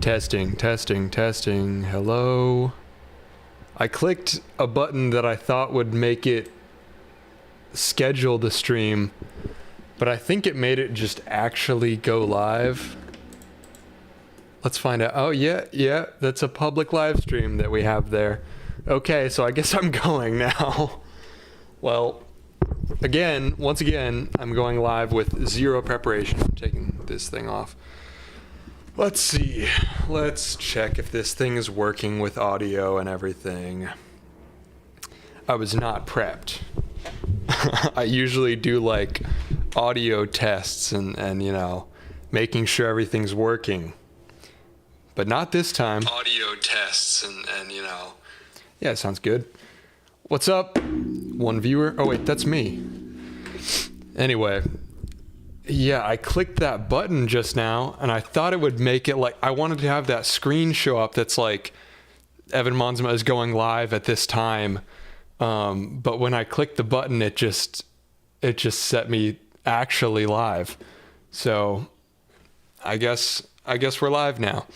Testing, testing, testing. Hello. I clicked a button that I thought would make it schedule the stream, but I think it made it just actually go live. Let's find out. Oh, yeah, that's a public live stream that we have there. Okay, so I guess I'm going now. Well, once again, I'm going live with zero preparation. I'm taking this thing off. Let's see. Let's check if this thing is working with audio and everything. I was not prepped. I usually do like audio tests and you know, making sure everything's working. But not this time. Audio tests and you know. Yeah, it sounds good. What's up? One viewer. Oh wait, that's me. Anyway. Yeah, I clicked that button just now, and I thought it would make it like, I wanted to have that screen show up that's like, Evan Monsma is going live at this time. But when I clicked the button, it just set me actually live. So I guess we're live now.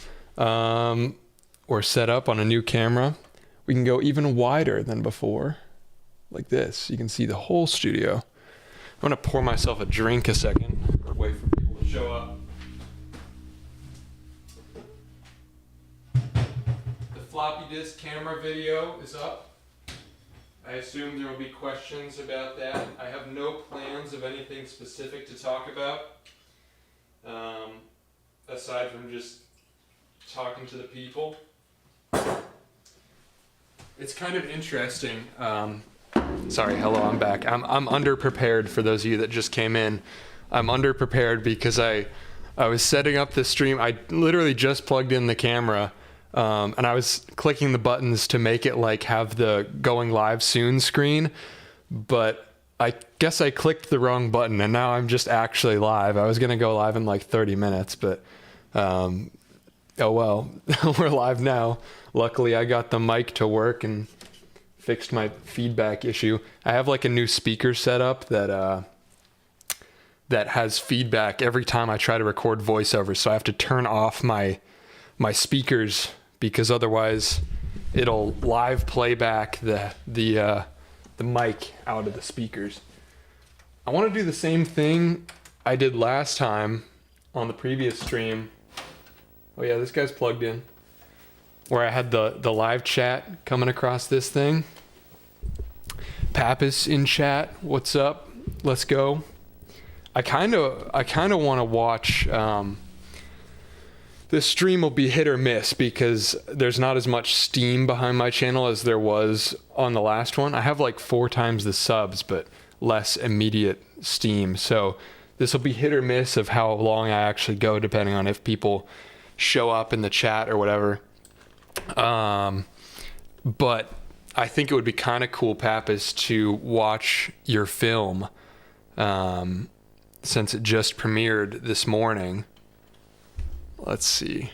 We're set up on a new camera. We can go even wider than before, like this. You can see the whole studio. I'm gonna pour myself a drink a second. Wait for people to show up. The floppy disk camera video is up. I assume there will be questions about that. I have no plans of anything specific to talk about, aside from just talking to the people. It's kind of interesting. Sorry, hello, I'm back. I'm underprepared for those of you that just came in. I'm underprepared because I was setting up the stream. I literally just plugged in the camera, and I was clicking the buttons to make it like have the going live soon screen, but I guess I clicked the wrong button and now I'm just actually live. I was gonna go live in like 30 minutes, but oh well, we're live now. Luckily I got the mic to work and fixed my feedback issue. I have like a new speaker setup that has feedback every time I try to record voiceover. So I have to turn off my speakers because otherwise it'll live playback the mic out of the speakers. I want to do the same thing I did last time on the previous stream. Oh yeah, this guy's plugged in. Where I had the live chat coming across this thing. Pappas in chat, what's up? Let's go. I kind of want to watch. This stream will be hit or miss because there's not as much steam behind my channel as there was on the last one. I have like 4 times the subs, but less immediate steam. So this will be hit or miss of how long I actually go, depending on if people show up in the chat or whatever. But I think it would be kind of cool, Pappas, to watch your film, since it just premiered this morning. Let's see.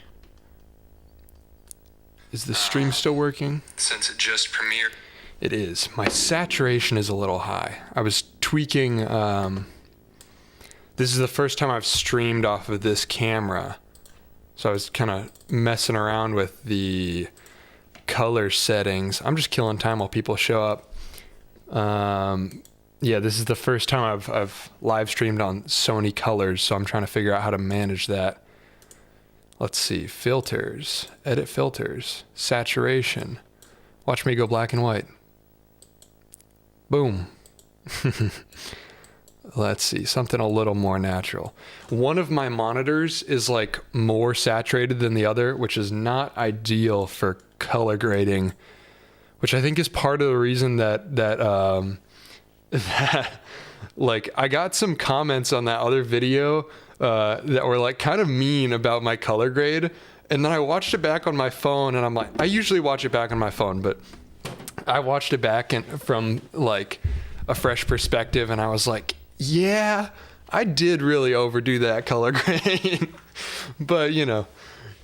Is the stream still working? Since it just premiered. It is. My saturation is a little high. I was tweaking, this is the first time I've streamed off of this camera. So I was kind of messing around with the color settings. I'm just killing time while people show up. Yeah, this is the first time I've live streamed on Sony Colors, so I'm trying to figure out how to manage that. Let's see, filters, edit filters, saturation. Watch me go black and white. Boom. Let's see, something a little more natural. One of my monitors is like more saturated than the other, which is not ideal for color grading, which I think is part of the reason that like I got some comments on that other video that were like kind of mean about my color grade. And then I watched it back on my phone and I'm like, I usually watch it back on my phone, but I watched it back from like a fresh perspective and I was like, yeah, I did really overdo that color grade. But you know,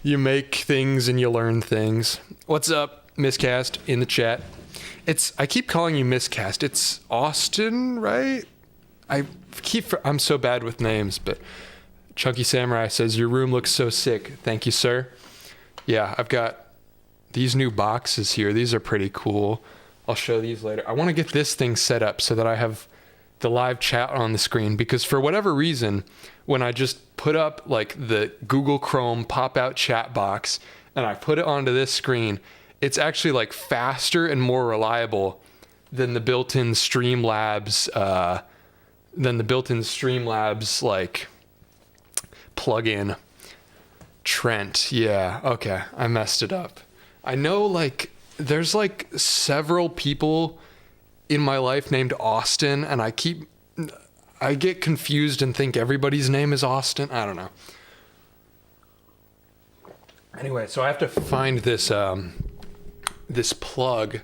you make things and you learn things. What's up, Miscast in the chat? I keep calling you Miscast. It's Austin, right? I'm so bad with names, but Chunky Samurai says, your room looks so sick. Thank you, sir. Yeah, I've got these new boxes here. These are pretty cool. I'll show these later. I want to get this thing set up so that I have the live chat on the screen, because for whatever reason, when I just put up like the Google Chrome pop-out chat box and I put it onto this screen, it's actually like faster and more reliable than the built-in Streamlabs like plugin. Trent, yeah, okay, I messed it up. I know like there's like several people in my life named Austin, and I get confused and think everybody's name is Austin. I don't know. Anyway, so I have to find this this plug,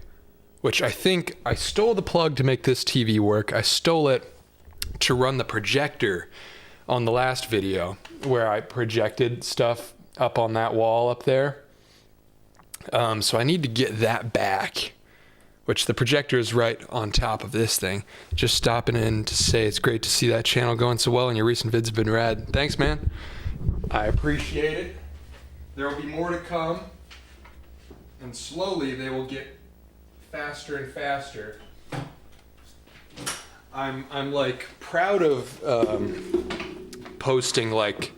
which I think I stole the plug to make this TV work. I stole it to run the projector on the last video where I projected stuff up on that wall up there. So I need to get that back, which the projector is right on top of this thing. Just stopping in to say it's great to see that channel going so well and your recent vids have been rad. Thanks, man. I appreciate it. There will be more to come, and slowly they will get faster and faster. I'm like proud of posting. Like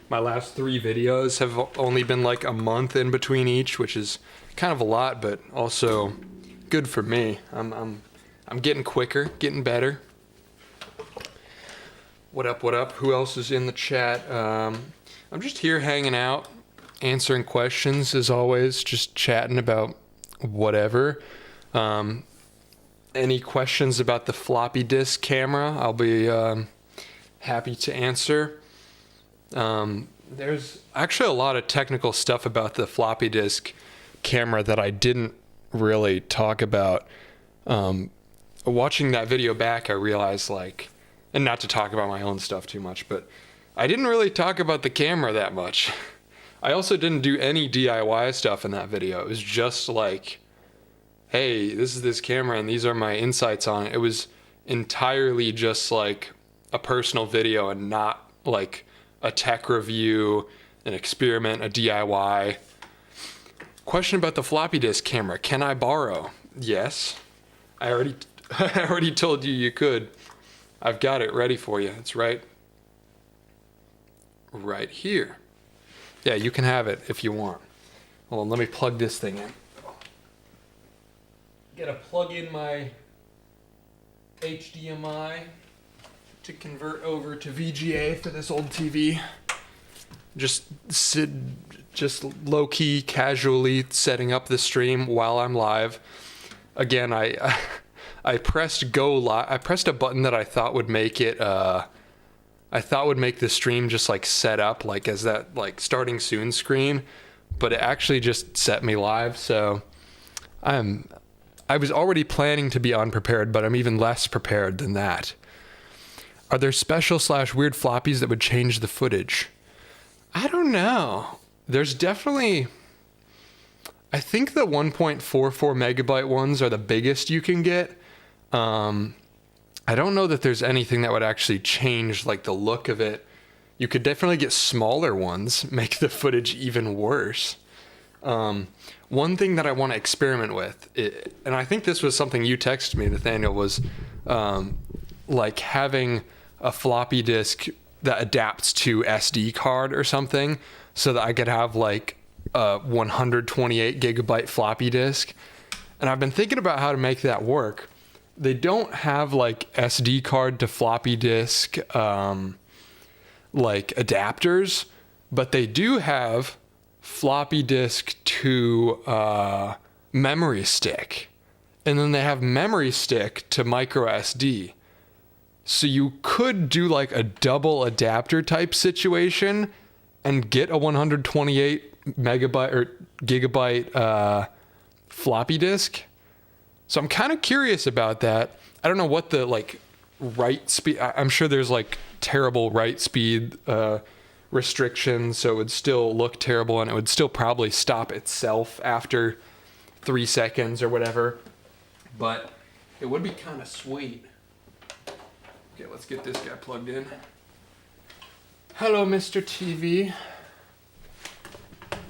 my last 3 videos have only been like a month in between each, which is kind of a lot, but also good for me. I'm getting quicker, getting better. What up, what up? Who else is in the chat? I'm just here hanging out, answering questions as always, just chatting about whatever. Any questions about the floppy disk camera, I'll be happy to answer. There's actually a lot of technical stuff about the floppy disk camera that I didn't really talk about. Watching that video back, I realized like, and not to talk about my own stuff too much, but I didn't really talk about the camera that much. I also didn't do any DIY stuff in that video. It was just like, hey, this is this camera and these are my insights on it. It was entirely just like a personal video and not like a tech review, an experiment, a DIY. Question about the floppy disk camera. Can I borrow? Yes. I already told you could. I've got it ready for you. It's right here. Yeah, you can have it if you want. Hold on, let me plug this thing in. Gotta plug in my HDMI to convert over to VGA for this old TV. Just low-key, casually setting up the stream while I'm live. Again, I pressed go live. I pressed a button that I thought would make it. I thought would make the stream just like set up like as that like starting soon screen, but it actually just set me live. So I was already planning to be unprepared, but I'm even less prepared than that. Are there special / weird floppies that would change the footage? I don't know. There's definitely, I think the 1.44 megabyte ones are the biggest you can get. I don't know that there's anything that would actually change like the look of it. You could definitely get smaller ones, make the footage even worse. One thing that I want to experiment with, and I think this was something you texted me, Nathaniel, was like having a floppy disk that adapts to SD card or something, so that I could have like a 128 gigabyte floppy disk. And I've been thinking about how to make that work. They don't have like SD card to floppy disk like adapters, but they do have floppy disk to memory stick, and then they have memory stick to micro SD. So you could do like a double adapter type situation and get a 128 megabyte or gigabyte floppy disk. So I'm kind of curious about that. I don't know what the like write speed. I'm sure there's like terrible write speed restrictions, so it would still look terrible and it would still probably stop itself after 3 seconds or whatever. But it would be kind of sweet. Okay, let's get this guy plugged in. Hello, Mr. TV.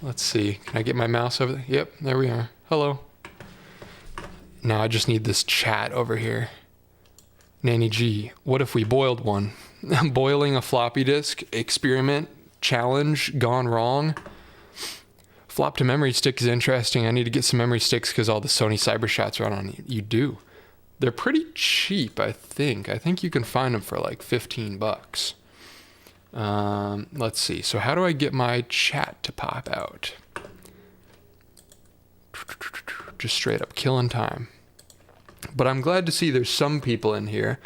Let's see. Can I get my mouse over there? Yep, there we are. Hello. Now I just need this chat over here. Nanny G, what if we boiled one? Boiling a floppy disk experiment challenge gone wrong. Flop to memory stick is interesting. I need to get some memory sticks because all the Sony CyberShots are on it. You do. They're pretty cheap, I think. I think you can find them for like $15. Let's see. So how do I get my chat to pop out? Just straight up killing time. But I'm glad to see there's some people in here,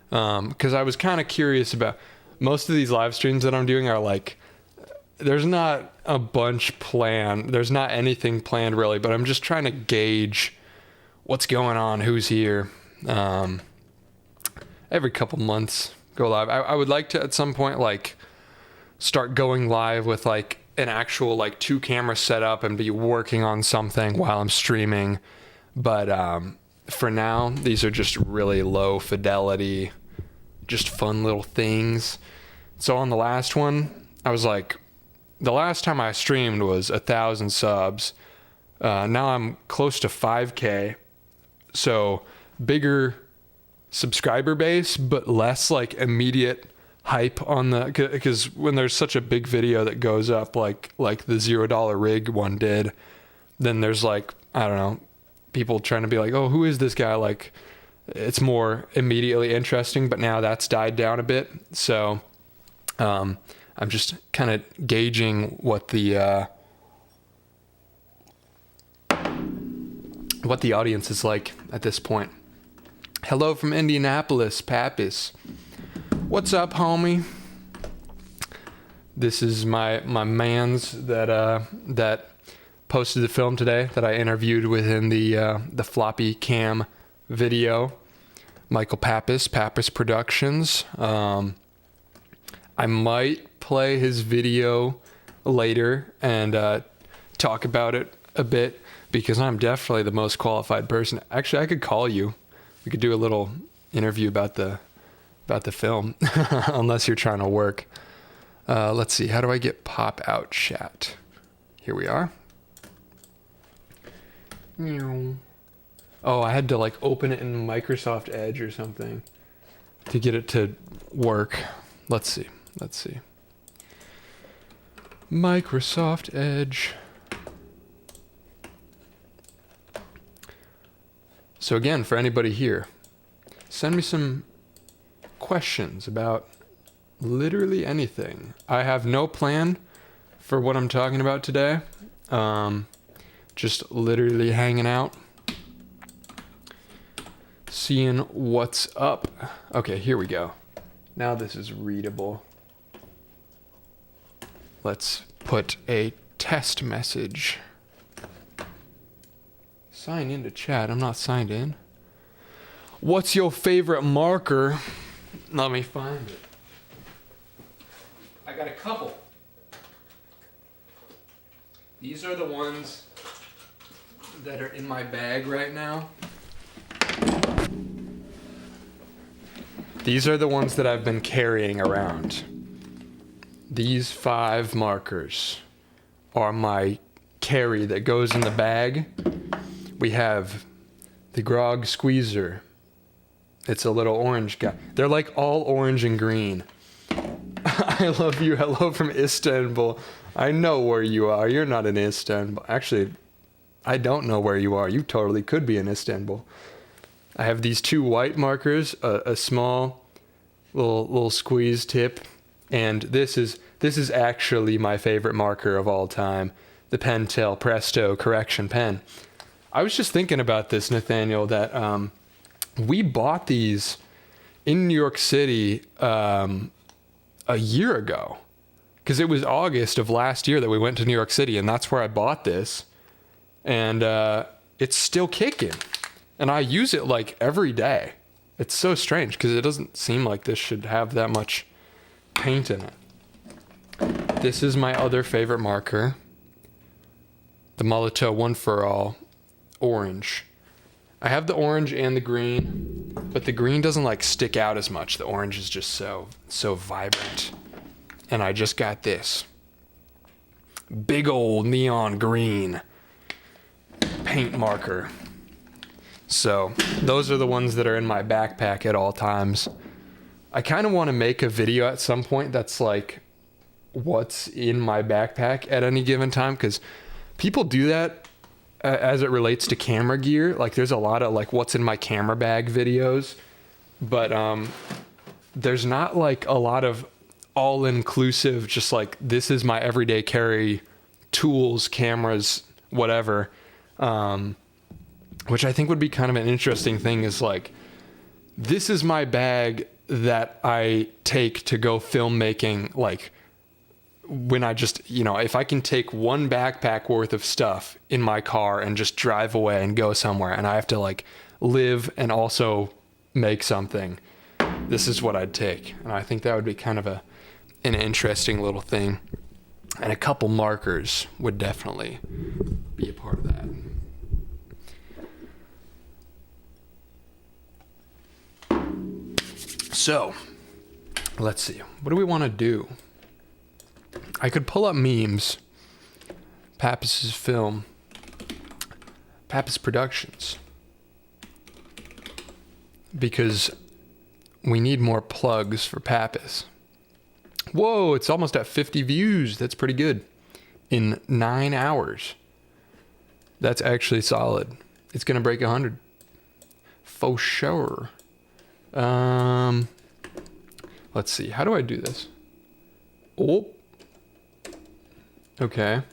because I was kind of curious about most of these live streams that I'm doing are like, there's not a bunch planned. There's not anything planned really, but I'm just trying to gauge what's going on, who's here. Every couple months go live. I would like to at some point like start going live with like an actual like 2 camera setup and be working on something while I'm streaming. But for now, these are just really low fidelity, just fun little things. So on the last one, I was like, the last time I streamed was 1,000 subs. Now I'm close to 5K. So bigger subscriber base, but less like immediate hype on the, because when there's such a big video that goes up like the $0 rig one did, then there's like, I don't know, people trying to be like, oh, who is this guy? Like, it's more immediately interesting, but now that's died down a bit. So I'm just kind of gauging what the audience is like at this point. Hello from Indianapolis, Pappas. What's up, homie? This is my mans that posted the film today that I interviewed within the floppy cam video. Michael Pappas Productions. I might play his video later and talk about it a bit because I'm definitely the most qualified person. Actually, I could call you. We could do a little interview about the film, unless you're trying to work. Let's see. How do I get pop out chat? Here we are. Oh, I had to like open it in Microsoft Edge or something to get it to work. Let's see. Microsoft Edge. So again, for anybody here, send me some questions about literally anything. I have no plan for what I'm talking about today. Just literally hanging out, seeing what's up. Okay, here we go. Now this is readable. Let's put a test message. Sign into chat. I'm not signed in. What's your favorite marker? Let me find it. I got a couple. These are the ones that are in my bag right now. These are the ones that I've been carrying around. These 5 markers are my carry that goes in the bag. We have the Grog Squeezer. It's a little orange guy. They're like all orange and green. I love you. Hello from Istanbul. I know where you are. You're not in Istanbul. Actually, I don't know where you are. You totally could be in Istanbul. I have these 2 white markers, a small little squeeze tip, and this is actually my favorite marker of all time, the Pentel Presto Correction Pen. I was just thinking about this, Nathaniel, that we bought these in New York City a year ago, because it was August of last year that we went to New York City, and that's where I bought this, and it's still kicking. And I use it like every day. It's so strange because it doesn't seem like this should have that much paint in it. This is my other favorite marker. The Molotow One for All orange. I have the orange and the green, but the green doesn't like stick out as much. The orange is just so vibrant. And I just got this. big old neon green paint marker. So those are the ones that are in my backpack at all times. I kind of want to make a video at some point that's like what's in my backpack at any given time, because people do that as it relates to camera gear. Like there's a lot of like what's in my camera bag videos, but there's not like a lot of all-inclusive, just like this is my everyday carry, tools, cameras, whatever, which I think would be kind of an interesting thing, is like, this is my bag that I take to go filmmaking. Like when I just, you know, if I can take one backpack worth of stuff in my car and just drive away and go somewhere, and I have to like live and also make something, this is what I'd take. And I think that would be kind of an interesting little thing. And a couple markers would definitely be a part of that. So, let's see. What do we want to do? I could pull up memes. Pappas's film. Pappas Productions. Because we need more plugs for Pappas. Whoa, it's almost at 50 views. That's pretty good. In 9 hours. That's actually solid. It's going to break 100. For sure. Let's see. How do I do this? Oh. Okay.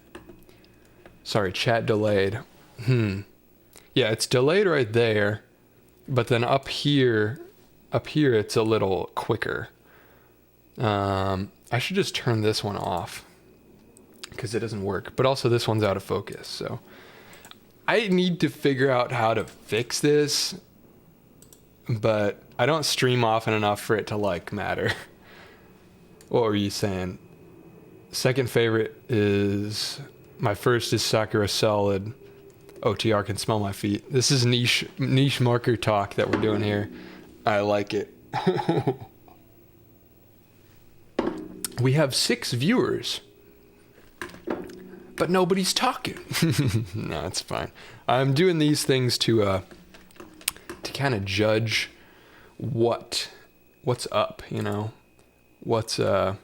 Sorry, chat delayed. Yeah, it's delayed right there. But then up here it's a little quicker. I should just turn this one off because it doesn't work. But also this one's out of focus. So I need to figure out how to fix this. But I don't stream often enough for it to like matter. What were you saying? Second favorite is, my first is Sakura Solid. OTR can smell my feet. This is niche marker talk that we're doing here. I like it. We have 6 viewers, but nobody's talking. No, it's fine. I'm doing these things to kind of judge what's up, you know, what the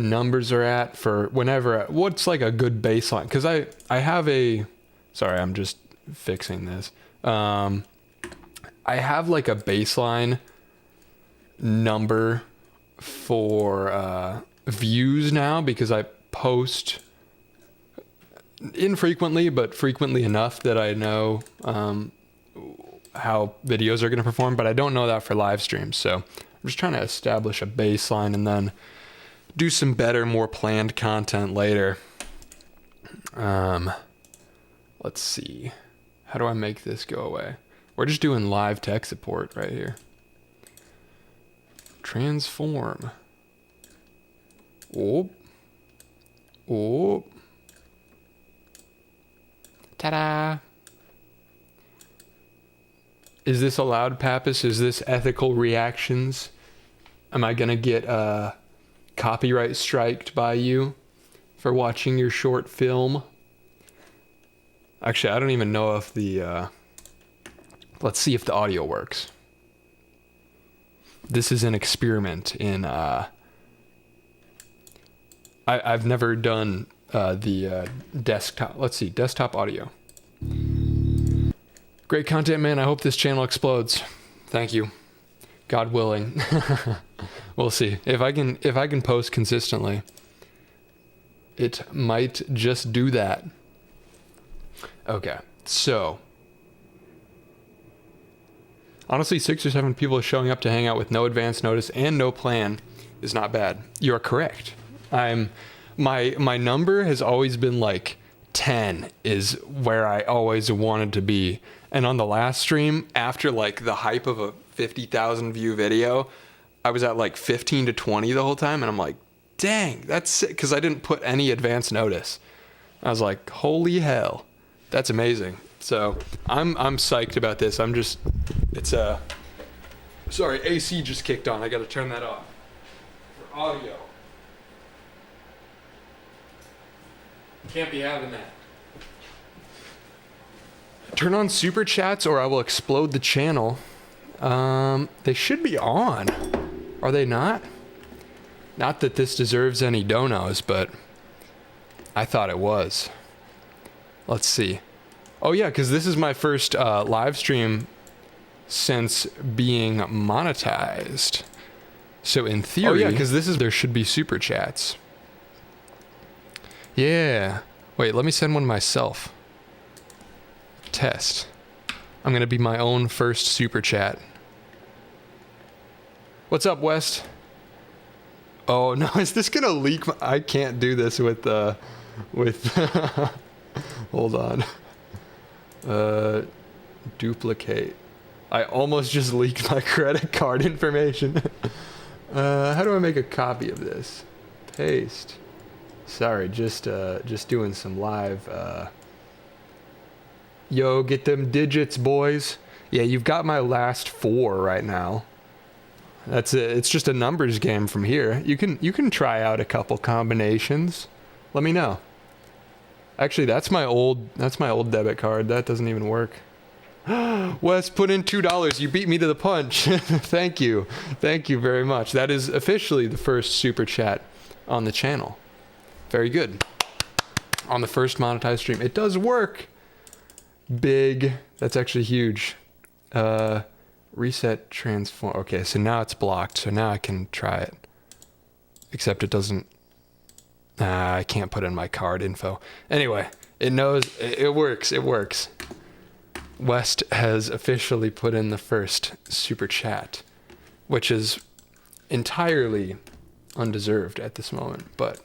numbers are at for whenever, what's like a good baseline. Cause I have sorry, I'm just fixing this. I have like a baseline number for, views now, because I post infrequently, but frequently enough that I know, how videos are going to perform, but I don't know that for live streams. So I'm just trying to establish a baseline and then do some better, more planned content later. Let's see. How do I make this go away? We're just doing live tech support right here. Transform. Oh. Oh. Ta-da. Is this allowed, Pappas? Is this ethical reactions? Am I gonna get copyright striked by you for watching your short film? Actually, I don't even know if the let's see if the audio works. This is an experiment in I've never done the desktop. Let's see, desktop audio. Great content, man. I hope this channel explodes. Thank you. God willing. We'll see. If I can post consistently, it might just do that. Okay. So, honestly, 6 or 7 people showing up to hang out with no advance notice and no plan is not bad. You are correct. My number has always been like 10 is where I always wanted to be. And on the last stream, after like the hype of a 50,000 view video, I was at like 15 to 20 the whole time. And I'm like, dang, that's sick. Because I didn't put any advance notice. I was like, holy hell, that's amazing. So I'm psyched about this. Sorry, AC just kicked on. I got to turn that off for audio. Can't be having that. Turn on super chats or I will explode the channel. They should be on. Are they not? Not that this deserves any donos, but I thought it was. Let's see. Oh yeah, because this is my first live stream since being monetized. So in theory... Oh yeah, because there should be super chats. Yeah. Wait, let me send one myself. Test. I'm gonna be my own first super chat. What's up, West? Oh no, is this gonna leak? I can't do this with hold on. Duplicate. I almost just leaked my credit card information. How do I make a copy of this? Paste. Sorry, just doing some live. Yo, get them digits, boys. Yeah, you've got my last 4 right now. That's it. It's just a numbers game from here. You can try out a couple combinations. Let me know. Actually, that's my old debit card. That doesn't even work. Wes put in $2. You beat me to the punch. Thank you. Thank you very much. That is officially the first super chat on the channel. Very good. On the first monetized stream. It does work. Big. That's actually huge. Reset transform. Okay, so now it's blocked. So now I can try it. Except it doesn't. I can't put in my card info. Anyway, it knows. It works. It works. West has officially put in the first super chat, which is entirely undeserved at this moment. But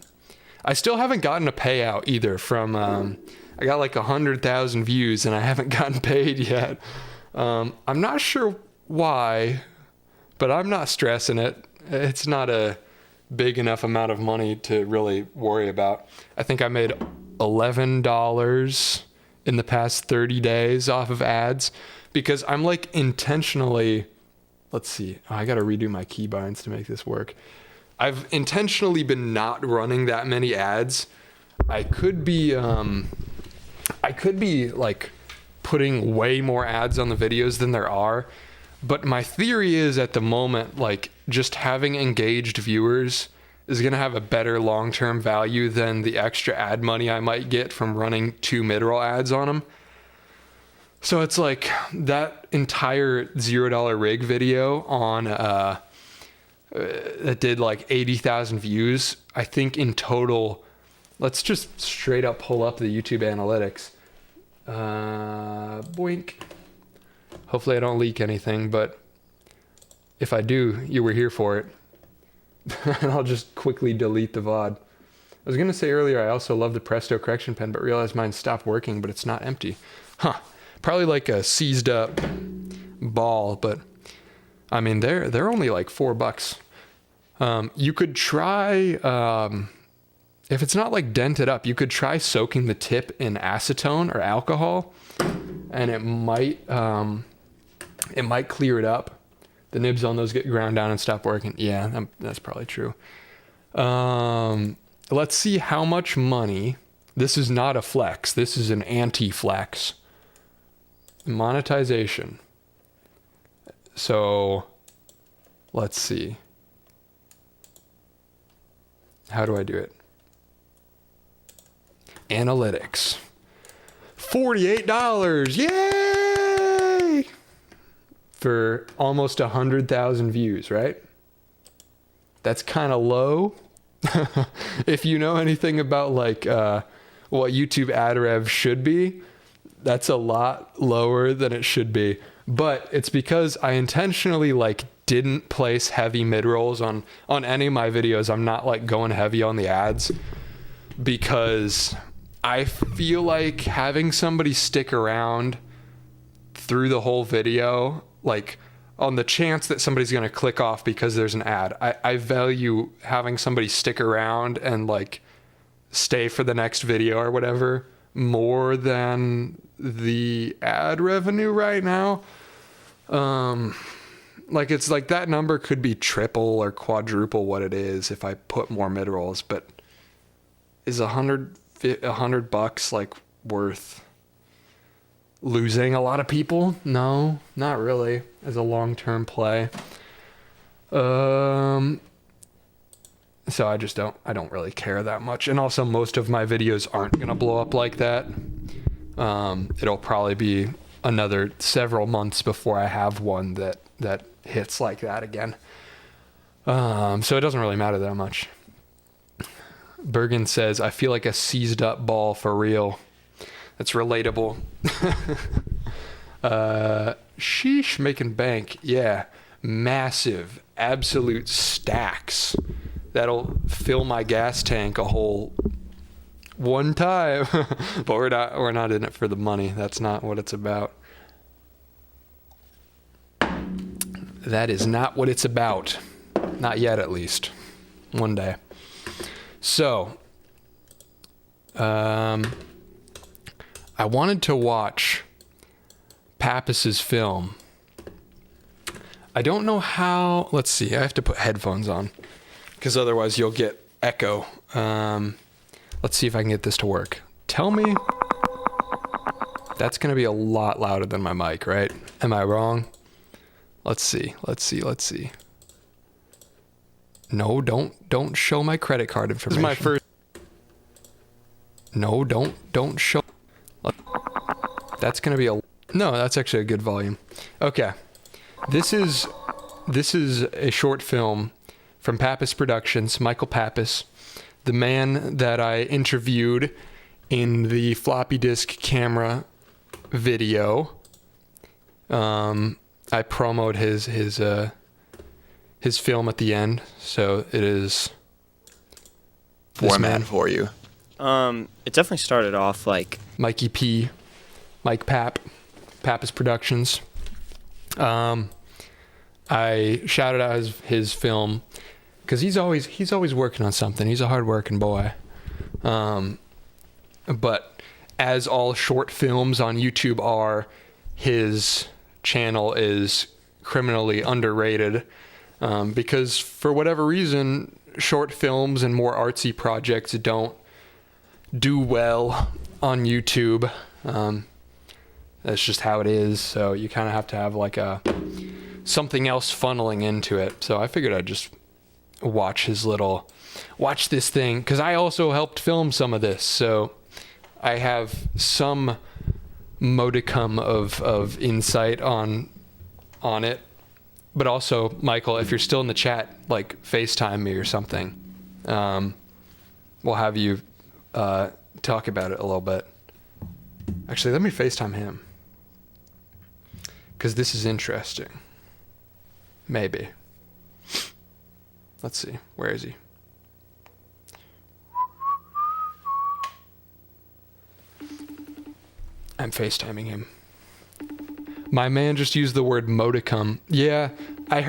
I still haven't gotten a payout either from. I got like 100,000 views and I haven't gotten paid yet. I'm not sure why, but I'm not stressing it. It's not a big enough amount of money to really worry about. I think I made $11 in the past 30 days off of ads because I'm like intentionally, let's see, I got to redo my keybinds to make this work. I've intentionally been not running that many ads. I could be like putting way more ads on the videos than there are. But my theory is at the moment, like just having engaged viewers is going to have a better long-term value than the extra ad money I might get from running 2 mid-roll ads on them. So it's like that entire $0 rig video on, that did like 80,000 views. I think in total, let's just straight up pull up the YouTube analytics. Boink. Hopefully I don't leak anything, but if I do, you were here for it. And I'll just quickly delete the VOD. I was going to say earlier, I also love the Presto correction pen, but realized mine stopped working, but it's not empty. Huh. Probably like a seized up ball, but I mean, they're only like $4. You could try, if it's not like dented up, you could try soaking the tip in acetone or alcohol, and it might clear it up. The nibs on those get ground down and stop working. Yeah, that's probably true. Let's see how much money. This is not a flex. This is an anti-flex. Monetization. So let's see. How do I do it? Analytics. $48. Yay! For almost 100,000 views, right? That's kind of low. If you know anything about like what YouTube ad rev should be, that's a lot lower than it should be. But it's because I intentionally like didn't place heavy mid-rolls on any of my videos. I'm not like going heavy on the ads because I feel like having somebody stick around through the whole video, like on the chance that somebody's going to click off because there's an ad, I value having somebody stick around and like stay for the next video or whatever more than the ad revenue right now. Like it's like that number could be triple or quadruple what it is if I put more mid rolls, but is 100 $100 like worth losing a lot of people? No, not really, as a long-term play. So I don't really care that much. And also most of my videos aren't going to blow up like that. It'll probably be another several months before I have one that hits like that again. So it doesn't really matter that much. Bergen says, I feel like a seized up ball for real. That's relatable. Sheesh, making bank. Yeah. Massive, absolute stacks. That'll fill my gas tank a whole one time. But we're not in it for the money. That's not what it's about. That is not what it's about. Not yet, at least. One day. So, I wanted to watch Pappas's film. I don't know how. Let's see. I have to put headphones on because otherwise you'll get echo. Let's see if I can get this to work. Tell me. That's going to be a lot louder than my mic, right? Am I wrong? Let's see. No, don't show my credit card information. This is my first. No, don't show. That's going to be no, that's actually a good volume. Okay. This is a short film from Pappas Productions, Michael Pappas, the man that I interviewed in the floppy disk camera video. I promoted his film at the end, so it is format for you. It definitely started off like Mikey P, Mike Pappas Productions. I shouted out his film because he's always working on something. He's a hardworking boy. But as all short films on YouTube are, his channel is criminally underrated because for whatever reason, short films and more artsy projects don't do well on YouTube. That's just how it is. So you kind of have to have like something else funneling into it. So I figured I'd just watch this thing because I also helped film some of this. So I have some modicum of insight on it. But also, Michael, if you're still in the chat, like FaceTime me or something. We'll have you talk about it a little bit. Actually, let me FaceTime him. Because this is interesting. Maybe. Let's see. Where is he? I'm FaceTiming him. My man just used the word modicum. Yeah, I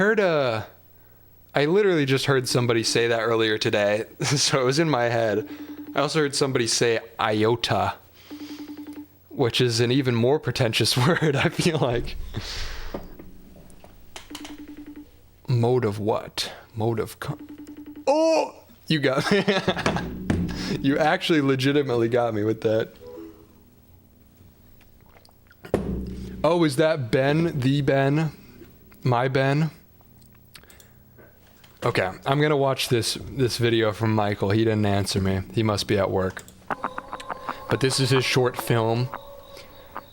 literally just heard somebody say that earlier today, so it was in my head. I also heard somebody say iota, which is an even more pretentious word, I feel like. Mode of what? Oh! You got me. You actually legitimately got me with that. Oh, is that Ben? The Ben? My Ben? Okay, I'm gonna watch this video from Michael. He didn't answer me. He must be at work. But this is his short film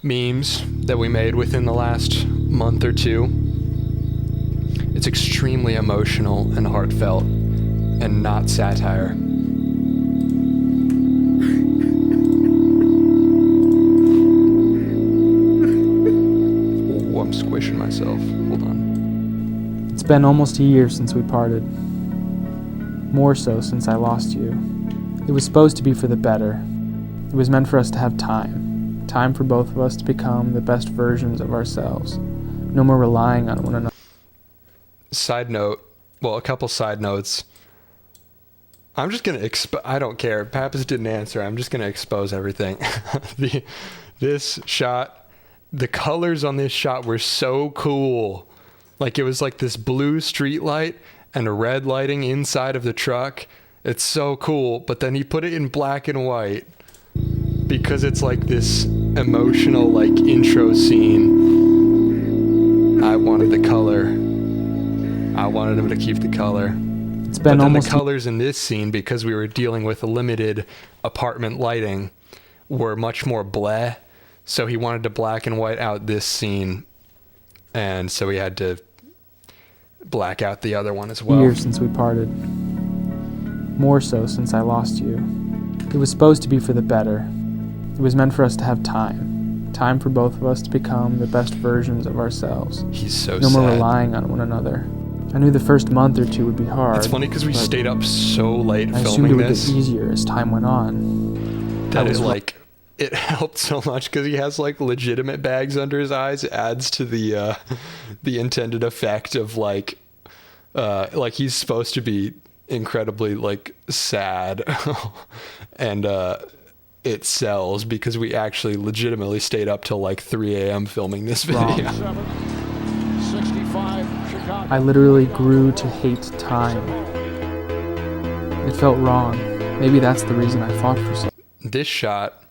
memes that we made within the last month or two. It's extremely emotional and heartfelt and not satire. I'm squishing myself. Hold on. It's been almost a year since we parted. More so since I lost you. It was supposed to be for the better. It was meant for us to have time. Time for both of us to become the best versions of ourselves. No more relying on one another. Side note. Well, a couple side notes. I'm just going to I don't care. Pappas didn't answer. I'm just going to expose everything. This shot... The colors on this shot were so cool. Like it was like this blue street light and a red lighting inside of the truck. It's so cool. But then he put it in black and white. because it's like this emotional like intro scene. I wanted the color. I wanted him to keep the color. It's But been then the almost colors in this scene, because we were dealing with limited apartment lighting, were much more bleh. So he wanted to black and white out this scene, and so we had to black out the other one as well. years since we parted. More so since I lost you. It was supposed to be for the better. It was meant for us to have time. Time for both of us to become the best versions of ourselves. He's so No sad. more relying on one another. I knew the first month or two would be hard. It's funny because we but stayed up so late I assumed it filming would this get easier as time went on. that I was it like it helped so much because he has like legitimate bags under his eyes. It adds to the intended effect of like he's supposed to be incredibly like sad and it sells because we actually legitimately stayed up till like 3 a.m. filming this video. I literally grew to hate time. It felt wrong. Maybe that's the reason I fought for so. This shot,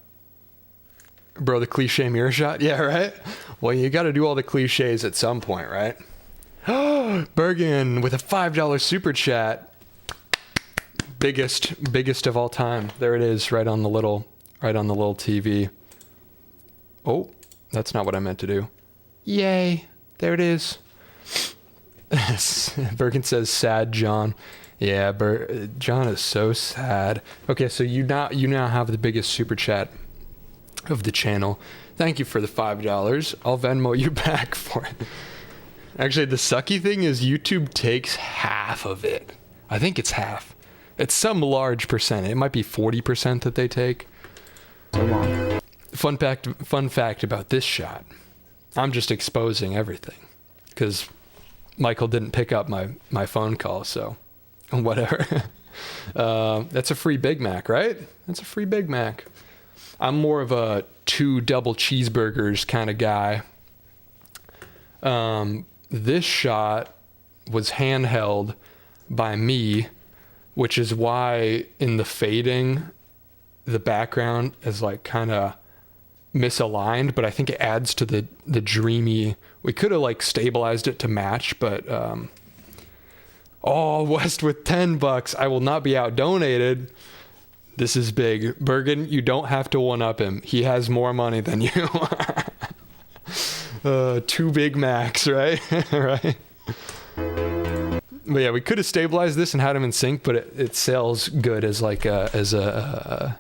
bro, the cliche mirror shot. Yeah, right. Well, you got to do all the cliches at some point, right? Bergen with a $5 super chat. Biggest of all time. There it is, right on the little TV. Oh, that's not what I meant to do. Yay! There it is. Bergen says, "Sad John." Yeah, John is so sad. Okay, so you now have the biggest super chat of the channel. Thank you for the $5. I'll Venmo you back for it. Actually, the sucky thing is YouTube takes half of it. I think it's half. It's some large percent. It might be 40% that they take. So long. Fun fact about this shot. I'm just exposing everything because Michael didn't pick up my phone call, so whatever. That's a free Big Mac, right? That's a free Big Mac. I'm more of a 2 double cheeseburgers kind of guy. This shot was handheld by me, which is why in the fading, the background is like kind of misaligned, but I think it adds to the dreamy. We could have like stabilized it to match, but West with $10. I will not be out donated. This is big. Bergen, you don't have to one up him. He has more money than you. 2 Big Macs, right? Right. But yeah, we could have stabilized this and had him in sync, but it sells good as like a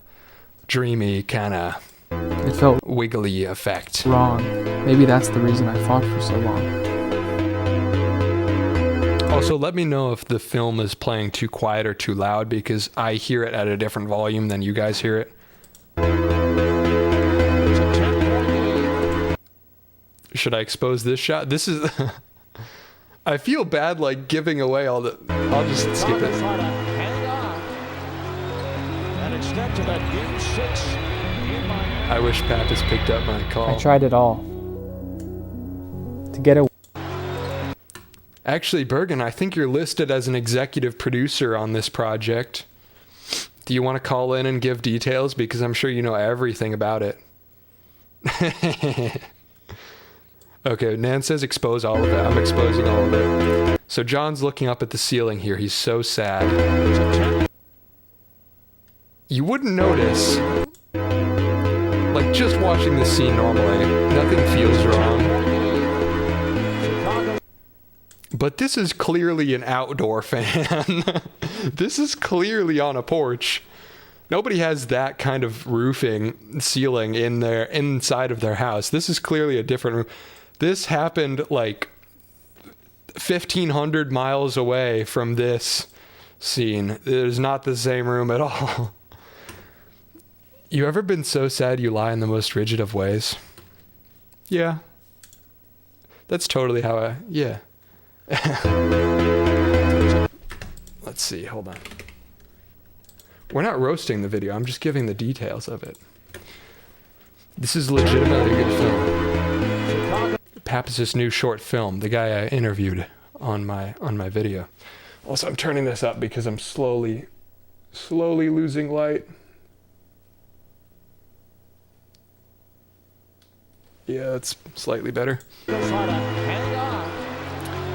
dreamy kind of It felt wiggly effect. wrong. Maybe that's the reason I fought for so long. Also, let me know if the film is playing too quiet or too loud because I hear it at a different volume than you guys hear it. Should I expose this shot? This is... I feel bad like giving away all the... I'll just skip it. I wish Pappas picked up my call. I tried it all. To get away. Actually, Bergen, I think you're listed as an executive producer on this project. Do you want to call in and give details? Because I'm sure you know everything about it. Okay, Nan says expose all of it. I'm exposing all of it. So John's looking up at the ceiling here. He's so sad. You wouldn't notice, like just watching this scene normally, nothing feels wrong. But this is clearly an outdoor fan. This is clearly on a porch. Nobody has that kind of roofing ceiling inside of their house. This is clearly a different room. This happened like 1,500 miles away from this scene. It is not the same room at all. You ever been so sad you lie in the most rigid of ways? Yeah. That's totally how yeah. Let's see, hold on. We're not roasting the video, I'm just giving the details of it. This is legitimately a good film. Pappas' new short film, the guy I interviewed on my video. Also, I'm turning this up because I'm slowly losing light. Yeah, it's slightly better.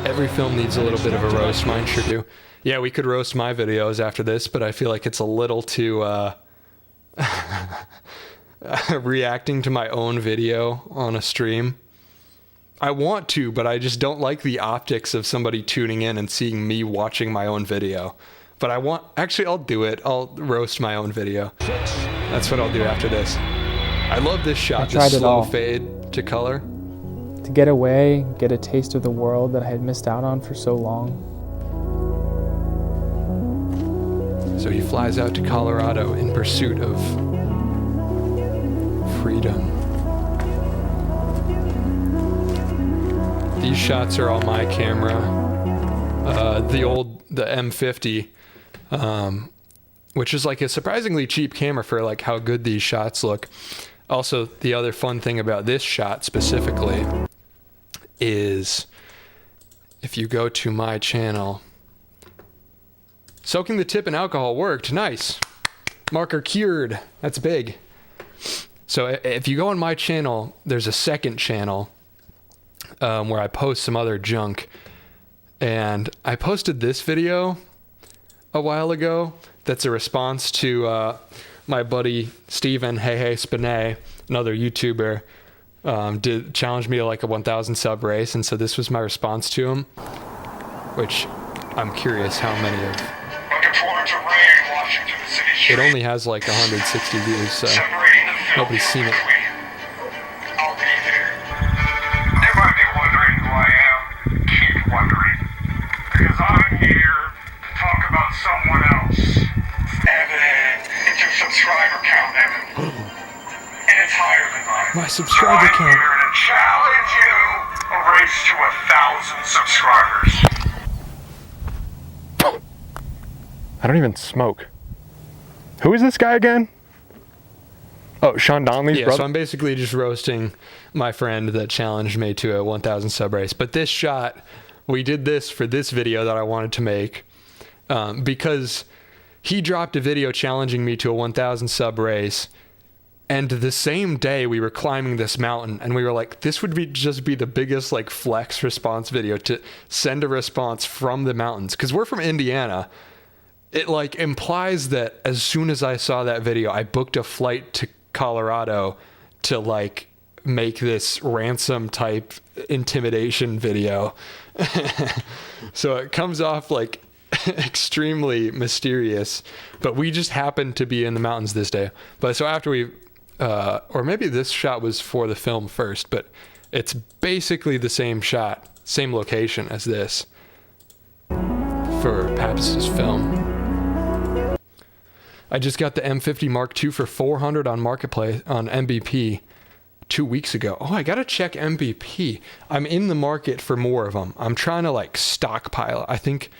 Every film needs a little bit of a roast. Mine sure do. Yeah, we could roast my videos after this, but I feel like it's a little too reacting to my own video on a stream. I want to, but I just don't like the optics of somebody tuning in and seeing me watching my own video. But actually I'll do it. I'll roast my own video. That's what I'll do after this. I love this shot, this slow fade to color. To get away, get a taste of the world that I had missed out on for so long. So he flies out to Colorado in pursuit of freedom. These shots are all my camera. The M50, which is like a surprisingly cheap camera for like how good these shots look. Also, the other fun thing about this shot specifically is if you go to my channel, soaking the tip in alcohol worked. Nice. Marker cured. That's big. So if you go on my channel, there's a second channel where I post some other junk. And I posted this video a while ago that's a response to my buddy Steven, Hey Spinay, another YouTuber, did challenge me to like a 1,000 sub race. And so this was my response to him, which I'm curious how many of. It only has like 160 views, so nobody's seen it. I'll be there. You might be wondering who I am. Keep wondering. Because I'm here to talk about someone else. Evan, it's your subscriber count, Evan. And it's higher than mine. My subscriber count. I'm here to challenge you a race to 1,000 subscribers. I don't even smoke. Who is this guy again? Oh, Sean Donnelly's brother? So I'm basically just roasting my friend that challenged me to a 1,000 sub race. But this shot, we did this for this video that I wanted to make because he dropped a video challenging me to a 1,000 sub race. And the same day we were climbing this mountain and we were like, this would just be the biggest like flex response video to send a response from the mountains. Because we're from Indiana. It like implies that as soon as I saw that video, I booked a flight to Colorado to like make this ransom type intimidation video. So it comes off like extremely mysterious, but we just happened to be in the mountains this day. But so after we, or maybe this shot was for the film first, but it's basically the same shot, same location as this for Pappas' film. I just got the M50 Mark II for $400 on Marketplace on MVP 2 weeks ago. Oh, I gotta check MVP. I'm in the market for more of them. I'm trying to like stockpile. I think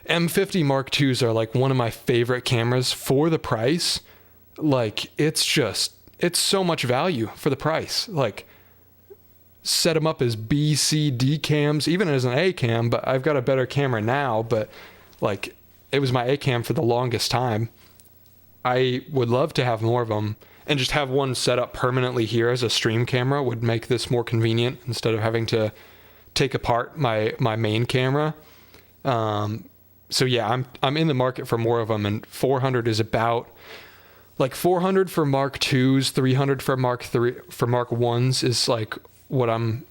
M50 Mark IIs are like one of my favorite cameras for the price. Like it's so much value for the price. Like set them up as B, C, D cams, even as an A cam, but I've got a better camera now, but like it was my A cam for the longest time. I would love to have more of them and just have one set up permanently here as a stream camera would make this more convenient instead of having to take apart my main camera. So yeah, I'm in the market for more of them, and 400 is about like 400 for Mark IIs, 300 for Mark Is is like what I'm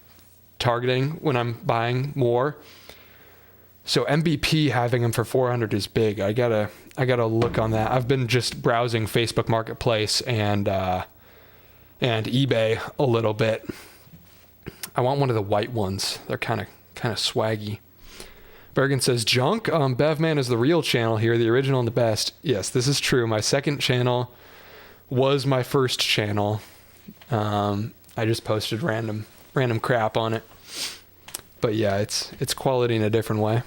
targeting when I'm buying more. So MVP having them for 400 is big. I gotta look on that. I've been just browsing Facebook Marketplace and eBay a little bit. I want one of the white ones. They're kind of swaggy. Bergen says, junk? Bevman is the real channel here, the original and the best. Yes, this is true. My second channel was my first channel. I just posted random crap on it. But yeah, it's quality in a different way.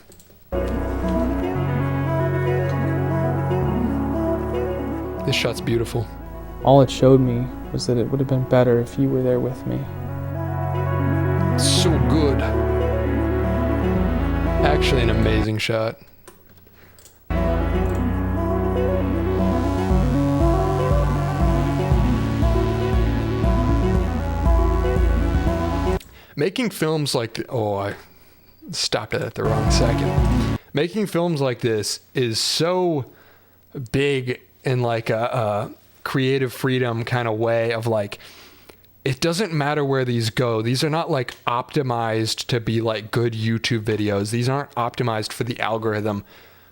This shot's beautiful. All it showed me was that it would have been better if you were there with me. It's so good. Actually, an amazing shot. making films like I stopped it at the wrong second. Making films like this is so big in like a creative freedom kind of way of like, it doesn't matter where these go. These are not like optimized to be like good YouTube videos. These aren't optimized for the algorithm,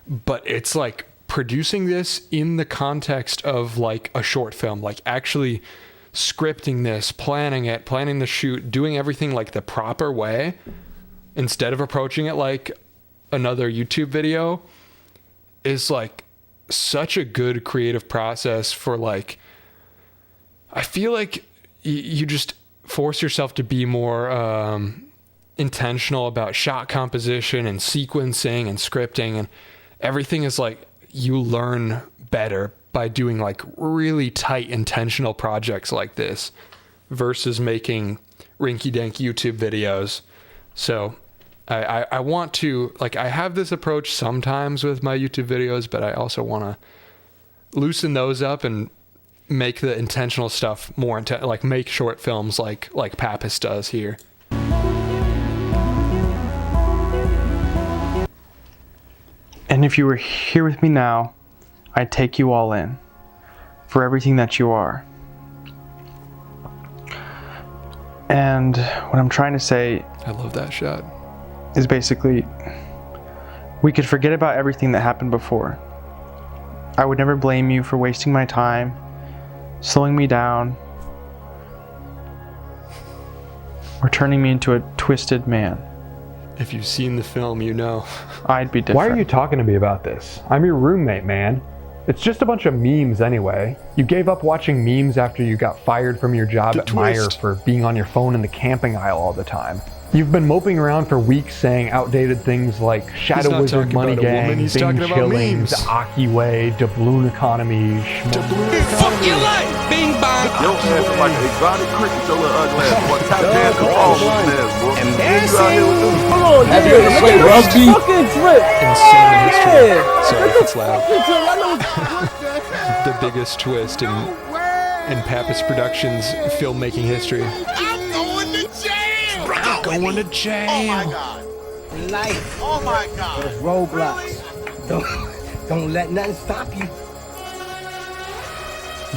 but it's like producing this in the context of like a short film, like actually scripting this, planning the shoot, doing everything like the proper way instead of approaching it like another YouTube video is like such a good creative process for like, I feel like you just force yourself to be more intentional about shot composition and sequencing and scripting, and everything is like you learn better by doing like really tight intentional projects like this versus making rinky-dink YouTube videos. So I want to, like, I have this approach sometimes with my YouTube videos, but I also want to loosen those up and make the intentional stuff more like make short films like Pappas does here. And if you were here with me now, I'd take you all in for everything that you are. And what I'm trying to say I love that shot. is basically, we could forget about everything that happened before. I would never blame you for wasting my time, slowing me down, or turning me into a twisted man. If you've seen the film, you know. I'd be different. Why are you talking to me about this? I'm your roommate, man. It's just a bunch of memes anyway. You gave up watching memes after you got fired from your job at Meijer for being on your phone in the camping aisle all the time. You've been moping around for weeks saying outdated things like Shadow Wizard Money Gang, Bing Chillings, Aki Way, Doubloon Economy, Fuck your life, Bing Bong. Your ass is like an exotic cricket, your little ugly ass. Boy, tap dancing all moving ass, boy. And you out here with them. Hold on, rugby. Fucking trip. In cinema history. Sorry if it's loud. The biggest twist in Pappas Productions filmmaking history. I'm going to jail. Going to jail. Oh my God. Life. Oh my God. Those roadblocks. Don't let nothing stop you.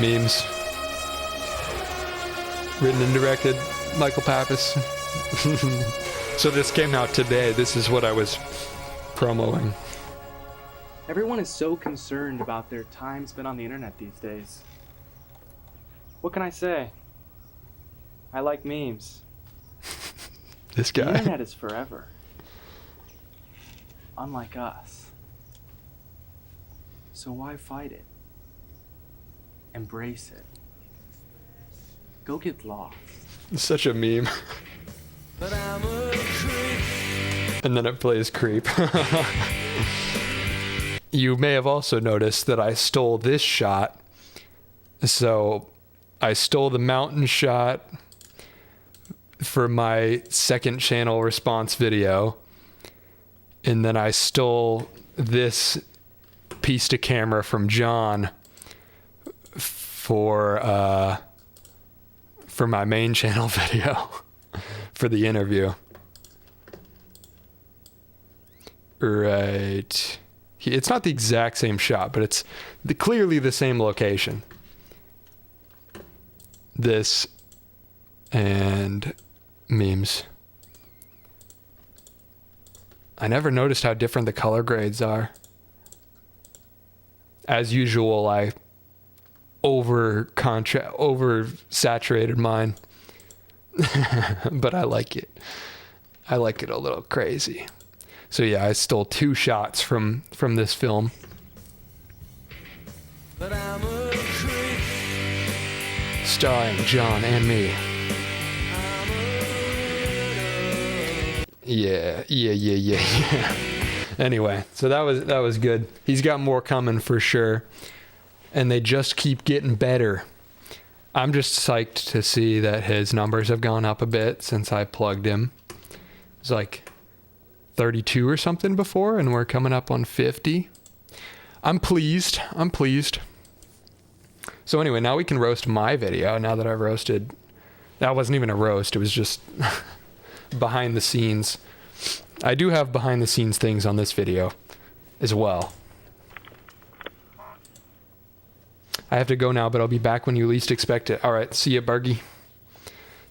Memes. Written and directed, Michael Pappas. So this came out today. This is what I was promoting. Everyone is so concerned about their time spent on the internet these days. What can I say? I like memes. This The guy. internet is forever. Unlike us. So why fight it? Embrace it. Go get lost. Such a meme. And then it plays Creep. You may have also noticed that I stole this shot. So I stole the mountain shot for my second channel response video. And then I stole this piece to camera from John for my main channel video for the interview. Right. It's not the exact same shot, but it's clearly the same location. This and memes. I never noticed how different the color grades are. As usual, I oversaturated mine. But I like it. I like it a little crazy. So yeah, I stole 2 shots from this film. Starring John and me. Yeah. Anyway, so that was good. He's got more coming for sure. And they just keep getting better. I'm just psyched to see that his numbers have gone up a bit since I plugged him. It was like 32 or something before, and we're coming up on 50. I'm pleased. So anyway, now we can roast my video now that I've roasted. That wasn't even a roast. It was just behind the scenes. I do have behind the scenes things on this video as well. I have to go now, but I'll be back when you least expect it. All right, see ya, Bargy.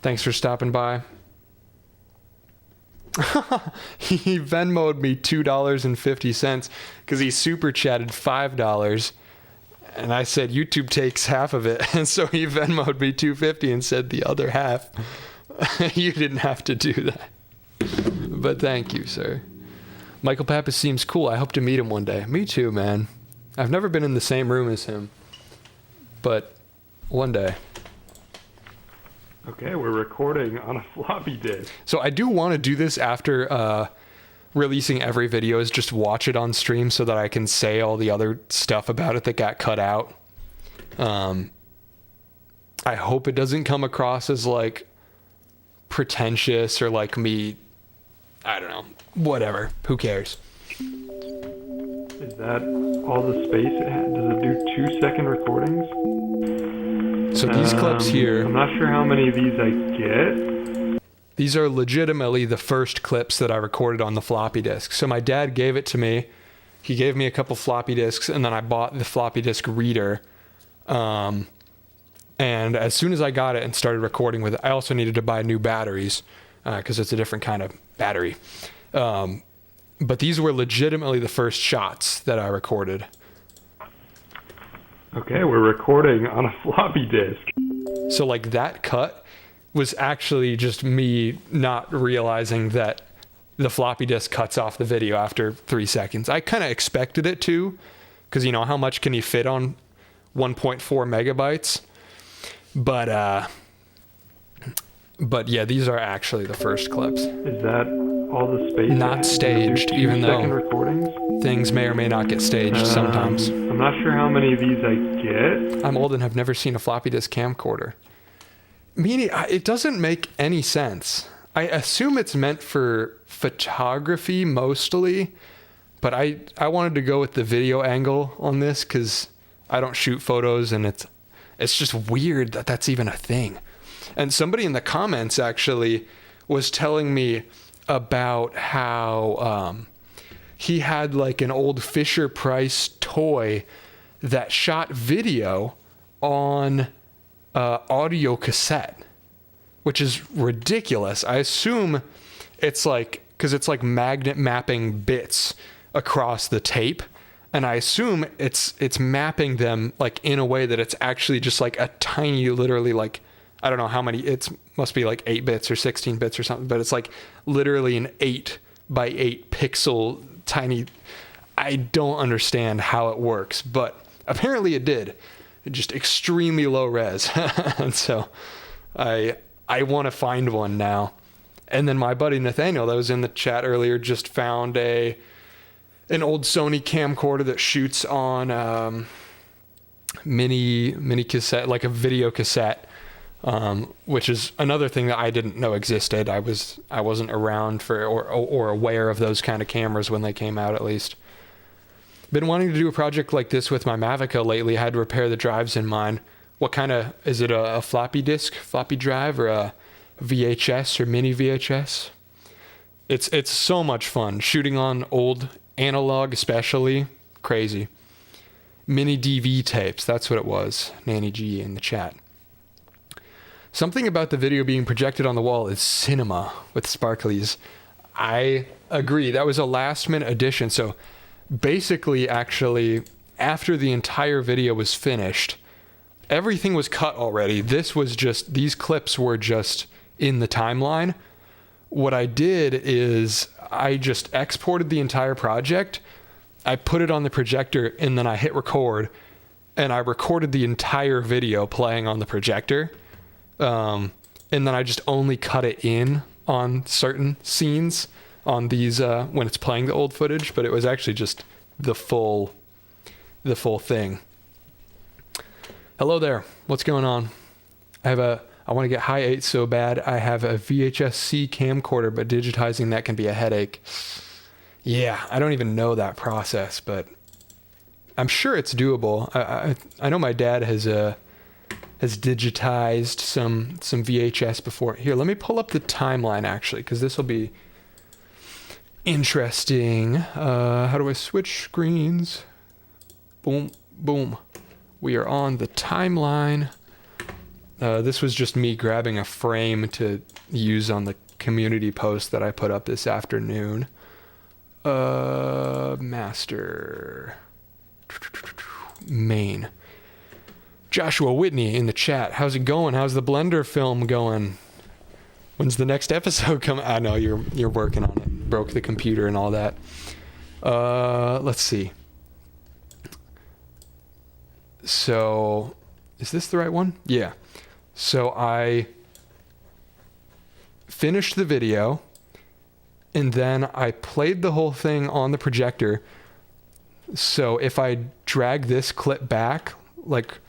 Thanks for stopping by. He Venmo'd me $2.50 because he super chatted $5. And I said YouTube takes half of it. And so he Venmo'd me $2.50 and said the other half. You didn't have to do that. But thank you, sir. Michael Pappas seems cool. I hope to meet him one day. Me too, man. I've never been in the same room as him. But one day. Okay, we're recording on a floppy disk. So I do want to do this after releasing every video, is just watch it on stream so that I can say all the other stuff about it that got cut out. I hope it doesn't come across as like pretentious or like me, I don't know, whatever. Who cares? Is that all the space it had? Does it do 2-second recordings? So these clips here, I'm not sure how many of these I get. these are legitimately the first clips that I recorded on the floppy disk. So my dad gave it to me. He gave me a couple floppy disks, and then I bought the floppy disk reader. And as soon as I got it and started recording with it, I also needed to buy new batteries because it's a different kind of battery. But these were legitimately the first shots that I recorded. Okay, we're recording on a floppy disk. So like that cut was actually just me not realizing that the floppy disk cuts off the video after 3 seconds. I kind of expected it to, because you know, how much can you fit on 1.4 megabytes? But yeah, these are actually the first clips. Is that all the space? Not staged, even though recordings? things may or may not get staged sometimes. I'm not sure how many of these I get. I'm old and have never seen a floppy disk camcorder. Meaning, it doesn't make any sense. I assume it's meant for photography mostly, but I wanted to go with the video angle on this because I don't shoot photos, and it's just weird that that's even a thing. And somebody in the comments actually was telling me about how he had like an old Fisher-Price toy that shot video on audio cassette, which is ridiculous. I assume it's like, because it's like magnet mapping bits across the tape, and I assume it's mapping them like in a way that it's actually just like a tiny, literally like, I don't know how many, it must be like 8 bits or 16 bits or something, but it's like literally an 8 by 8 pixel tiny. I don't understand how it works, but apparently it did. Just extremely low res. And so I want to find one now. And then my buddy Nathaniel that was in the chat earlier just found an old Sony camcorder that shoots on mini cassette, like a video cassette. Which is another thing that I didn't know existed. I wasn't around for or aware of those kind of cameras when they came out, at least. Been wanting to do a project like this with my Mavica lately. I had to repair the drives in mine. What kind of, is it a floppy disk, floppy drive, or a VHS or mini VHS? It's so much fun. Shooting on old analog especially, crazy. Mini DV tapes, that's what it was. Nanny G in the chat. Something about the video being projected on the wall is cinema with sparklies. I agree. That was a last-minute addition. So basically, actually, after the entire video was finished, everything was cut already. These clips were just in the timeline. What I did is I just exported the entire project. I put it on the projector, and then I hit record, and I recorded the entire video playing on the projector. And then I just only cut it in on certain scenes on these when it's playing the old footage, but it was actually just the full thing. Hello there. What's going on? I want to get high 8 so bad. I have a VHS-C camcorder, but digitizing that can be a headache. Yeah, I don't even know that process, but I'm sure it's doable. I know my dad has has digitized some VHS before. Here, let me pull up the timeline actually, because this will be interesting. How do I switch screens? Boom, boom. We are on the timeline. This was just me grabbing a frame to use on the community post that I put up this afternoon. Master. Main. Joshua Whitney in the chat. How's it going? How's the Blender film going? When's the next episode coming? I know you're working on it. Broke the computer and all that. Let's see. So, is this the right one? Yeah. So I finished the video and then I played the whole thing on the projector. So if I drag this clip back, like,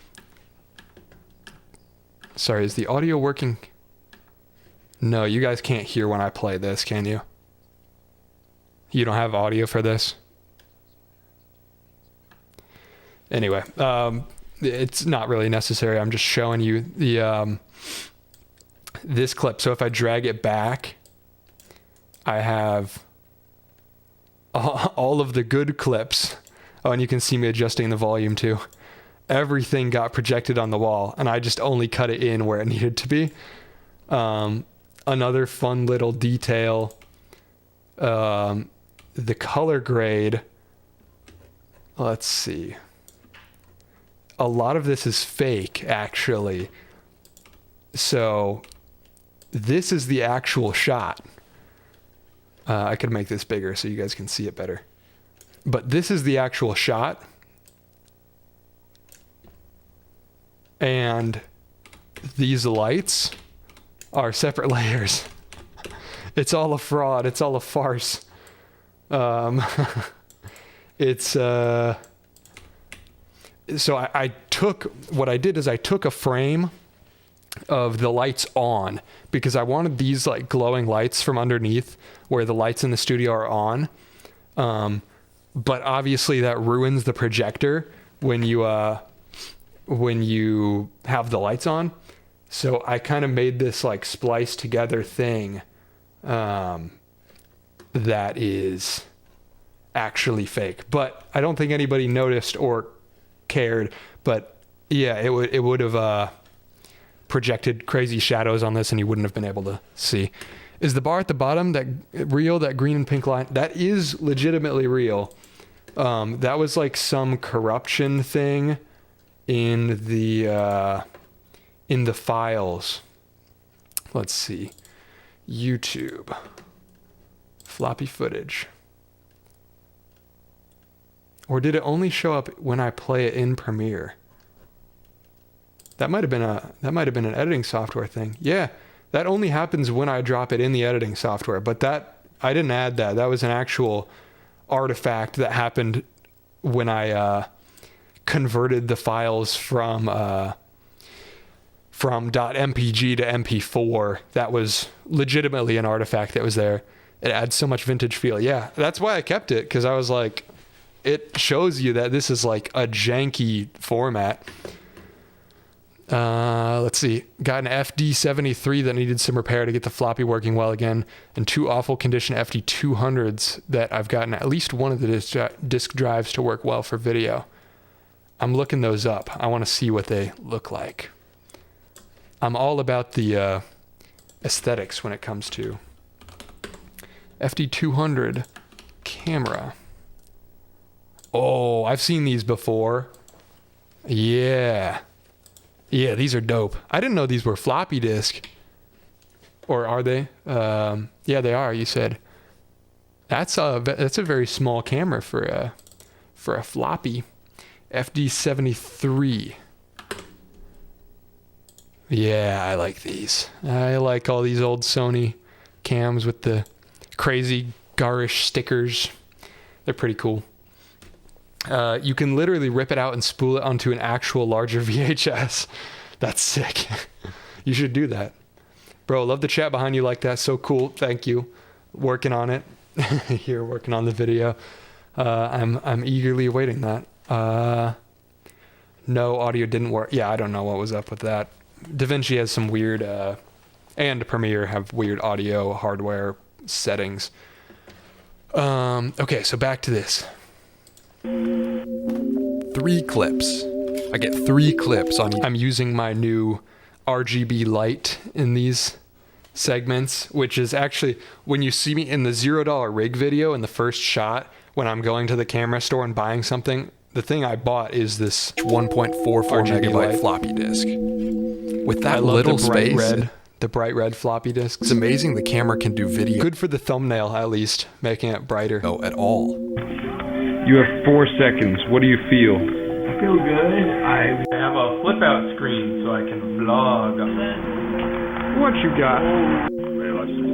sorry, is the audio working? No, you guys can't hear when I play this, can you? You don't have audio for this? Anyway, it's not really necessary. I'm just showing you the this clip. So if I drag it back, I have all of the good clips. Oh, and you can see me adjusting the volume too. Everything got projected on the wall, and I just only cut it in where it needed to be. Another fun little detail, the color grade. Let's see. A lot of this is fake, actually. So this is the actual shot. I could make this bigger so you guys can see it better. But this is the actual shot. And these lights are separate layers. It's all a fraud. It's all a farce. So I took, what I did is I took a frame of the lights on because I wanted these like glowing lights from underneath where the lights in the studio are on. But obviously that ruins the projector when you have the lights on. So I kind of made this like spliced together thing that is actually fake. But I don't think anybody noticed or cared. But yeah, it would have projected crazy shadows on this and you wouldn't have been able to see. Is the bar at the bottom that real, that green and pink line? That is legitimately real. That was like some corruption thing in the files. Let's see. YouTube. Floppy footage. Or did it only show up when I play it in Premiere? That might have been an editing software thing. Yeah, that only happens when I drop it in the editing software. But that I didn't add that. That was an actual artifact that happened when I converted the files from .mpg to MP4. That was legitimately an artifact that was there. It adds so much vintage feel. Yeah, that's why I kept it, because I was like, it shows you that this is like a janky format. Let's see. Got an FD73 that needed some repair to get the floppy working well again, and 2 awful condition FD200s that I've gotten at least one of the disk drives to work well for video. I'm looking those up. I want to see what they look like. I'm all about the aesthetics when it comes to FD200 camera. Oh, I've seen these before. Yeah. Yeah, these are dope. I didn't know these were floppy disk. Or are they? Yeah, they are, you said. That's a very small camera for a floppy. FD73. Yeah, I like these. I like all these old Sony cams with the crazy garish stickers. They're pretty cool. You can literally rip it out and spool it onto an actual larger VHS. That's sick. You should do that. Bro, love the chat behind you like that. So cool. Thank you. Working on it. Here, working on the video. I'm eagerly awaiting that. No, audio didn't work. Yeah, I don't know what was up with that. DaVinci has some weird, and Premiere have weird audio hardware settings. Okay, so back to this. 3 clips. I get 3 clips on. I'm using my new RGB light in these segments, which is actually, when you see me in the $0 rig video in the first shot, when I'm going to the camera store and buying something, the thing I bought is this 1.44 megabyte floppy disk. With that little space, the bright red floppy disk. It's amazing the camera can do video. Good for the thumbnail, at least, making it brighter. No, at all. You have 4 seconds. What do you feel? I feel good. I have a flip out screen so I can vlog. What you got?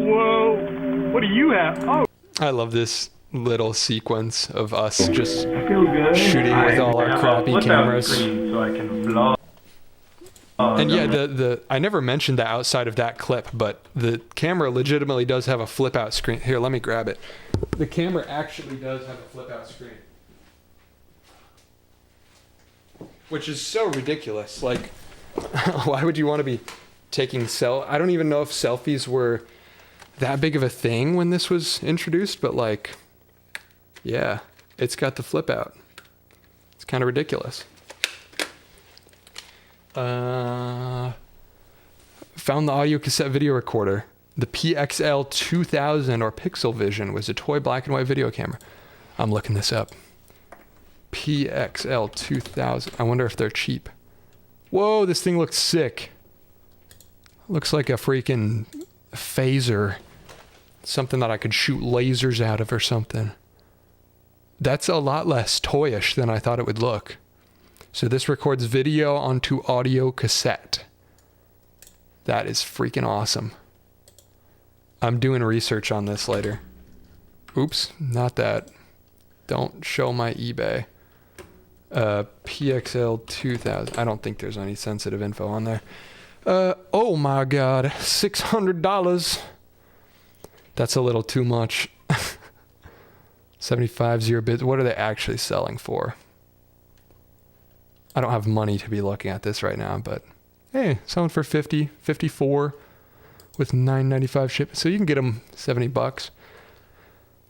Whoa. What do you have? Oh. I love this little sequence of us just I feel good. shooting with all our crappy cameras. So I can vlog. And yeah, the I never mentioned that outside of that clip, but the camera legitimately does have a flip out screen. Here, let me grab it. The camera actually does have a flip out screen. Which is so ridiculous. Like, why would you want to be taking I don't even know if selfies were that big of a thing when this was introduced, but like, yeah, it's got the flip out. It's kind of ridiculous. Found the audio cassette video recorder. The PXL 2000 or Pixel Vision was a toy black and white video camera. I'm looking this up. PXL 2000. I wonder if they're cheap. Whoa, this thing looks sick. Looks like a freaking phaser. Something that I could shoot lasers out of or something. That's a lot less toyish than I thought it would look. So this records video onto audio cassette. That is freaking awesome. I'm doing research on this later. Oops, not that. Don't show my eBay. PXL 2000. I don't think there's any sensitive info on there. Oh my God, $600. That's a little too much. 75 0 bits. What are they actually selling for? I don't have money to be looking at this right now, but hey, selling for 50, 54 with $9.95 shipping. So you can get them $70.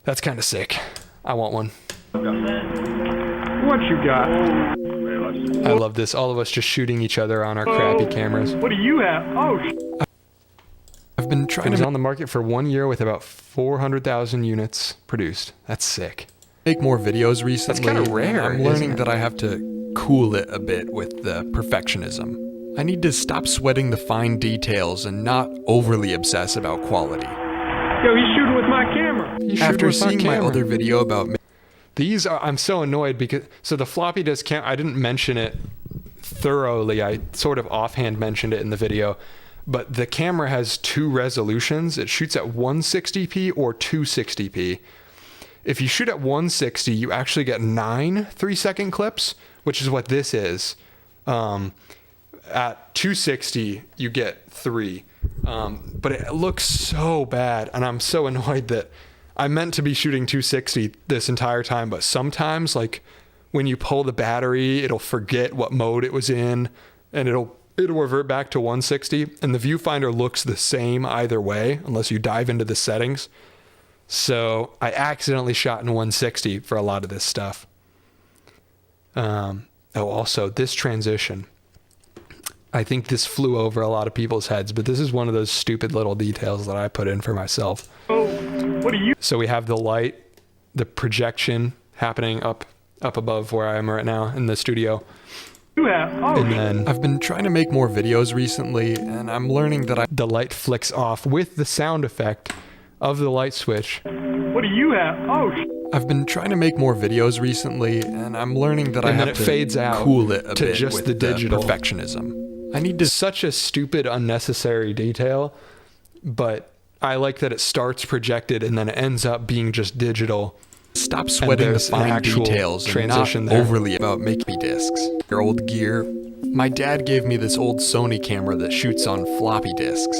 That's kind of sick. I want one. What you got? I love this. All of us just shooting each other on our crappy cameras. What do you have? Oh. I've been trying to on the market for 1 year with about 400,000 units produced. That's sick. Make more videos recently. That's kind of rare. I'm learning that I have to cool it a bit with the perfectionism. I need to stop sweating the fine details and not overly obsess about quality. Yo, he's shooting with my camera. After seeing my other video about these are, I'm so annoyed because, so the floppy disk I didn't mention it thoroughly. I sort of offhand mentioned it in the video, but the camera has 2 resolutions. It shoots at 160p or 260p. If you shoot at 160, you actually get 9 3-second clips, which is what this is. At 260, you get 3. But it looks so bad, and I'm so annoyed that I meant to be shooting 260 this entire time, but sometimes, like, when you pull the battery, it'll forget what mode it was in, and it'll revert back to 160, and the viewfinder looks the same either way, unless you dive into the settings. So I accidentally shot in 160 for a lot of this stuff. Also, this transition. I think this flew over a lot of people's heads, but this is one of those stupid little details that I put in for myself. Oh, what are you? So we have the light, the projection happening up above where I am right now in the studio. You have? Oh. And then I've been trying to make more videos recently, and I'm learning that the light flicks off with the sound effect of the light switch. What do you have? Oh. I've been trying to make more videos recently, and I'm learning that I have to fades out cool it a to bit just with the digital perfectionism. I need to such a stupid, unnecessary detail, but I like that it starts projected and then it ends up being just digital. Stop sweating the fine details transition and not overly about making discs. Your old gear. My dad gave me this old Sony camera that shoots on floppy disks.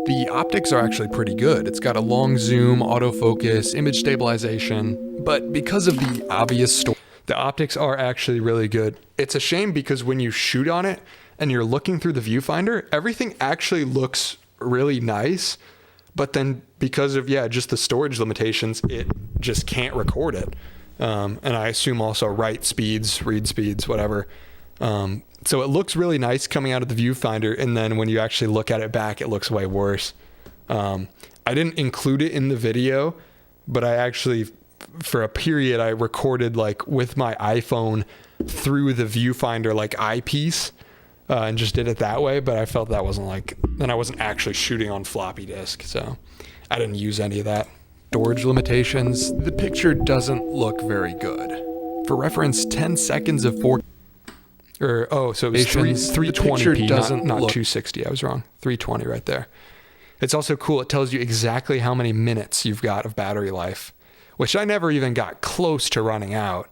The optics are actually pretty good. It's got a long zoom, autofocus, image stabilization, but because of the obvious The optics are actually really good. It's a shame because when you shoot on it and you're looking through the viewfinder, everything actually looks really nice. But then because of, just the storage limitations, it just can't record it. And I assume also write speeds, read speeds, whatever. So it looks really nice coming out of the viewfinder. And then when you actually look at it back, it looks way worse. I didn't include it in the video, but I actually, for a period, I recorded like with my iPhone through the viewfinder, like eyepiece, and just did it that way. But I felt that wasn't then I wasn't actually shooting on floppy disk. So I didn't use any of that. Storage limitations. The picture doesn't look very good. For reference, 10 seconds of 4. So it was 320p, not 260. I was wrong. 320 right there. It's also cool. It tells you exactly how many minutes you've got of battery life, which I never even got close to running out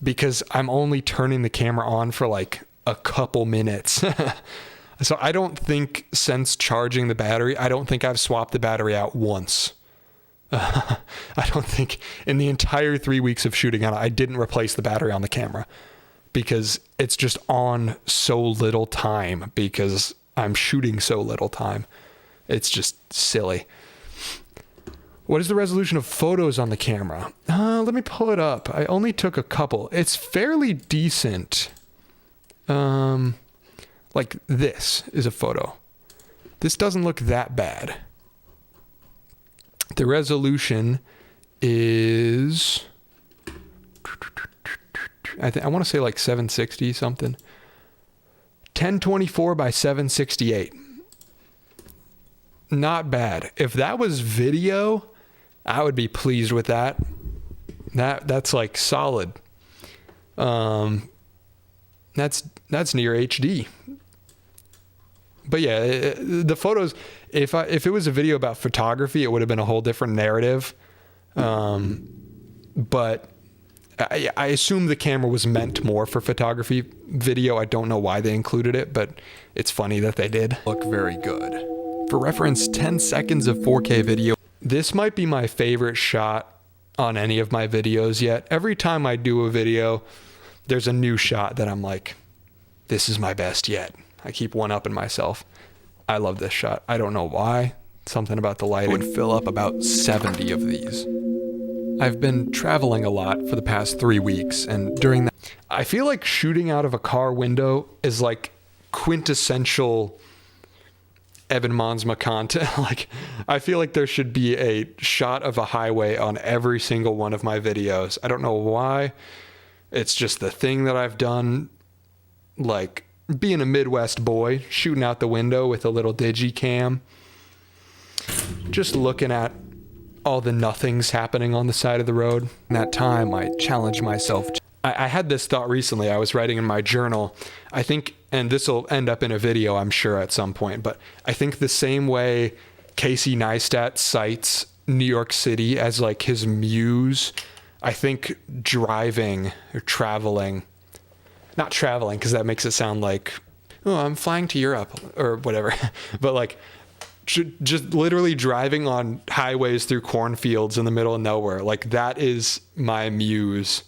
because I'm only turning the camera on for like a couple minutes. So I don't think since charging the battery, I don't think I've swapped the battery out once. I don't think in the entire 3 weeks of shooting on it, I didn't replace the battery on the camera because it's just on so little time because I'm shooting so little time. It's just silly. What is the resolution of photos on the camera? Let me pull it up. I only took a couple. It's fairly decent. Like this is a photo. This doesn't look that bad. The resolution is, I want to say like 760 something. 1024 by 768. Not bad. If that was video, I would be pleased with that. That's like solid. That's near HD. But yeah, the photos, if it was a video about photography, it would have been a whole different narrative. But I assume the camera was meant more for photography video. I don't know why they included it, but it's funny that they did. Look very good. For reference, 10 seconds of 4K video. This might be my favorite shot on any of my videos yet. Every time I do a video, there's a new shot that I'm like, this is my best yet. I keep one-upping myself. I love this shot. I don't know why. Something about the lighting. I would fill up about 70 of these. I've been traveling a lot for the past 3 weeks, and during that, I feel like shooting out of a car window is like quintessential Evan Monsma content. Like, I feel like there should be a shot of a highway on every single one of my videos. I don't know why. It's just the thing that I've done, like being a Midwest boy, shooting out the window with a little digi-cam, just looking at all the nothings happening on the side of the road. In that time, I challenged myself. I had this thought recently. I was writing in my journal. I think, and this will end up in a video, I'm sure, at some point, but I think the same way Casey Neistat cites New York City as like his muse, I think driving or traveling, not traveling because that makes it sound like, oh, I'm flying to Europe or whatever, but like just literally driving on highways through cornfields in the middle of nowhere. Like that is my muse.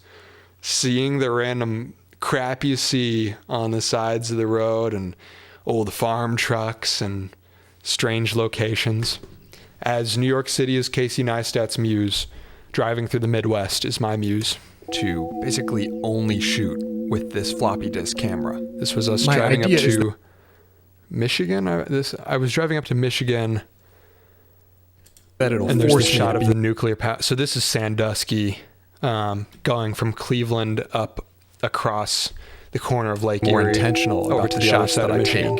Seeing the random crap you see on the sides of the road and old farm trucks and strange locations. As New York City is Casey Neistat's muse, driving through the Midwest is my muse. To basically only shoot with this floppy disk camera. This was us driving up to Michigan. I was driving up to Michigan. And there's a shot of the nuclear power. So this is Sandusky, going from Cleveland up across the corner of Lake Erie. More intentional over to the shots that I take.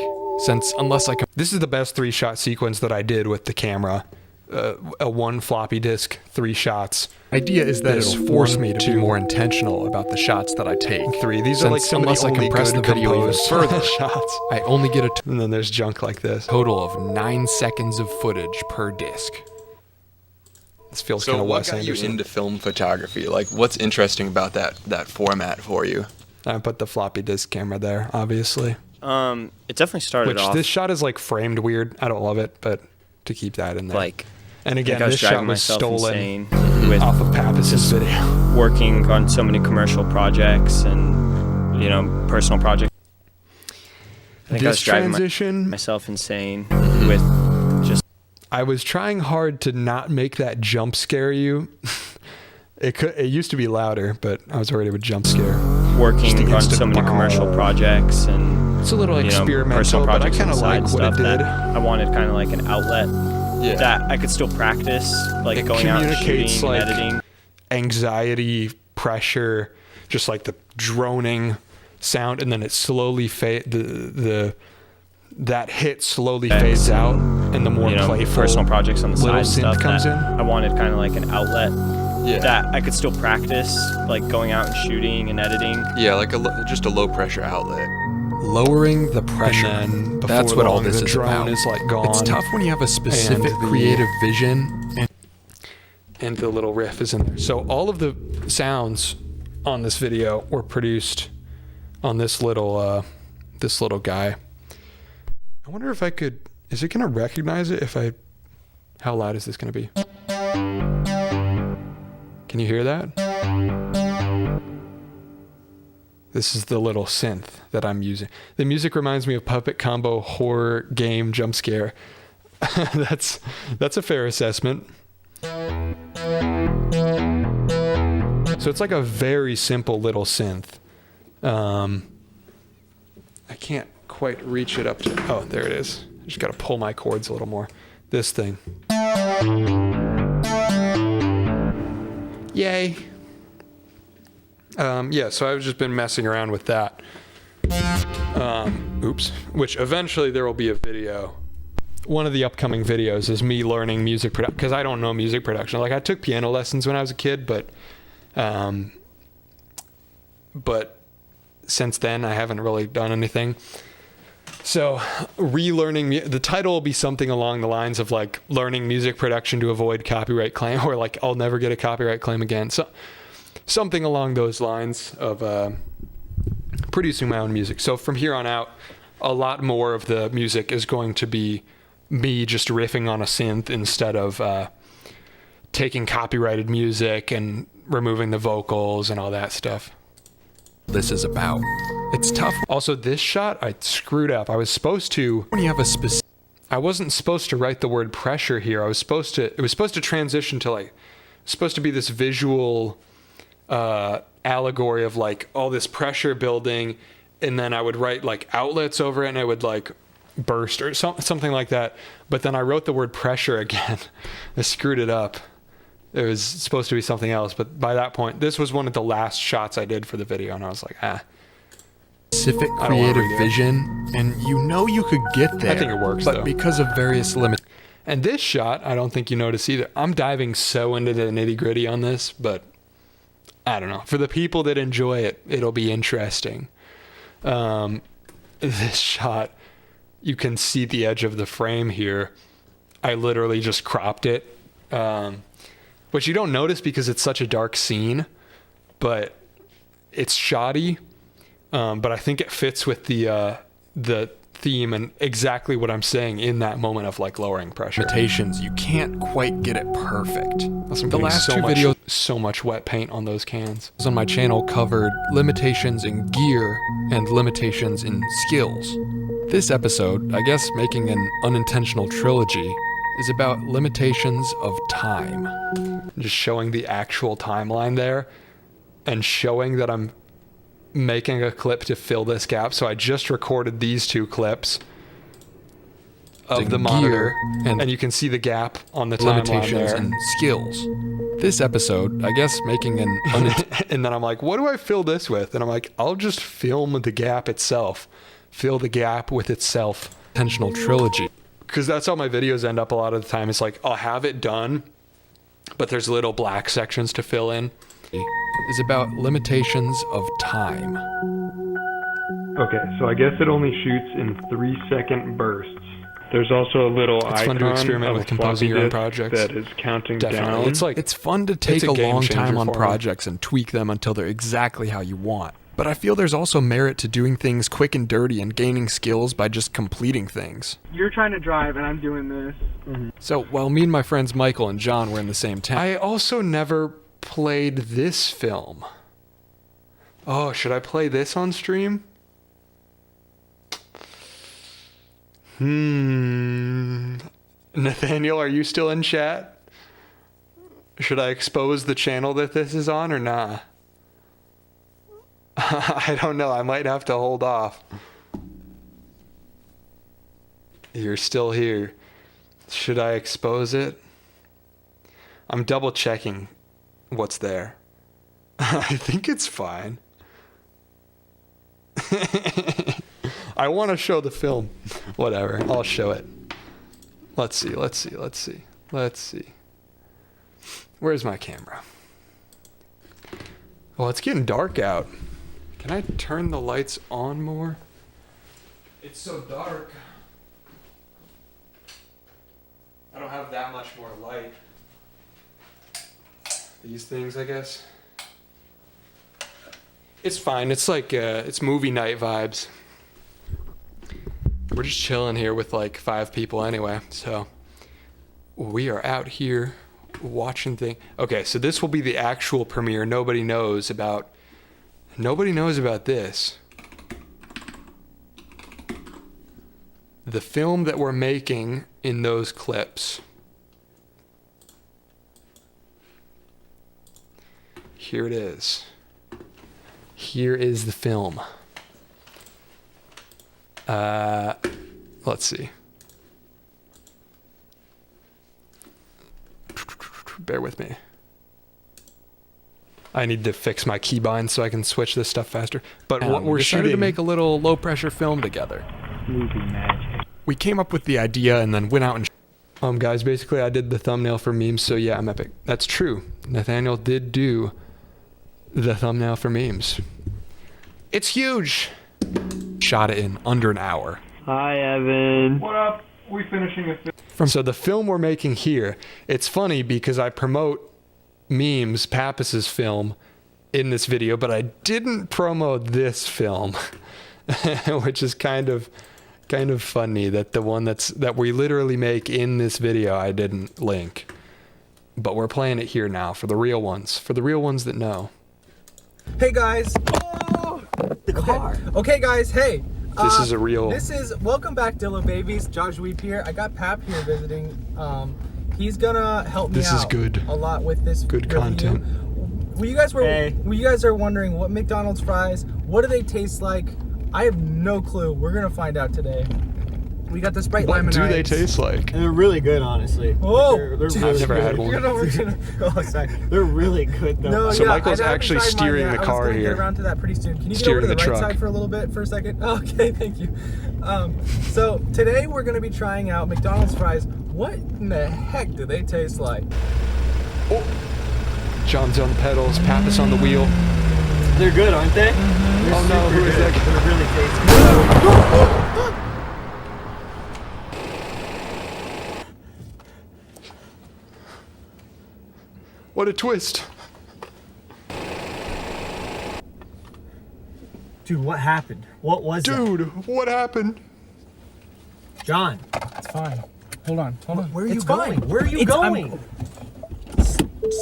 This is the best 3-shot sequence that I did with the camera. A 1 floppy disk, 3 shots. Idea is that it'll force me to be more intentional about the shots that I take. 3. These are like some of the only good composed further shots. I only get and then there's junk like this. Total of 9 seconds of footage per disc. This feels kind of Wes Anderson. So what got you into film photography? Like, what's interesting about that format for you? I put the floppy disk camera there, obviously. It definitely started off. This shot is like framed weird. I don't love it, but to keep that in there. Like And again, I was this shot driving was myself stolen insane with off of Pappas's video. working on so many commercial projects and, you know, personal projects. I think I was This driving transition, myself insane with just I was trying hard to not make that jump scare you. It used to be louder, but I was worried it would jump scare. working on so many commercial projects and, It's a little you know, experimental, personal but I projects kind of on the like side what it stuff did. that I wanted kind of like an outlet Yeah. that I could still practice, like It going out and communicates, shooting like, and editing. Anxiety, pressure, just like the droning sound, and then it slowly that hit slowly fades out, and the more You know, playful personal projects on the little side synth stuff comes that in. I wanted kind of like an outlet Yeah. that I could still practice, like going out and shooting and editing. Yeah, like just a low pressure outlet. Lowering the pressure. And then before That's what all long, this the is drone about. is like gone. It's tough when you have a specific and the- creative vision. And the little riff is in there. So all of the sounds on this video were produced on this little guy. I wonder if I could. Is it gonna recognize it if I? How loud is this gonna be? Can you hear that? This is the little synth that I'm using. The music reminds me of Puppet Combo horror game jump scare. That's a fair assessment. So it's like a very simple little synth. I can't quite reach it up to. Oh, there it is. I just got to pull my chords a little more. This thing. Yay. Yeah, so I've just been messing around with that. Oops. Which eventually there will be a video. One of the upcoming videos is me learning music production, because I don't know music production. Like, I took piano lessons when I was a kid, but since then I haven't really done anything. So relearning, the title will be something along the lines of like learning music production to avoid copyright claim, or like I'll never get a copyright claim again. So something along those lines of producing my own music. So from here on out, a lot more of the music is going to be me just riffing on a synth instead of taking copyrighted music and removing the vocals and all that stuff. This is about. It's tough Also, this shot I screwed up. I was supposed to. when you have a specific. I wasn't supposed to write the word pressure here. It was supposed to transition to like, supposed to be this visual allegory of like all this pressure building, and then I would write like outlets over it, and it would like burst or something like that. But then I wrote the word pressure again. I screwed it up. It was supposed to be something else, but by that point, this was one of the last shots I did for the video, and I was like, Specific I don't wanna creative redo it. vision, and you know you could get there. I think it works, but though. because of various limits. And this shot, I don't think you notice either. I'm diving so into the nitty gritty on this, but I don't know. For the people that enjoy it, it'll be interesting. This shot, you can see the edge of the frame here. I literally just cropped it, which you don't notice because it's such a dark scene, but it's shoddy. But I think it fits with the theme and exactly what I'm saying in that moment of like lowering pressure. Limitations, you can't quite get it perfect. The last two videos, so much wet paint on those cans. On my channel covered limitations in gear and limitations in skills. This episode, I guess making an unintentional trilogy, is about limitations of time. Just showing the actual timeline there and showing that I'm making a clip to fill this gap. So I just recorded these two clips of the monitor, and you can see the gap on the timeline Limitations there. in skills. This episode, I guess making an And then I'm like, what do I fill this with? And I'm like, I'll just film the gap itself. Fill the gap with itself. unintentional trilogy. Because that's how my videos end up a lot of the time. It's like, I'll have it done, but there's little black sections to fill in. Is about limitations of time. Okay, so I guess it only shoots in 3-second bursts. There's also a little It's icon fun to experiment of with a composing your own floppy disk projects. that is counting Definitely. down. It's like It's fun to take a a game long changer time on for me. projects and tweak them until they're exactly how you want. But I feel there's also merit to doing things quick and dirty and gaining skills by just completing things. You're trying to drive and I'm doing this. So while me and my friends Michael and John were in the same town, I also never played this film. Oh, should I play this on stream? Nathaniel, are you still in chat? Should I expose the channel that this is on or nah? I don't know. I might have to hold off. You're still here. Should I expose it? I'm double checking what's there. I think it's fine. I want to show the film. Whatever. I'll show it. Let's see. Where's my camera? Well, it's getting dark out. Can I turn the lights on more? It's so dark. I don't have that much more light. These things, I guess. It's fine. It's like, it's movie night vibes. We're just chilling here with like 5 people anyway, so we are out here watching things. Okay, so this will be the actual premiere. Nobody knows about this. The film that we're making in those clips. Here it is. Here is the film. Let's see. Bear with me. I need to fix my keybind so I can switch this stuff faster. But what we're decided shooting to make a little low pressure film together. Movie magic. We came up with the idea and then went out and guys, basically I did the thumbnail for memes, so yeah, I'm epic. That's true. Nathaniel did do the thumbnail for memes. It's huge. shot it in under an hour. Hi, Evan. What up? We finishing a film. So the film we're making here, it's funny because I promote memes, Pappas's film, in this video, but I didn't promote this film, which is kind of funny that the one that we literally make in this video I didn't link. But we're playing it here now for the real ones that know. Hey guys. Oh, the car. Okay guys, hey. This is a real. Welcome back, Dillo Babies. Josh Weep here. I got Pap here visiting. He's gonna help me This is out good. a lot with this Good review. content. When you guys are wondering what McDonald's fries, what do they taste like? I have no clue. We're gonna find out today. We got the Sprite What Lemon do they Ice. taste like? They're really good, honestly. Oh, they're dude. really I've never good. had one. Oh, sorry. They're really good though. No, So yeah, Michael's I haven't actually tried mine steering yet. the I car was gonna here. Get around to that pretty soon. Can you get Steering over to the the right truck. side for a little bit for a second? Okay, thank you. So today we're gonna be trying out McDonald's fries. What in the heck do they taste like? Oh. John's on the pedals, Pappas on the wheel. They're good, aren't they? Oh no, who is that? They're really tasty. What a twist. Dude, what happened? What was Dude, what happened? that? John, It's fine. Hold on. where are you It's going? fine. Where are you It's- going?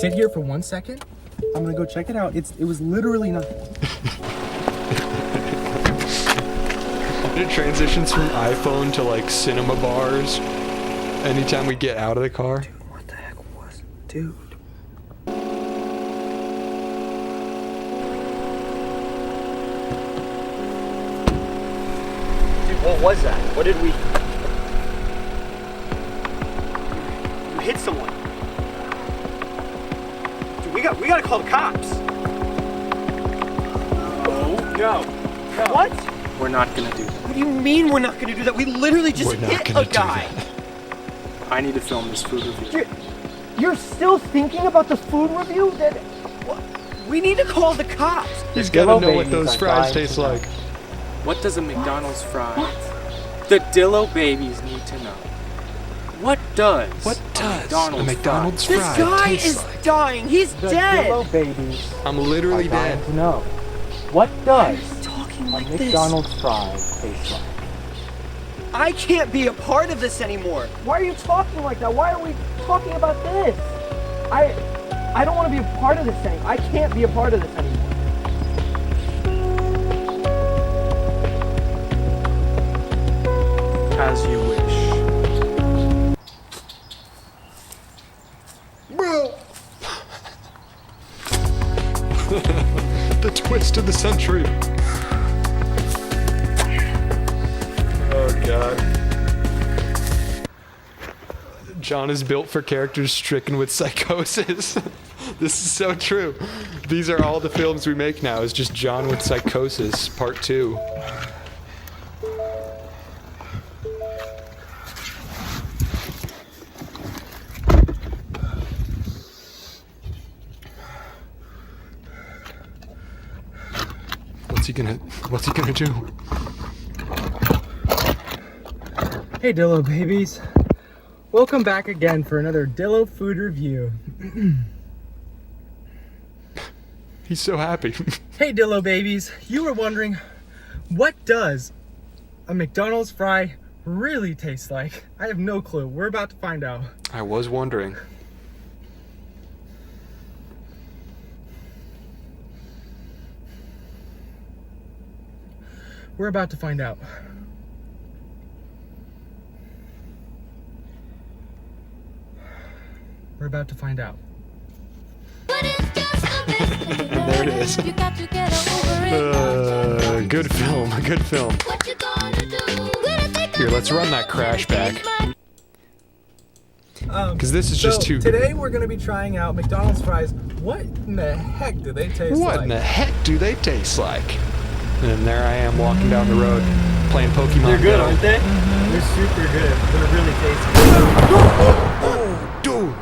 Sit here for 1 second. I'm gonna go check it out. It was literally nothing. It transitions from iPhone to like cinema bars anytime we get out of the car. What the heck was it? Dude. Dude, what was that? What did we... You hit someone. Dude, we gotta call the cops. No. What? We're not gonna do that. What do you mean we're not gonna do that? We literally just We're not hit gonna a do guy. that. I need to film this food review. You're still thinking about the food review? We need to call the cops. He's gotta know what those fries taste like. What does a McDonald's fry? The Dillo babies need to know. What does A McDonald's This fry guy taste is like? dying. He's dead. babies. I'm literally dead. No. What does Talking a like McDonald's fry taste like? I can't be a part of this anymore. Why are you talking like that? Why are we talking about this? I don't want to be a part of this anymore. I can't be a part of this anymore. As you wish. Bro! The twist of the century. Oh god. John is built for characters stricken with psychosis. This is so true. These are all the films we make now, is just John with psychosis, part 2. What's he gonna do? Hey Dillo babies. Welcome back again for another Dillo food review. He's so happy. Hey Dillo babies, you were wondering, what does a McDonald's fry really taste like? I have no clue. We're about to find out. I was wondering. We're about to find out. We're about to find out. There it is. Good film, good film. Here, let's run that crash back. Because this is just too... Today we're going to be trying out McDonald's fries. What in the heck do they taste like? What in the heck do they taste like? And there I am walking down the road playing Pokemon They're good, Go. aren't they? They're super good. They're really tasty. Oh, dude!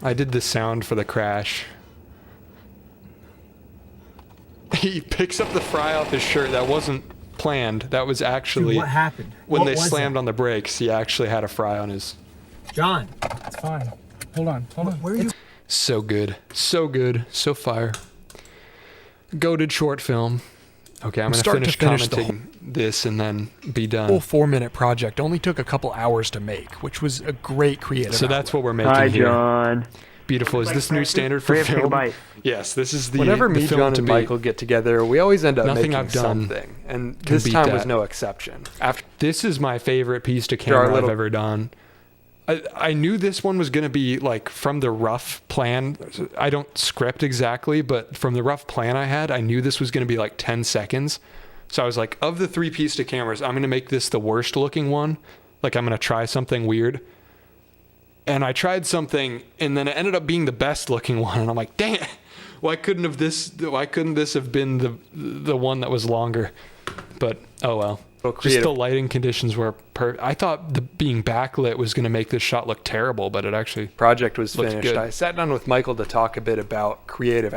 I did the sound for the crash. He picks up the fry off his shirt. That wasn't planned. That was actually... Dude, what happened? When What they was slammed that? on the brakes, he actually had a fry on his... John, it's fine. Hold on. Where are you? So good. So good. So fire. Goated short film. Okay, I'm going to finish commenting this and then be done. Whole 4-minute project only took a couple hours to make, which was a great creative So that's what we're making Hi, here. John. Beautiful. Is this new standard for Hurry up, take a film? bite. Yes, this is the Whenever the me, film John, to and be. Michael get together, we always end up Nothing making I've done something, and can this beat time was that. no exception. This is my favorite piece to our camera I've little- ever done. I knew this one was going to be like from the rough plan. I don't script exactly, but from the rough plan I had, I knew this was going to be like 10 seconds. So I was like, of the 3 piece to cameras, I'm going to make this the worst looking one. Like I'm going to try something weird. And I tried something, and then it ended up being the best looking one. And I'm like, dang it, why couldn't this have been the one that was longer? But oh well. Just the lighting conditions were I thought being backlit was going to make this shot look terrible, but it actually Project was looked finished. good. I sat down with Michael to talk a bit about creative.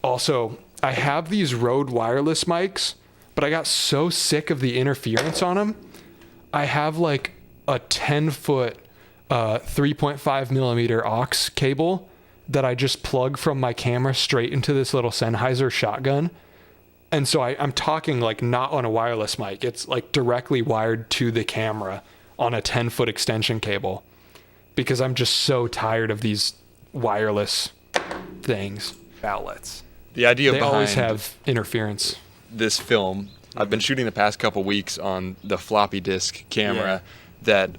Also, I have these Rode wireless mics, but I got so sick of the interference on them. I have like a 10-foot 3.5 millimeter aux cable that I just plug from my camera straight into this little Sennheiser shotgun. And so I'm talking like not on a wireless mic. It's like directly wired to the camera on a 10-foot extension cable because I'm just so tired of these wireless things. Outlets. The idea They behind always have interference. this film, I've been shooting the past couple weeks on the floppy disk camera that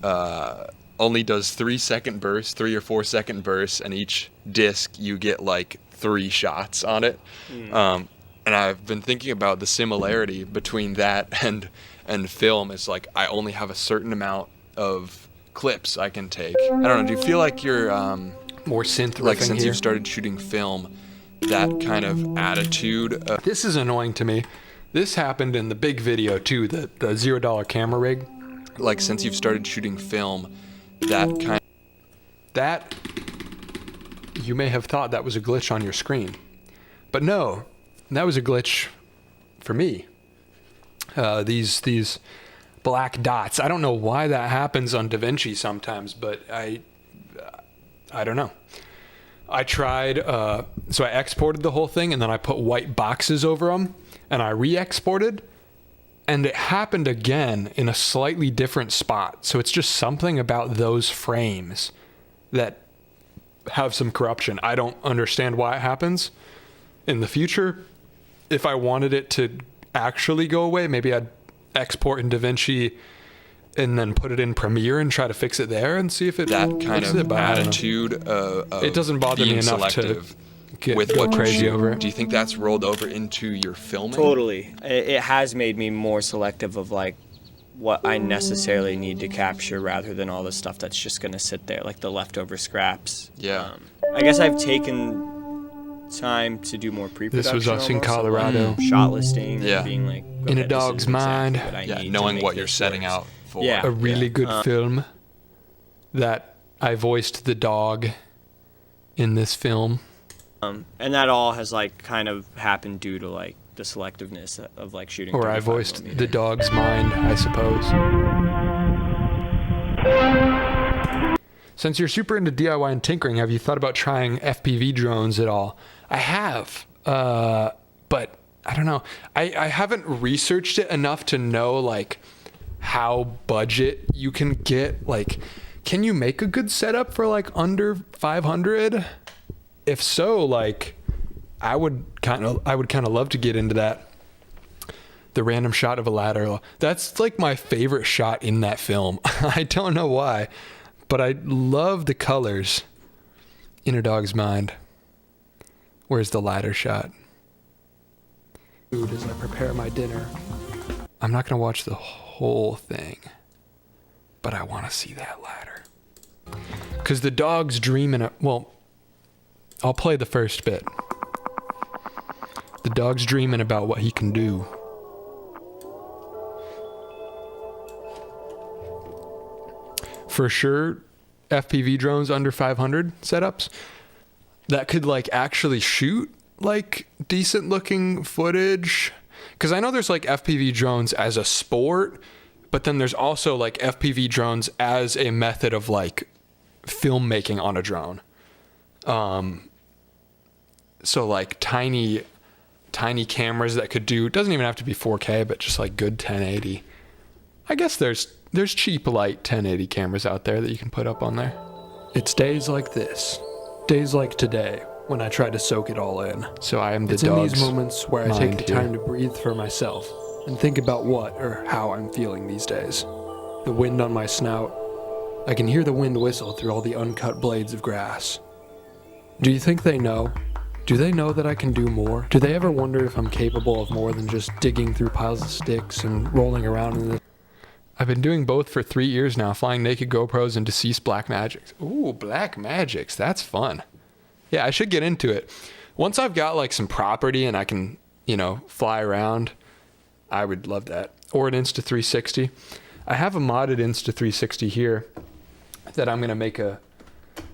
only does 3-second bursts, 3 or 4 second bursts, and each disc you get like 3 shots on it. And I've been thinking about the similarity between that and film. It's like I only have a certain amount of clips I can take. I don't know. Do you feel like you're More synth like riffing since here. you've started shooting film, that kind of attitude? This is annoying to me. This happened in the big video too, the $0 camera rig. Like since you've started shooting film, That you may have thought that was a glitch on your screen, but no, that was a glitch for me. These black dots. I don't know why that happens on DaVinci sometimes, but I don't know. I tried, so I exported the whole thing and then I put white boxes over them and I re-exported, and it happened again in a slightly different spot. So it's just something about those frames that have some corruption. I don't understand why it happens. In the future, if I wanted it to actually go away, maybe I'd export in DaVinci and then put it in Premiere and try to fix it there and see if it that kind fixes of it, but I don't know. attitude of It doesn't bother me being enough selective to with go what crazy you over it. Do you think that's rolled over into your filming? Totally. It has made me more selective of like what I necessarily need to capture rather than all the stuff that's just going to sit there, like the leftover scraps. Yeah. I guess I've taken time to do more pre-production. This was us in almost, of, Colorado. like, shot listing, Yeah. and being like, In okay, a dog's mind. Exactly what I need to knowing make what you're this setting work. out for. Yeah. A really good film that I voiced the dog in this film. And that all has like kind of happened due to like the selectiveness of like shooting. Or I 35 voiced millimeter. the dog's mind, I suppose. Since you're super into DIY and tinkering, have you thought about trying FPV drones at all? I have, but I don't know. I haven't researched it enough to know like how budget you can get. Like, can you make a good setup for like under 500? If so, like, I would kind of love to get into that. The random shot of a ladder. That's like my favorite shot in that film. I don't know why, but I love the colors. In a Dog's Mind. Where's the ladder shot? Food as I prepare my dinner. I'm not going to watch the whole thing, but I want to see that ladder. Because the dog's dreaming. Well, I'll play the first bit. The dog's dreaming about what he can do. For sure, FPV drones under 500 setups that could like actually shoot like decent looking footage. Because I know there's like FPV drones as a sport, but then there's also like FPV drones as a method of like filmmaking on a drone. So like tiny cameras that could do, doesn't even have to be 4K, but just like good 1080. I guess there's cheap light 1080 cameras out there that you can put up on there. It's days like this, days like today, when I try to soak it all in. So I am the dog's mind. It's in these moments where I take the time to breathe for myself and think about what or how I'm feeling these days. The wind on my snout. I can hear the wind whistle through all the uncut blades of grass. Do you think they know? Do they know that I can do more? Do they ever wonder if I'm capable of more than just digging through piles of sticks and rolling around in this? I've been doing both for 3 years now, flying naked GoPros and deceased Black Magics. Ooh, Black Magics, that's fun. Yeah, I should get into it. Once I've got like some property and I can, fly around, I would love that. Or an Insta360. I have a modded Insta360 here that I'm gonna make a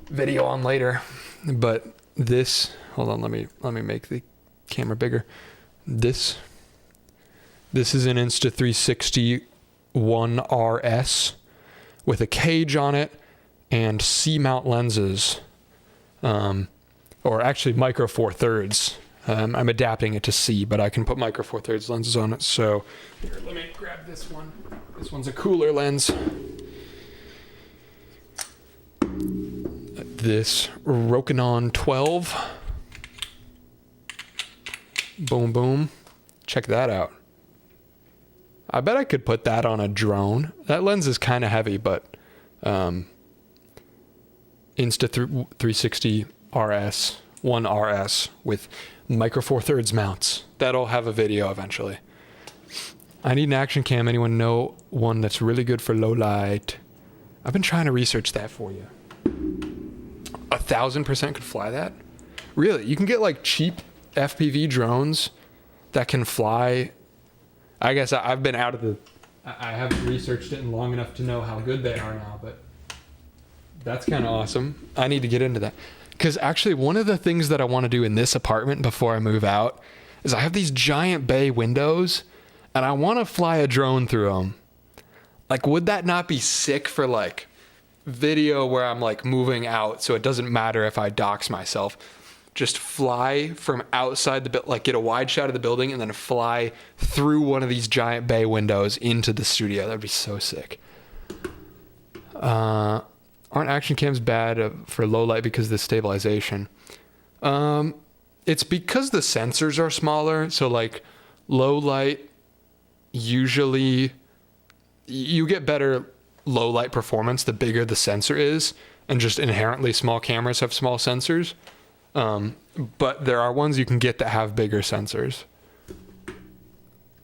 video on later. But this, hold on, let me make the camera bigger. This is an Insta360 1RS with a cage on it and C-mount lenses, or actually micro four thirds. I'm adapting it to C, but I can put micro four thirds lenses on it. So here, let me grab this one. This one's a cooler lens. This Rokinon 12. Boom, boom. Check that out. I bet I could put that on a drone. That lens is kind of heavy, but Insta360 RS, 1RS with micro four thirds mounts. That'll have a video eventually. I need an action cam. Anyone know one that's really good for low light? I've been trying to research that for you. 1,000% could fly that? Really? You can get like cheap FPV drones that can fly. I guess I've been out of the... I haven't researched it in long enough to know how good they are now, but that's kind of awesome. I need to get into that. Because actually, one of the things that I want to do in this apartment before I move out is I have these giant bay windows, and I want to fly a drone through them. Like, would that not be sick for, like, video where I'm like moving out, so it doesn't matter if I dox myself. Just fly from outside the like get a wide shot of the building and then fly through one of these giant bay windows into the studio. That'd be so sick. Aren't action cams bad for low light because of the stabilization? It's because the sensors are smaller. So like low light, usually you get better low light performance the bigger the sensor is, and just inherently small cameras have small sensors. But there are ones you can get that have bigger sensors.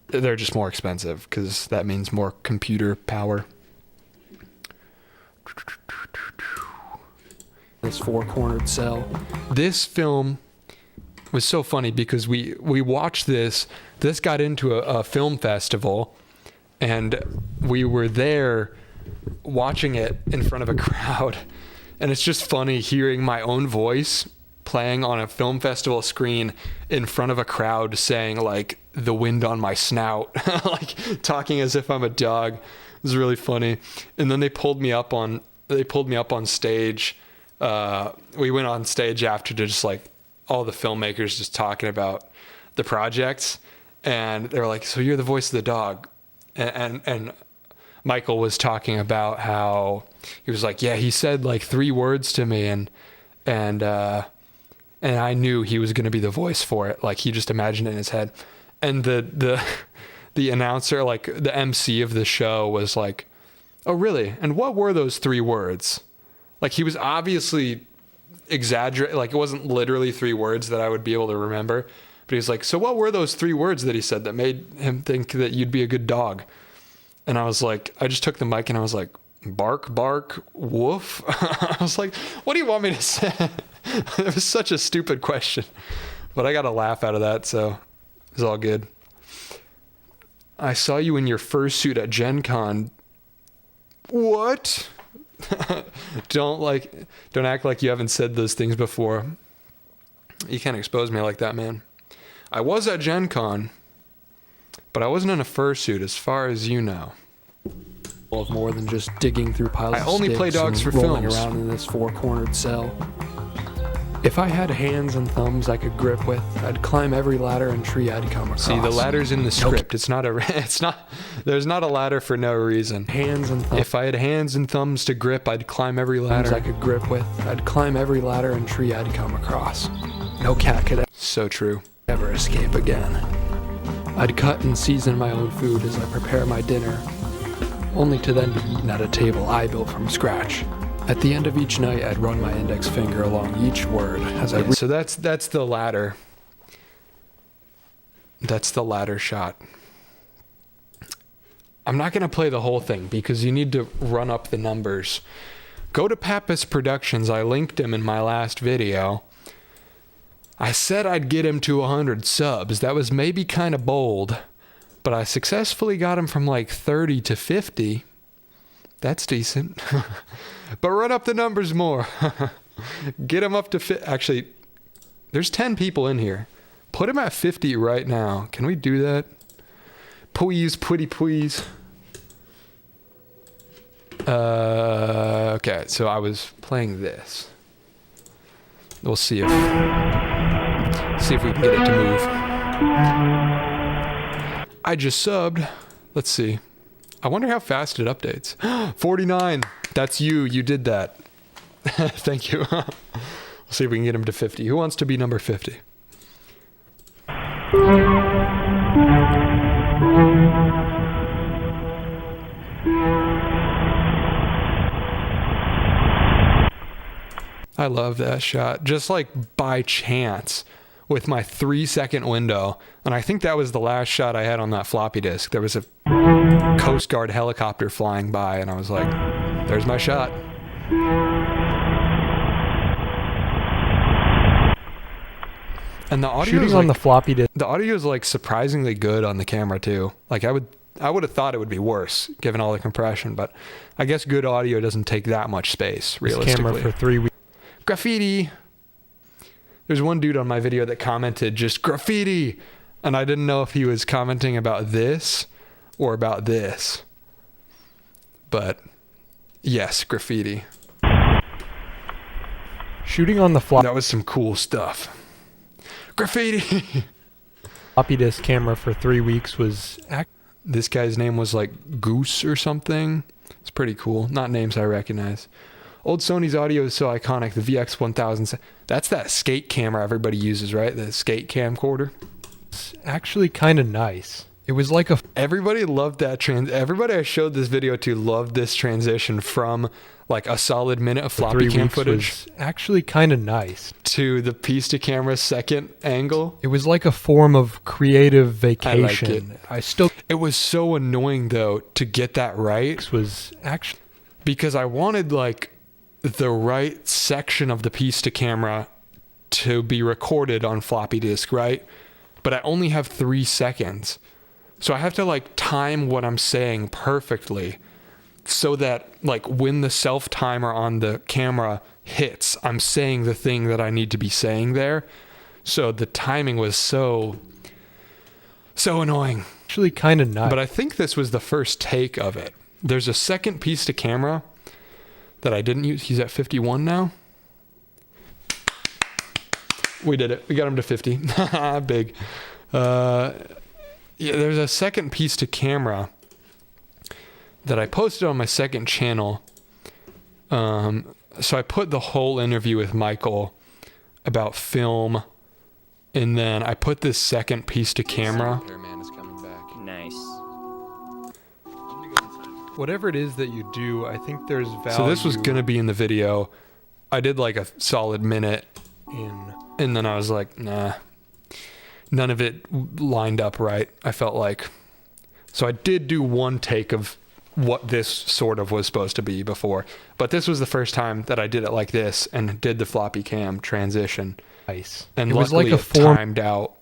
They're just more expensive because that means more computer power. This four-cornered cell. This film was so funny because we watched this. This got into a film festival, and we were there watching it in front of a crowd. And it's just funny hearing my own voice playing on a film festival screen in front of a crowd saying like "the wind on my snout," like talking as if I'm a dog. It was really funny. And then they pulled me up on stage. We went on stage after to just like all the filmmakers just talking about the projects, and they were like, "So you're the voice of the dog," and Michael was talking about how he was like, "Yeah, he said like 3 words to me, and I knew he was going to be the voice for it. Like he just imagined it in his head." And the announcer, like the MC of the show, was like, "Oh, really? And what were those 3 words?" Like he was obviously exaggerating. Like it wasn't literally 3 words that I would be able to remember. But he's like, "So what were those 3 words that he said that made him think that you'd be a good dog?" And I was like, I just took the mic and I was like, "Bark, bark, woof." I was like, "What do you want me to say?" It was such a stupid question, but I got a laugh out of that, so it's all good. "I saw you in your fursuit at Gen Con." What? Don't act like you haven't said those things before. You can't expose me like that, man. "I was at Gen Con, but I wasn't in a fursuit as far as you know." Of more than just digging through piles of only play sticks dogs and for rolling films. around in this four-cornered cell. If I had hands and thumbs I could grip with, I'd climb every ladder and tree I'd come across. See, the ladder's in the script. It's not. There's not a ladder for no reason. Hands and thumbs. If I had hands and thumbs to grip, I'd climb every ladder I could grip with, I'd climb every ladder and tree I'd come across. No cat could So true. ever escape again. I'd cut and season my own food as I prepare my dinner, only to then be eaten at a table I built from scratch. At the end of each night, I'd run my index finger along each word as I So that's the ladder. That's the ladder shot. I'm not going to play the whole thing because you need to run up the numbers. Go to Pappas Productions. I linked him in my last video. I said I'd get him to 100 subs. That was maybe kind of bold, but I successfully got him from like 30 to 50. That's decent. But run up the numbers more. Get him up to actually, there's 10 people in here. Put him at 50 right now. Can we do that? Please, pretty please. Okay, so I was playing this. We'll see if we can get it to move. I just subbed. Let's see. I wonder how fast it updates. 49. That's you. You did that. Thank you. We'll see if we can get him to 50. Who wants to be number 50? I love that shot. Just like by chance with my 3-second window. And I think that was the last shot I had on that floppy disk. There was a Coast Guard helicopter flying by and I was like, there's my shot. And the audio is on the floppy disk. The audio is like surprisingly good on the camera too. Like I would have thought it would be worse given all the compression, but I guess good audio doesn't take that much space realistically. Camera for 3 weeks. Graffiti. There's one dude on my video that commented just graffiti, and I didn't know if he was commenting about this or about this. But Yes, graffiti. Shooting on the floppy That was some cool stuff. Graffiti! disk camera for 3 weeks was This guy's name was like Goose or something. It's pretty cool. Not names I recognize. Old Sony's audio is so iconic. The VX1000. That's that skate camera everybody uses, right? The skate camcorder. It's actually kind of nice. It was like a... Everybody loved that everybody I showed this video to loved this transition from like a solid minute of floppy cam footage was actually kind of nice to the piece to camera second angle. It was like a form of creative vacation. It was so annoying though to get that right. It was actually because I wanted like the right section of the piece to camera to be recorded on floppy disk, right? But I only have 3 seconds. So I have to like time what I'm saying perfectly so that like when the self timer on the camera hits, I'm saying the thing that I need to be saying there. So the timing was so annoying. Actually kind of nice. But I think this was the first take of it. There's a second piece to camera that I didn't use. He's at 51 now. We did it. We got him to 50. Big. Yeah, there's a second piece to camera that I posted on my second channel. So I put the whole interview with Michael about film, and then I put this second piece to camera. Nice. Whatever it is that you do, I think there's value. So this was gonna be in the video. I did like a solid minute in, and then I was like, nah. None of it lined up right, I felt like. So I did do one take of what this sort of was supposed to be before. But this was the first time that I did it like this and did the floppy cam transition. Nice. And it was like a form timed out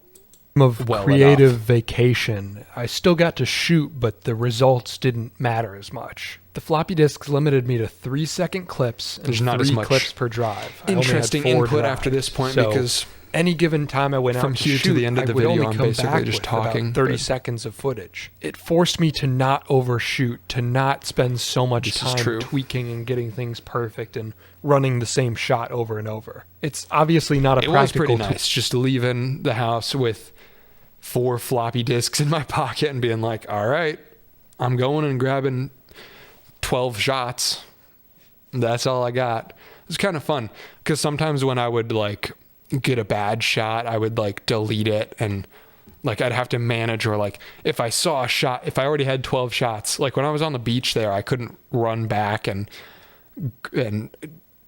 of creative vacation. I still got to shoot, but the results didn't matter as much. The floppy disks limited me to 3-second clips and There's not 3 as much clips per drive. interesting input after this point because any given time I went from out here to shoot, the end of the video, I'm basically just talking. 30 seconds of footage. It forced me to not overshoot, to not spend so much time tweaking and getting things perfect and running the same shot over and over. It's obviously not a practical. It was pretty nice just leaving the house with 4 floppy disks in my pocket and being like, all right, I'm going and grabbing 12 shots. That's all I got. It was kind of fun because sometimes when I would like get a bad shot, I would like delete it and like I'd have to manage, or like if I saw a shot, if I already had 12 shots, like when I was on the beach there, I couldn't run back and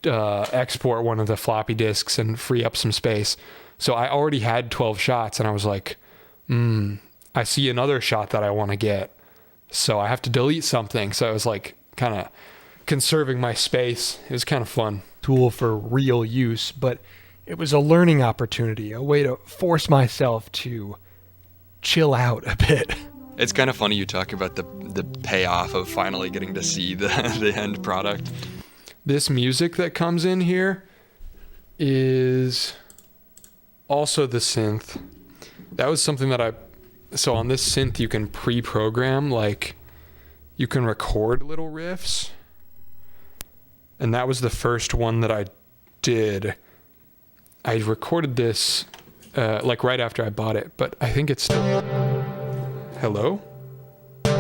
export one of the floppy disks and free up some space. So I already had 12 shots and I was like, I see another shot that I want to get. So I have to delete something. So it was like kind of conserving my space. It was kind of fun. Tool for real use, but it was a learning opportunity, a way to force myself to chill out a bit. It's kind of funny you talk about the payoff of finally getting to see the end product. This music that comes in here is also the synth. That was something that so on this synth you can pre-program, like you can record little riffs. And that was the first one that I did. I recorded this like right after I bought it, but I think it's still... Hello? So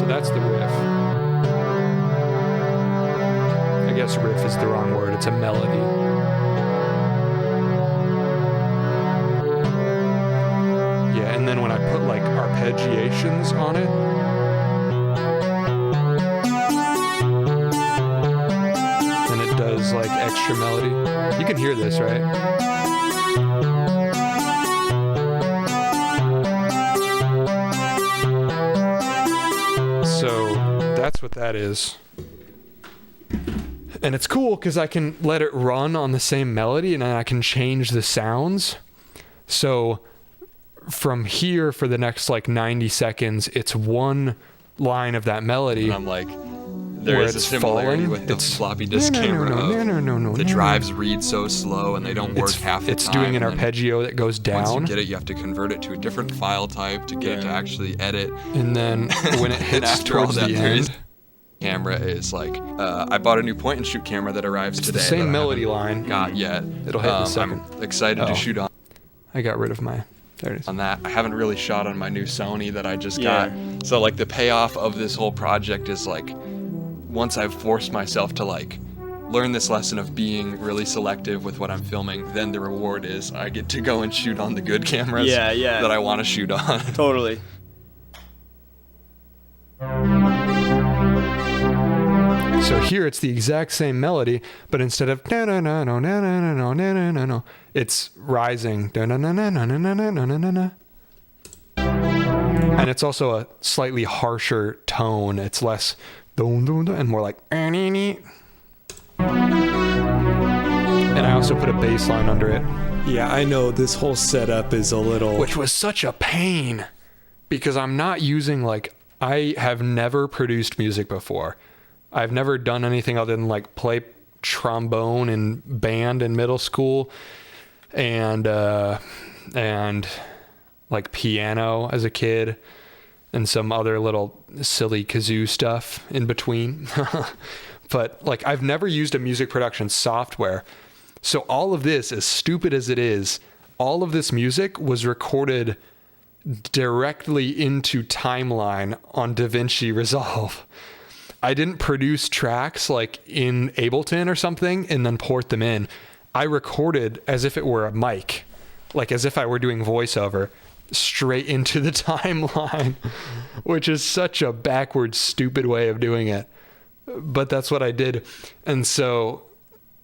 that's the riff. I guess riff is the wrong word, it's a melody. Yeah, and then when I put like arpeggiations on it, does like extra melody. You can hear this, right? So that's what that is. And it's cool because I can let it run on the same melody and then I can change the sounds. So from here for the next like 90 seconds, it's one line of that melody. And I'm like, There where is a it's similarity falling. with the It's floppy disk camera. The no. drives read so slow and they don't work half the time. It's doing an and then arpeggio that goes down. Once you get it, you have to convert it to a different file type to get it to actually edit. And then when it hits after all towards that, the there is end, camera is like I bought a new point and shoot camera that arrives it's today. the same that I melody haven't line. Got yet? It'll hit in a second. I'm excited to shoot on. I got rid of my. There it is. On that, I haven't really shot on my new Sony that I just got. So like the payoff of this whole project is like, once I've forced myself to like learn this lesson of being really selective with what I'm filming, then the reward is I get to go and shoot on the good cameras that I want to shoot on. Totally. So here it's the exact same melody, but instead of no no no no no no no no no no no, it's rising. And it's also a slightly harsher tone. It's less and more like. And I also put a bass line under it. Yeah, I know this whole setup is a little... Which was such a pain because I'm not using I have never produced music before. I've never done anything other than play trombone in band in middle school and piano as a kid and some other little silly kazoo stuff in between. But I've never used a music production software. So all of this, as stupid as it is, all of this music was recorded directly into Timeline on DaVinci Resolve. I didn't produce tracks in Ableton or something and then port them in. I recorded as if it were a mic, as if I were doing voiceover, straight into the Timeline, which is such a backward, stupid way of doing it. But that's what I did. And so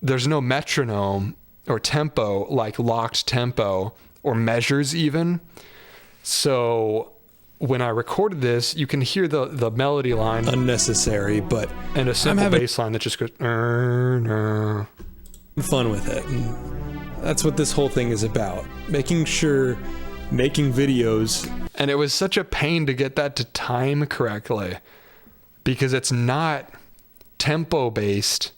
there's no metronome or tempo, locked tempo or measures even. So when I recorded this, you can hear the melody line. Unnecessary, but... And a simple bass line that just goes... fun with it. And that's what this whole thing is about. Making videos. And it was such a pain to get that to time correctly. Because it's not tempo based.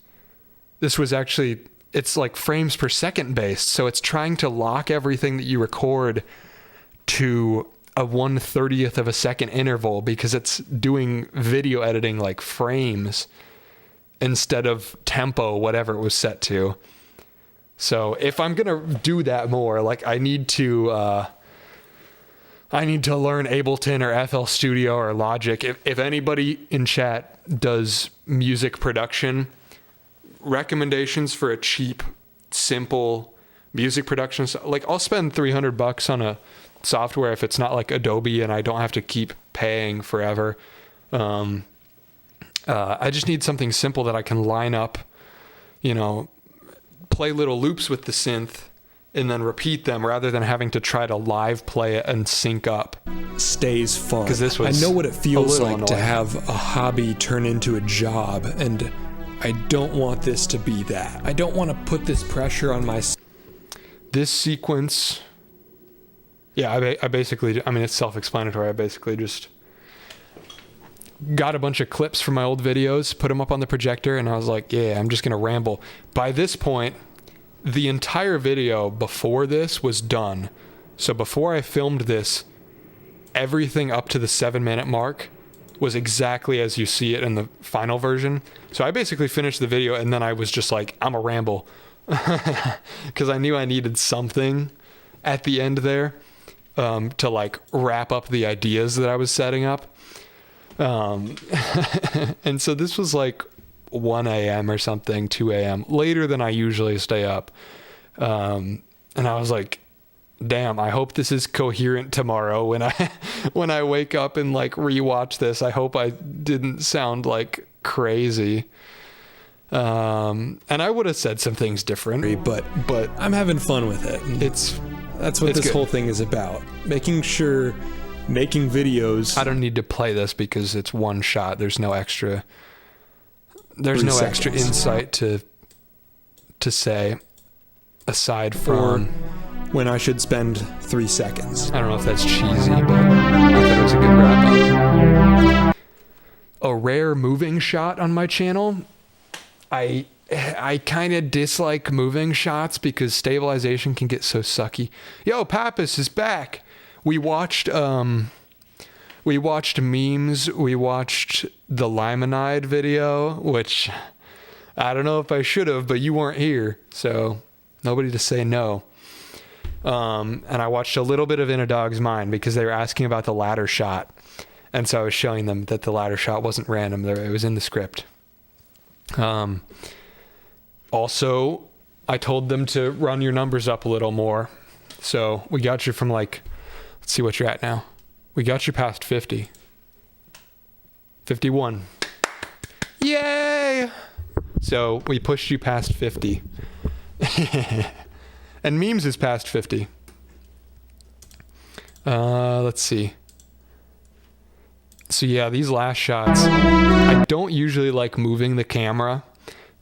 This was actually... It's frames per second based. So it's trying to lock everything that you record to a 1/30th of a second interval because it's doing video editing frames instead of tempo, whatever it was set to. So if I'm going to do that more, I need to learn Ableton or FL Studio or Logic. If anybody in chat does music production, recommendations for a cheap, simple music production, I'll spend $300 on a software if it's not Adobe and I don't have to keep paying forever. I just need something simple that I can line up, play little loops with the synth and then repeat them rather than having to try to live play it and sync up. Stays fun. Because this was I know what it feels like annoying to have a hobby turn into a job, and I don't want this to be that. I don't want to put this pressure on myself. This sequence... Yeah, I basically, it's self-explanatory. I basically just got a bunch of clips from my old videos, put them up on the projector, and I was like, yeah, I'm just going to ramble. By this point, the entire video before this was done. So before I filmed this, everything up to the 7-minute mark was exactly as you see it in the final version. So I basically finished the video, and then I was just like, I'm a ramble. Because I knew I needed something at the end there. To wrap up the ideas that I was setting up. And so this was 1 a.m. or something, 2 a.m. later than I usually stay up. And I was like, damn, I hope this is coherent tomorrow when I wake up and rewatch this. I hope I didn't sound crazy. And I would have said some things different, but I'm having fun with it. That's what this whole thing is about. Making videos. I don't need to play this because it's one shot. There's no extra insight to say aside from when I should spend 3 seconds. I don't know if that's cheesy, but I thought it was a good wrap up. a rare moving shot on my channel. I kind of dislike moving shots because stabilization can get so sucky. Yo, Pappas is back. We watched memes. We watched the Limonide video, which I don't know if I should have, but you weren't here, so nobody to say no. And I watched a little bit of In a Dog's Mind because they were asking about the ladder shot. And so I was showing them that the ladder shot wasn't random. It was in the script. Also, I told them to run your numbers up a little more. So we got you from let's see what you're at now. We got you past 50. 51. Yay! So we pushed you past 50. And memes is past 50. Let's see. So yeah, these last shots, I don't usually like moving the camera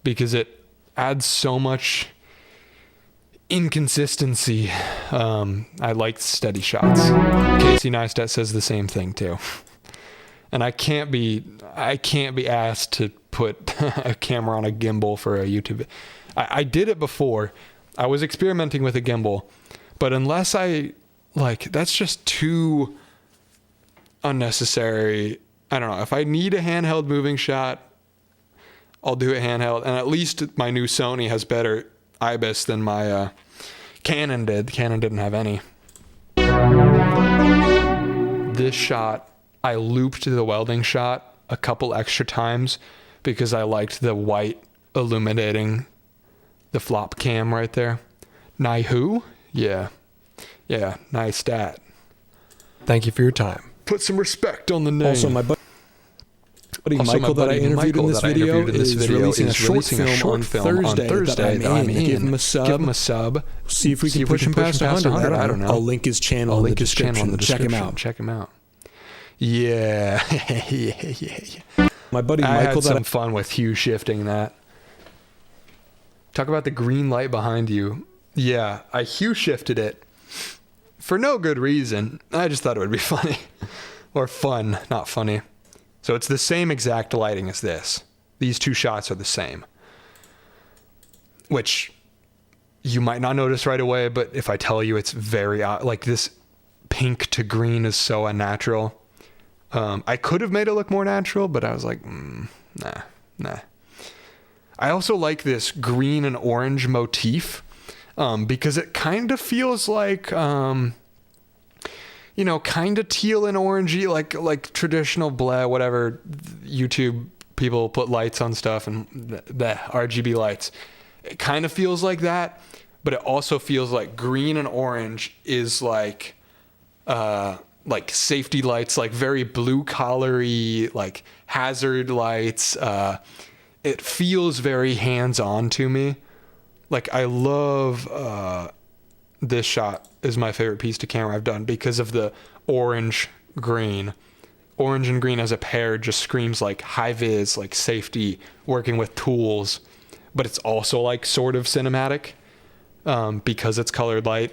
because it adds so much inconsistency. I like steady shots. Casey Neistat says the same thing too. And I can't be asked to put a camera on a gimbal for a YouTube. I did it before. I was experimenting with a gimbal, but unless that's just too unnecessary. I don't know. If I need a handheld moving shot, I'll do it handheld. And at least my new Sony has better IBIS than my Canon did. Canon didn't have any. This shot, I looped the welding shot a couple extra times because I liked the white illuminating the flop cam right there. Naihu? Yeah. Yeah, nice stat. Thank you for your time. Put some respect on the name. Also, my buddy Michael that I interviewed in this video is releasing a short film on Thursday that I'm in. Give him a sub. See if we can push him past 100. I don't know. I'll link his channel in the description. Check him out. Check him out. Yeah. Yeah. My buddy I Michael had some fun with hue shifting that. Talk about the green light behind you. Yeah, I hue shifted it for no good reason. I just thought it would be funny. Or fun, not funny. So it's the same exact lighting as this. These two shots are the same. Which you might not notice right away, but if I tell you it's very like this pink to green is so unnatural. I could have made it look more natural, but I was like, nah. I also like this green and orange motif because it kind of feels like, kind of teal and orangey, like traditional whatever YouTube people put lights on stuff and the RGB lights. It kind of feels like that, but it also feels like green and orange is like safety lights, like very blue collary, like hazard lights. It feels very hands-on to me. Like I love this shot is my favorite piece to camera I've done because of the orange green. Orange and green as a pair just screams like high vis, like safety, working with tools, but it's also like sort of cinematic because it's colored light,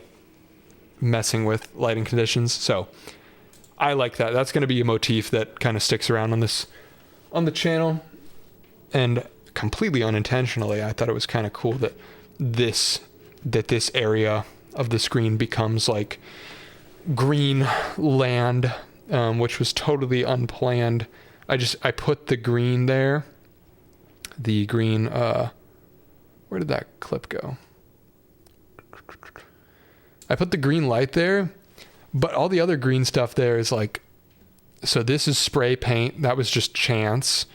messing with lighting conditions. So I like that. That's going to be a motif that kind of sticks around on the channel. And completely unintentionally, I thought it was kind of cool that this area of the screen becomes like green land, which was totally unplanned. I put the green there. The green, where did that clip go? I put the green light there, but all the other green stuff there is like, so this is spray paint. That was just chance.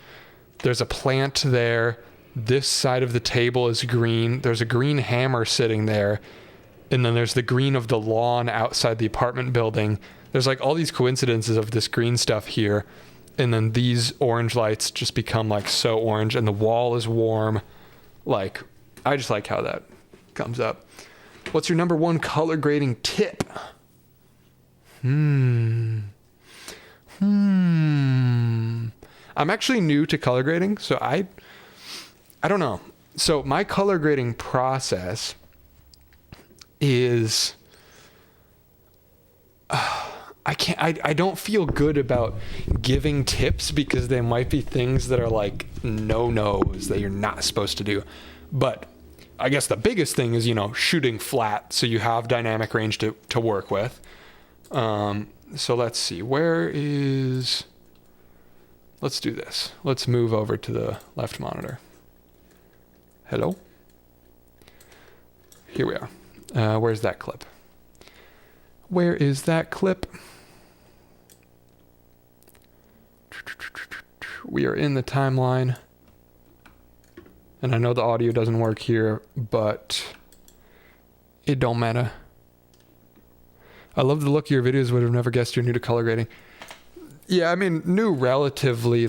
There's a plant there. This side of the table is green. There's a green hammer sitting there. And then there's the green of the lawn outside the apartment building. There's like all these coincidences of this green stuff here. And then these orange lights just become like so orange and the wall is warm. Like, I just like how that comes up. What's your number one color grading tip? I'm actually new to color grading, so I don't know. So my color grading process is, I I don't feel good about giving tips because they might be things that are like no-nos that you're not supposed to do. But I guess the biggest thing is, shooting flat so you have dynamic range to work with. So let's see, let's do this. Let's move over to the left monitor. Hello? Here we are. Where's that clip? Where is that clip? We are in the timeline. And I know the audio doesn't work here, but it don't matter. I love the look of your videos, would have never guessed you're new to color grading. Yeah, I mean, new relatively,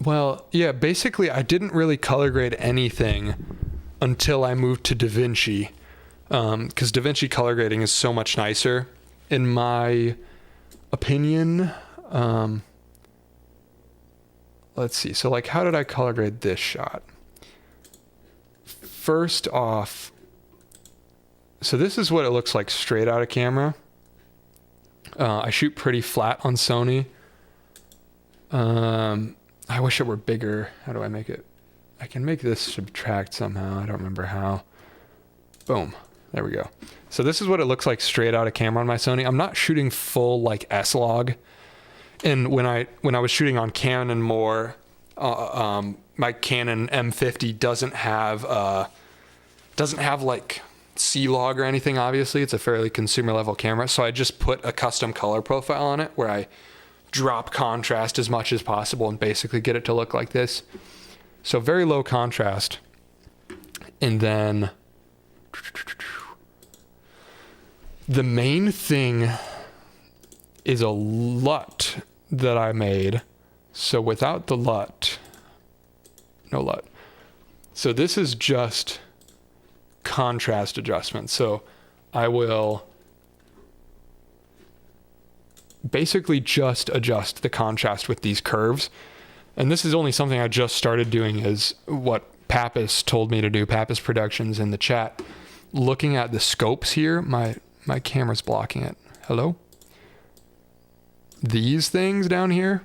basically I didn't really color grade anything until I moved to DaVinci. Because DaVinci color grading is so much nicer, in my opinion. Let's see. So, how did I color grade this shot? First off, so this is what it looks like straight out of camera. I shoot pretty flat on Sony. I wish it were bigger. How do I make it? I can make this subtract somehow. I don't remember how. Boom. There we go. So this is what it looks like straight out of camera on my Sony. I'm not shooting full S-Log. And when I was shooting on Canon more, my Canon M50 doesn't have C-Log or anything, obviously. It's a fairly consumer level camera. So I just put a custom color profile on it where I drop contrast as much as possible and basically get it to look like this. So very low contrast. And then the main thing is a LUT that I made. So without the LUT, no LUT. So this is just contrast adjustment. So I will basically just adjust the contrast with these curves. And this is only something I just started doing, is what Pappas told me to do, Pappas Productions in the chat. Looking at the scopes here, my camera's blocking it. Hello? These things down here.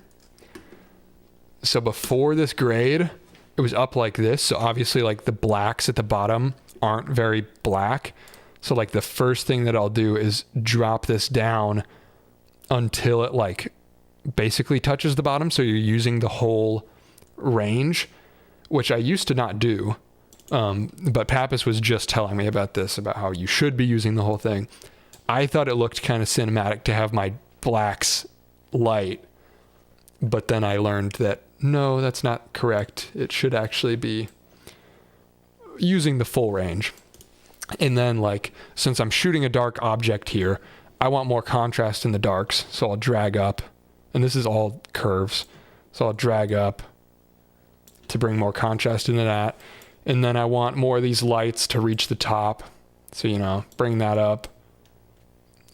So before this grade, it was up like this. So obviously the blacks at the bottom aren't very black. So the first thing that I'll do is drop this down until it basically touches the bottom. So you're using the whole range, which I used to not do. But Pappas was just telling me about this, about how you should be using the whole thing. I thought it looked kind of cinematic to have my blacks light, but then I learned that no, that's not correct. It should actually be using the full range. And then since I'm shooting a dark object here, I want more contrast in the darks, so I'll drag up, and this is all curves, so I'll drag up to bring more contrast into that. And then I want more of these lights to reach the top, so bring that up,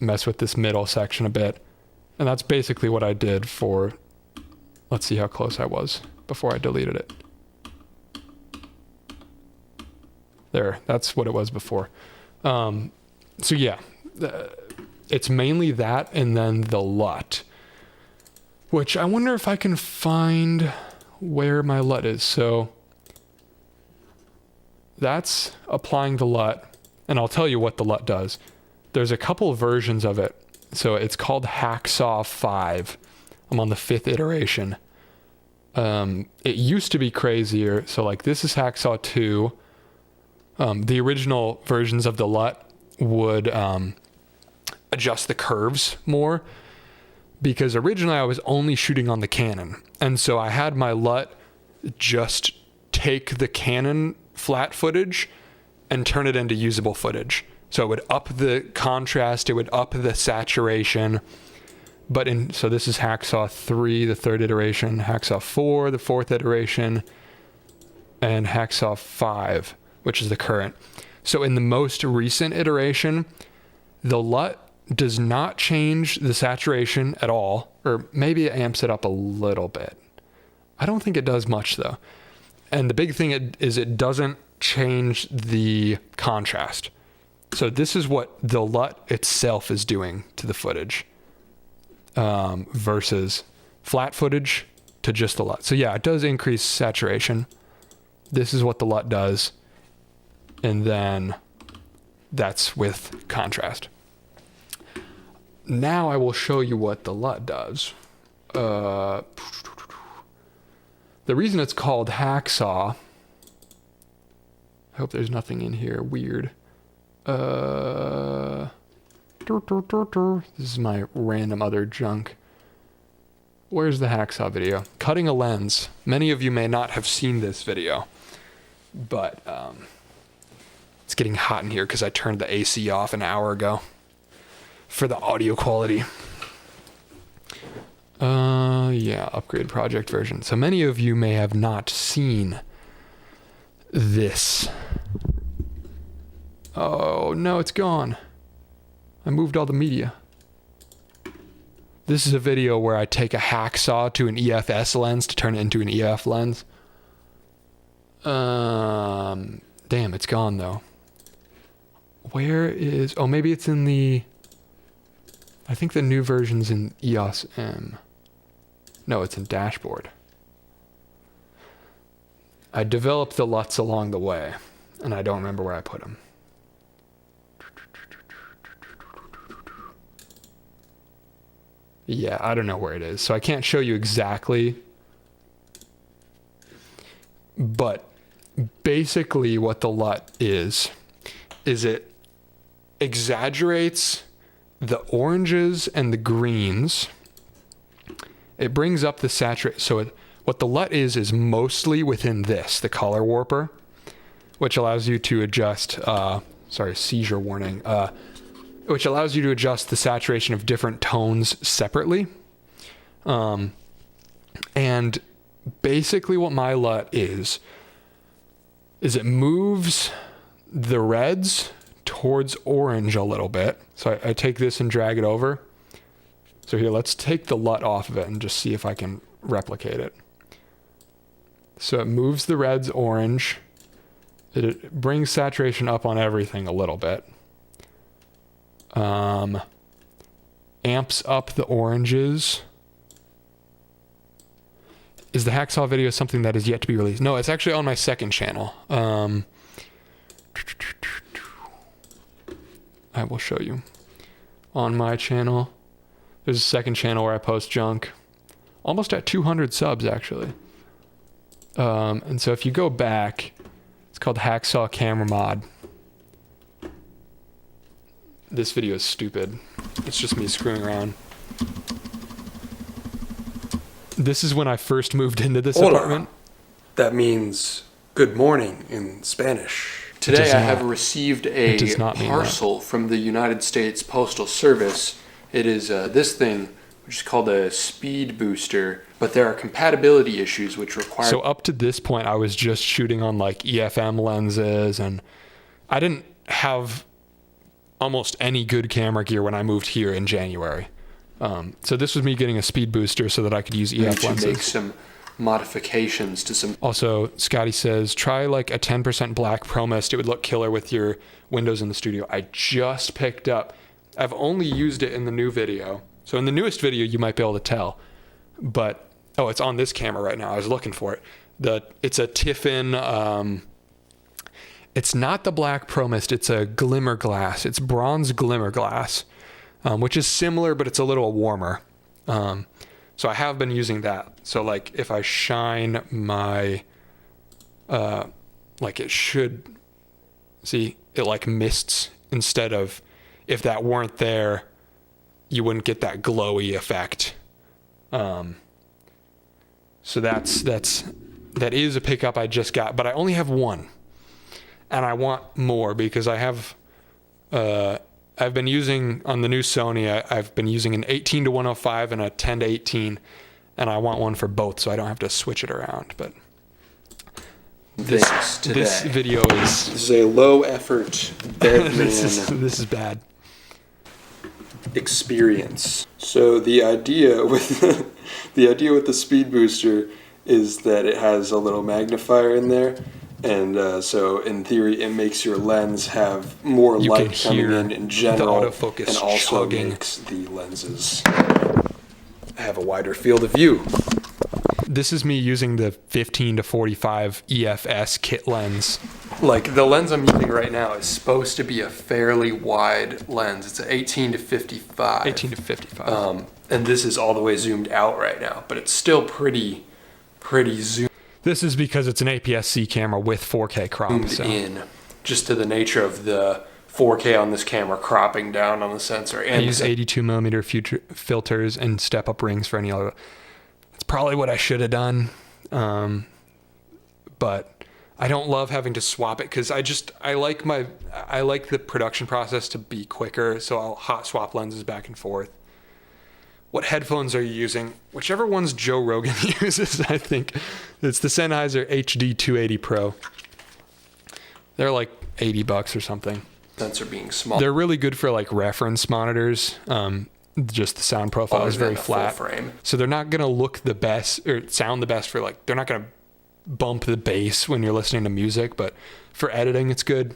mess with this middle section a bit. And that's basically what I did for, let's see how close I was before I deleted it. There, that's what it was before. So yeah, it's mainly that and then the LUT, which I wonder if I can find where my LUT is. So that's applying the LUT, and I'll tell you what the LUT does. There's a couple of versions of it. So it's called Hacksaw 5. I'm on the 5th iteration. It used to be crazier. So this is Hacksaw 2. The original versions of the LUT would adjust the curves more, because originally I was only shooting on the Canon. And so I had my LUT just take the Canon flat footage and turn it into usable footage. So it would up the contrast, it would up the saturation. So this is Hacksaw 3, the 3rd iteration, Hacksaw 4, the 4th iteration, and Hacksaw 5, which is the current. So in the most recent iteration, the LUT does not change the saturation at all, or maybe it amps it up a little bit. I don't think it does much though. And the big thing is it doesn't change the contrast. So this is what the LUT itself is doing to the footage versus flat footage to just the LUT. So yeah, it does increase saturation. This is what the LUT does. And then that's with contrast. Now I will show you what the LUT does. The reason it's called Hacksaw, I hope there's nothing in here weird. This is my random other junk. Where's the Hacksaw video? Cutting a lens. Many of you may not have seen this video, but it's getting hot in here because I turned the AC off an hour ago for the audio quality. Yeah, upgrade project version. So many of you may have not seen this. Oh, no, it's gone. I moved all the media. This is a video where I take a hacksaw to an EFS lens to turn it into an EF lens. Damn, it's gone though. Where is... Oh, maybe it's in the... I think the new version's in EOS M. No, it's in dashboard. I developed the LUTs along the way, and I don't remember where I put them. Yeah, I don't know where it is, so I can't show you exactly. But basically what the LUT is it exaggerates the oranges and the greens. It brings up the saturation. So what the LUT is mostly within this, the color warper, which allows you to adjust, seizure warning, which allows you to adjust the saturation of different tones separately. And basically what my LUT is it moves the reds towards orange a little bit. So I take this and drag it over. So here, let's take the LUT off of it and just see if I can replicate it. So it moves the reds orange. It brings saturation up on everything a little bit. Amps up the oranges. Is the Hacksaw video something that is yet to be released? No, it's actually on my second channel. I will show you. On my channel, there's a second channel where I post junk. Almost at 200 subs, actually. And so if you go back, it's called Hacksaw Camera Mod. This video is stupid. It's just me screwing around. This is when I first moved into this apartment. That means good morning in Spanish. Today I have received a parcel from the United States Postal Service. It is this thing, which is called a speed booster, but there are compatibility issues which require... So up to this point, I was just shooting on like EFM lenses, and I didn't have almost any good camera gear when I moved here in January. So this was me getting a speed booster so that I could use EF lenses. To make some modifications to some... Also, Scotty says, try like a 10% black Pro Mist. It would look killer with your windows in the studio. I just picked up... I've only used it in the new video. So in the newest video, you might be able to tell. But, oh, it's on this camera right now. I was looking for it. It's a Tiffin... it's not the black Pro Mist. It's a glimmer glass. It's bronze glimmer glass. Which is similar, but it's a little warmer. So I have been using that. So like if I shine my, like it should, see, it like mists instead of, if that weren't there, you wouldn't get that glowy effect. So that is a pickup I just got, but I only have one. And I want more because I have, I've been using, on the new Sony, I've been using an 18-105 and a 10-18, and I want one for both so I don't have to switch it around. But this video is... This is a low-effort this is bad. Experience. So the idea with the speed booster is that it has a little magnifier in there, And so in theory, it makes your lens have more light coming in general, autofocus and also chugging. makes the lenses have a wider field of view. This is me using the 15 to 45 EFS kit lens. Like the lens I'm using right now is supposed to be a fairly wide lens. It's an 18 to 55. 18 to 55. And this is all the way zoomed out right now, but it's still pretty zoomed This is because it's an APS-C camera with 4K crop. So. in, just to the nature of the 4K on this camera cropping down on the sensor. And I use 82 millimeter filters and step-up rings for any other. It's probably what I should have done, but I don't love having to swap it because I like the production process to be quicker, so I'll hot swap lenses back and forth. What headphones are you using? Whichever ones Joe Rogan uses, I think. It's the Sennheiser HD 280 Pro. They're like $80 or something. Sensor being small. They're really good for like reference monitors. Just the sound profile is very flat. Frame. So they're not going to look the best or sound the best for like, they're not going to bump the bass when you're listening to music, but for editing, it's good.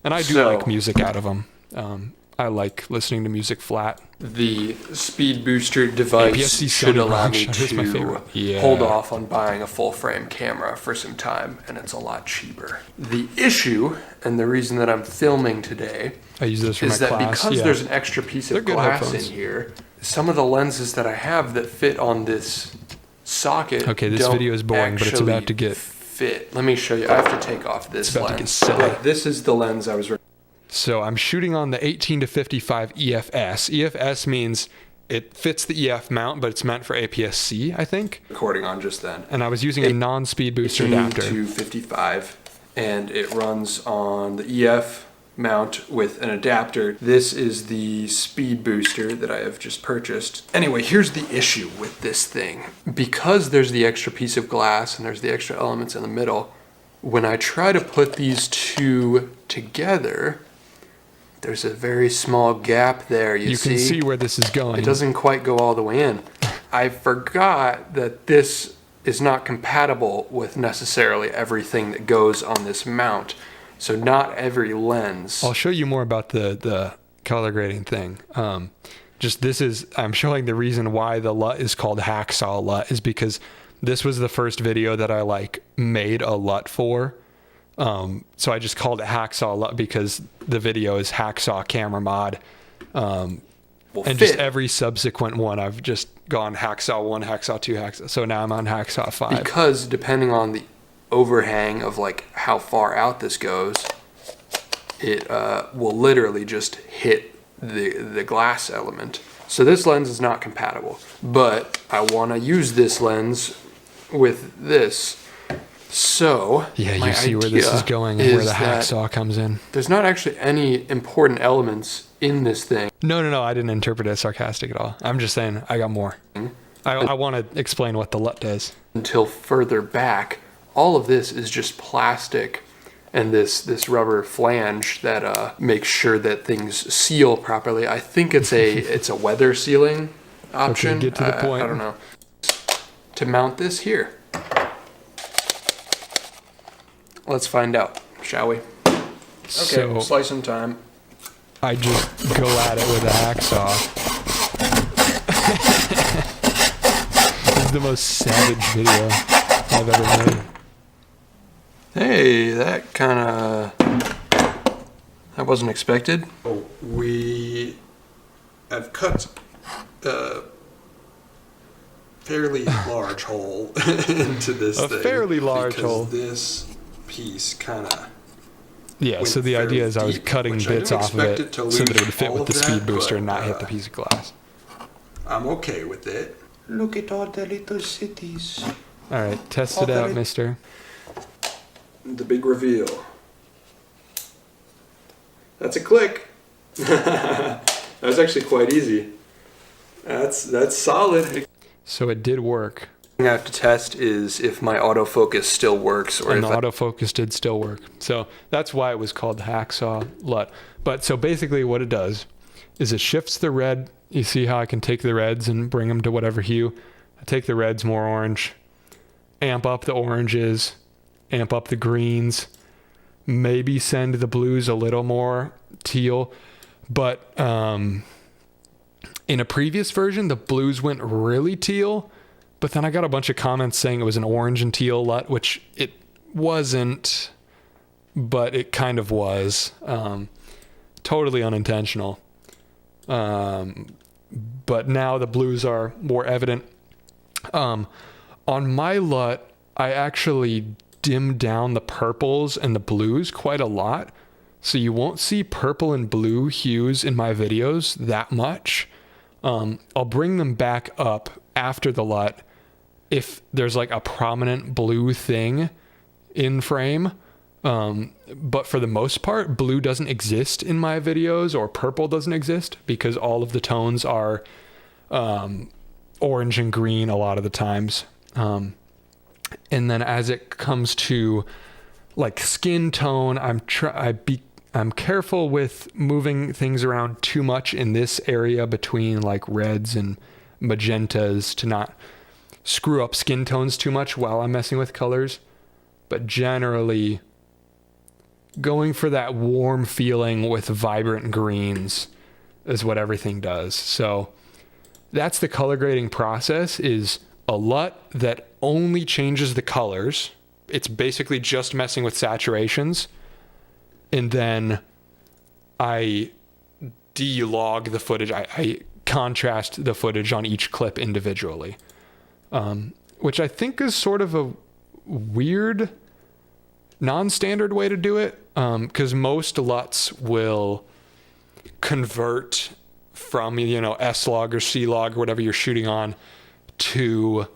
And I do like music out of them. I like listening to music flat. The speed booster device should allow me to hold off on buying a full frame camera for some time, and it's a lot cheaper. The issue, and the reason that I'm filming today, I use this for is my that class. because there's an extra piece of glass in here, some of the lenses that I have that fit on this socket okay, this video is boring, but it's about to get fit. Let me show you. I have to take off this lens. This is the lens I was. So I'm shooting on the 18 to 55 EFS. EFS means it fits the EF mount, but it's meant for APS-C, I think. Recording on just then. And I was using a non-speed booster adapter. 18 to 55, and it runs on the EF mount with an adapter. This is the speed booster that I have just purchased. Anyway, here's the issue with this thing. Because there's the extra piece of glass and there's the extra elements in the middle, when I try to put these two together, there's a very small gap there, you see? You can see where this is going. It doesn't quite go all the way in. I forgot that this is not compatible with necessarily everything that goes on this mount. So not every lens. I'll show you more about the color grading thing. I'm showing the reason why the LUT is called Hacksaw LUT is because this was the first video that I made a LUT for. So I just called it Hacksaw LUT because the video is Hacksaw Camera Mod. Just every subsequent one, I've just gone Hacksaw 1, Hacksaw 2, Hacksaw. So now I'm on Hacksaw 5. Because depending on the overhang of how far out this goes, it will literally just hit the glass element. So this lens is not compatible, but I want to use this lens with this. So yeah, you see where this is going and where the hacksaw comes in. There's not actually any important elements in this thing. No, I didn't interpret it sarcastic at all. I'm just saying I got more. I want to explain what the LUT does. Until further back, all of this is just plastic and this rubber flange that makes sure that things seal properly. I think it's a weather sealing option. Okay, get to the point. I don't know. To mount this here. Let's find out, shall we? Okay, so slice some time. I just go at it with a hacksaw. This is the most savage video I've ever made. Hey, that wasn't expected. We have cut a fairly large hole into this thing. A fairly large hole. This piece Yeah, so the idea is I was cutting bits off of it so that it would fit with the speed booster and not hit the piece of glass. I'm okay with it. Look at all the little cities. All right, test it out, mister. The big reveal. That's a click. That was actually quite easy. That's solid. So it did work. The thing I have to test is if my autofocus still works, or and the autofocus did still work. So that's why it was called the Hacksaw LUT. But so basically what it does is it shifts the red. You see how I can take the reds and bring them to whatever hue. I take the reds more orange, amp up the oranges, amp up the greens, maybe send the blues a little more teal. But in a previous version, the blues went really teal, but then I got a bunch of comments saying it was an orange and teal LUT, which it wasn't, but it kind of was. Totally unintentional. But now the blues are more evident. On my LUT, I actually dimmed down the purples and the blues quite a lot. So you won't see purple and blue hues in my videos that much. I'll bring them back up after the LUT if there's like a prominent blue thing in frame. But for the most part, blue doesn't exist in my videos, or purple doesn't exist, because all of the tones are orange and green a lot of the times. And then as it comes to like skin tone, I'm careful with moving things around too much in this area between like reds and magentas to not screw up skin tones too much while I'm messing with colors. But generally, going for that warm feeling with vibrant greens is what everything does. So that's the color grading process, is a LUT that only changes the colors. It's basically just messing with saturations. And then I de-log the footage. I contrast the footage on each clip individually, which I think is sort of a weird, non-standard way to do it, because most LUTs will convert from, S-log or C-log or whatever you're shooting on to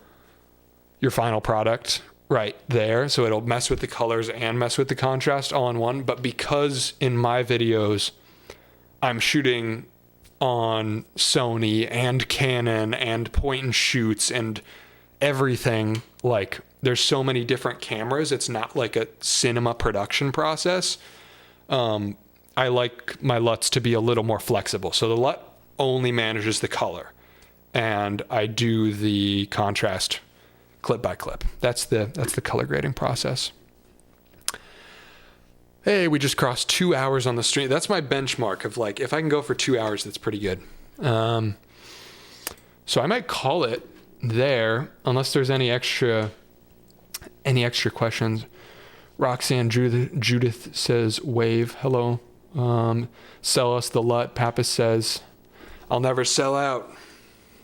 your final product right there. So it'll mess with the colors and mess with the contrast all in one. But because in my videos I'm shooting on Sony and Canon and point and shoots and everything, like there's so many different cameras, it's not like a cinema production process. I like my LUTs to be a little more flexible. So the LUT only manages the color, and I do the contrast clip by clip. That's the color grading process. Hey, we just crossed 2 hours on the stream. That's my benchmark of like, if I can go for 2 hours, that's pretty good. So I might call it there, unless there's any extra questions. Roxanne Judith says, wave, hello. Sell us the LUT. Pappas says, I'll never sell out.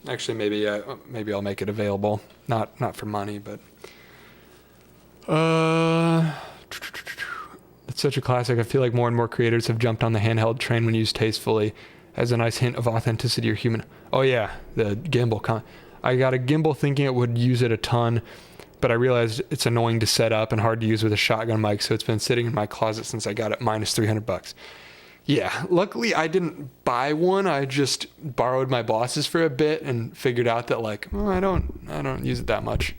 Actually, maybe I'll make it available. Not for money, but it's such a classic. I feel like more and more creators have jumped on the handheld train when used tastefully. Has a nice hint of authenticity or human. Oh yeah, the gimbal. I got a gimbal thinking it would use it a ton, but I realized it's annoying to set up and hard to use with a shotgun mic, so it's been sitting in my closet since I got it, minus $300. Yeah, luckily I didn't buy one. I just borrowed my boss's for a bit and figured out that like, I don't use it that much.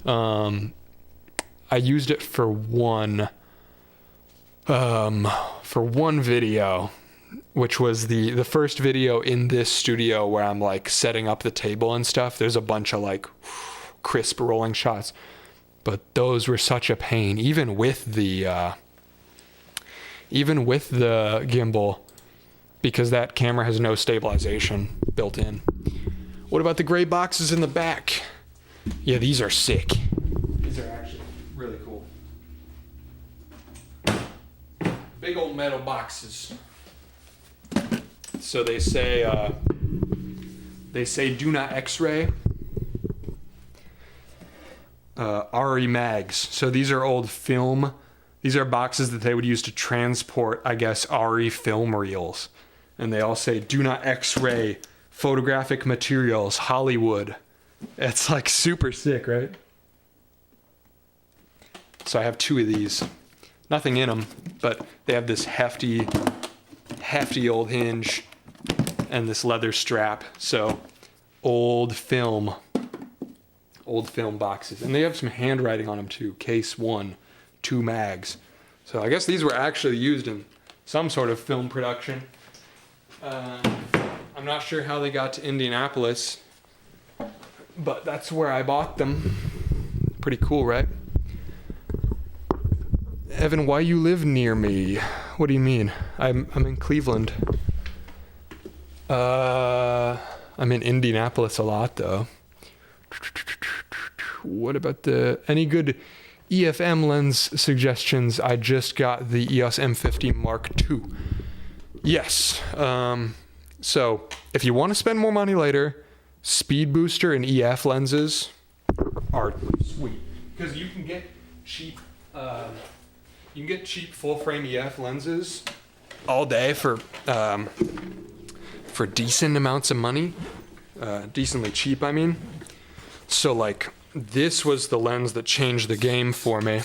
I used it for one video, which was the first video in this studio where I'm like setting up the table and stuff. There's a bunch of like crisp rolling shots, but those were such a pain, even with the gimbal, because that camera has no stabilization built in. What about the gray boxes in the back? Yeah, these are sick. These are actually really cool. Big old metal boxes. So they say do not X-ray. RE mags. So these are old film. These are boxes that they would use to transport, I guess, RE film reels. And they all say, do not X-ray photographic materials, Hollywood. It's like super sick, right? So I have 2 of these. Nothing in them, but they have this hefty old hinge and this leather strap. So old film boxes. And they have some handwriting on them too. Case 1. 2 mags. So I guess these were actually used in some sort of film production. I'm not sure how they got to Indianapolis, but that's where I bought them. Pretty cool, right? Evan, why you live near me? What do you mean? I'm in Cleveland. I'm in Indianapolis a lot though. What about any good EFM lens suggestions? I just got the EOS M50 Mark II. Yes. So if you want to spend more money later, speed booster and EF lenses are sweet because you can get cheap. You can get cheap full frame EF lenses all day for decent amounts of money, decently cheap. I mean, so like this was the lens that changed the game for me.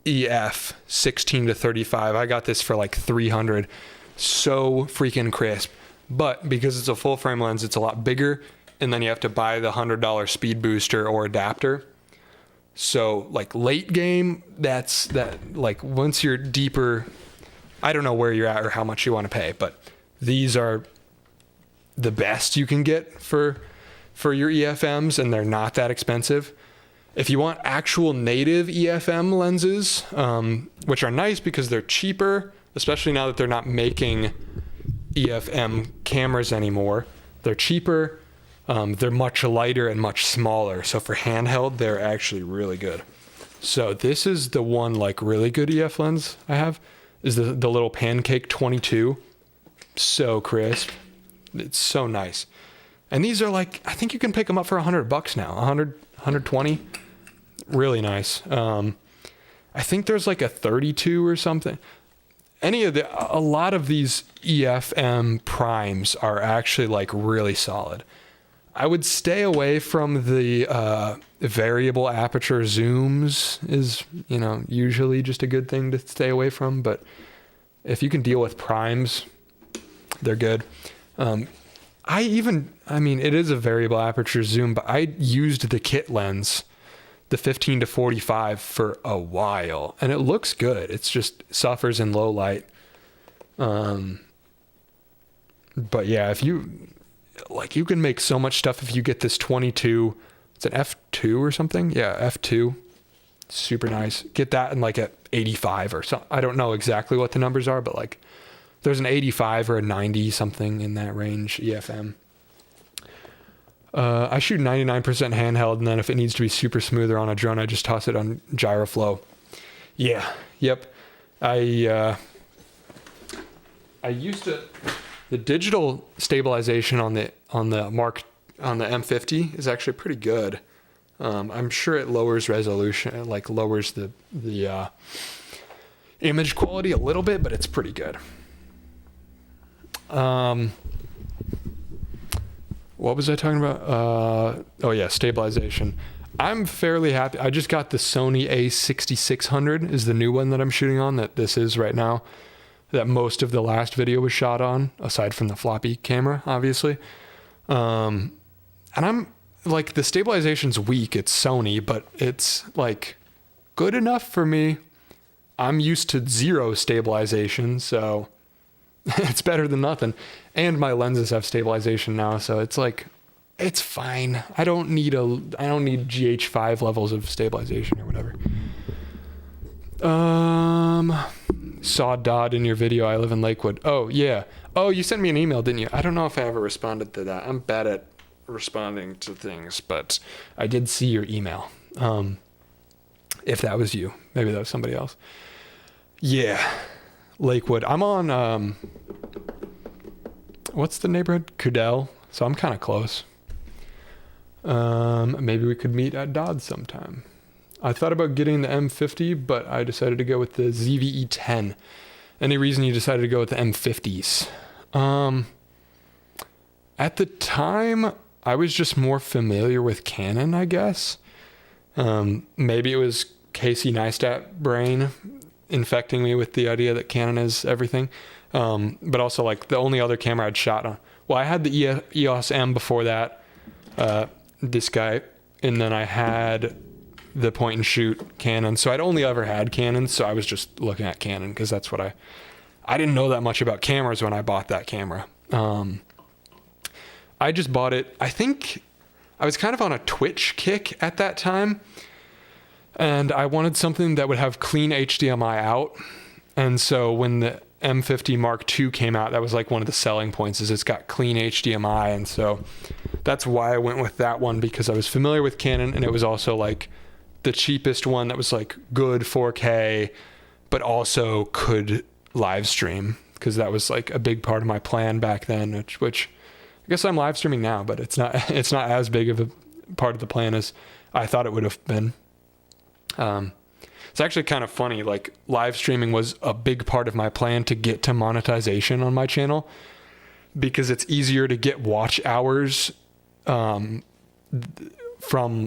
EF 16 to 35. I got this for like 300. So freaking crisp. But because it's a full frame lens, it's a lot bigger, and then you have to buy the $100 speed booster or adapter. So like late game, like once you're deeper, I don't know where you're at or how much you want to pay, but these are the best you can get for your EFMs, and they're not that expensive. If you want actual native EFM lenses, which are nice because they're cheaper, especially now that they're not making EFM cameras anymore, they're cheaper. They're much lighter and much smaller. So for handheld, they're actually really good. So this is the one like really good EF lens I have, is the little Pancake 22. So crisp. It's so nice. And these are like, I think you can pick them up for $100 now, 100, 120. Really nice. I think there's like a 32 or something. A lot of these EFM primes are actually like really solid. I would stay away from the variable aperture zooms is, usually just a good thing to stay away from. But if you can deal with primes, they're good. It is a variable aperture zoom, but I used the kit lens, the 15 to 45 for a while, and it looks good. It's just suffers in low light. But yeah, if you can make so much stuff if you get this 22, it's an F2 or something. Yeah, F2. Super nice. Get that in like at 85 or something. I don't know exactly what the numbers are, but like there's an 85 or a 90 something in that range EFM. I shoot 99% handheld, and then if it needs to be super smooth or on a drone, I just toss it on gyroflow. Yeah. Yep. I used to. The digital stabilization on the M50 is actually pretty good. I'm sure it lowers resolution, like lowers the image quality a little bit, but it's pretty good. What was I talking about? Stabilization. I'm fairly happy. I just got the Sony A6600 is the new one that I'm shooting on, that this is right now, that most of the last video was shot on, aside from the floppy camera, obviously. And I'm like, the stabilization's weak. It's Sony, but it's like good enough for me. I'm used to zero stabilization, so it's better than nothing. And my lenses have stabilization now, so it's like, it's fine. I don't need GH5 levels of stabilization or whatever. Saw Dodd in your video, I live in Lakewood. Oh, yeah. Oh, you sent me an email, didn't you? I don't know if I ever responded to that. I'm bad at responding to things, but I did see your email. If that was you. Maybe that was somebody else. Yeah. Lakewood. I'm on, what's the neighborhood? Cudell. So I'm kind of close. Maybe we could meet at Dodd sometime. I thought about getting the M50, but I decided to go with the ZVE10. Any reason you decided to go with the M50s? At the time, I was just more familiar with Canon, I guess. Maybe it was Casey Neistat brain infecting me with the idea that Canon is everything. But also, like, the only other camera I'd shot on. Well, I had the EOS M before that, this guy, and then I had the point and shoot Canon. So I'd only ever had Canon, so I was just looking at Canon because that's what I didn't know that much about cameras when I bought that camera. I just bought it. I think I was kind of on a Twitch kick at that time. And I wanted something that would have clean HDMI out. And so when the M50 Mark II came out, that was like one of the selling points, is it's got clean HDMI. And so that's why I went with that one, because I was familiar with Canon, and it was also like the cheapest one that was like good 4K, but also could live stream, because that was like a big part of my plan back then, which I guess I'm live streaming now, but it's not as big of a part of the plan as I thought it would have been. It's actually kind of funny, like live streaming was a big part of my plan to get to monetization on my channel, because it's easier to get watch hours from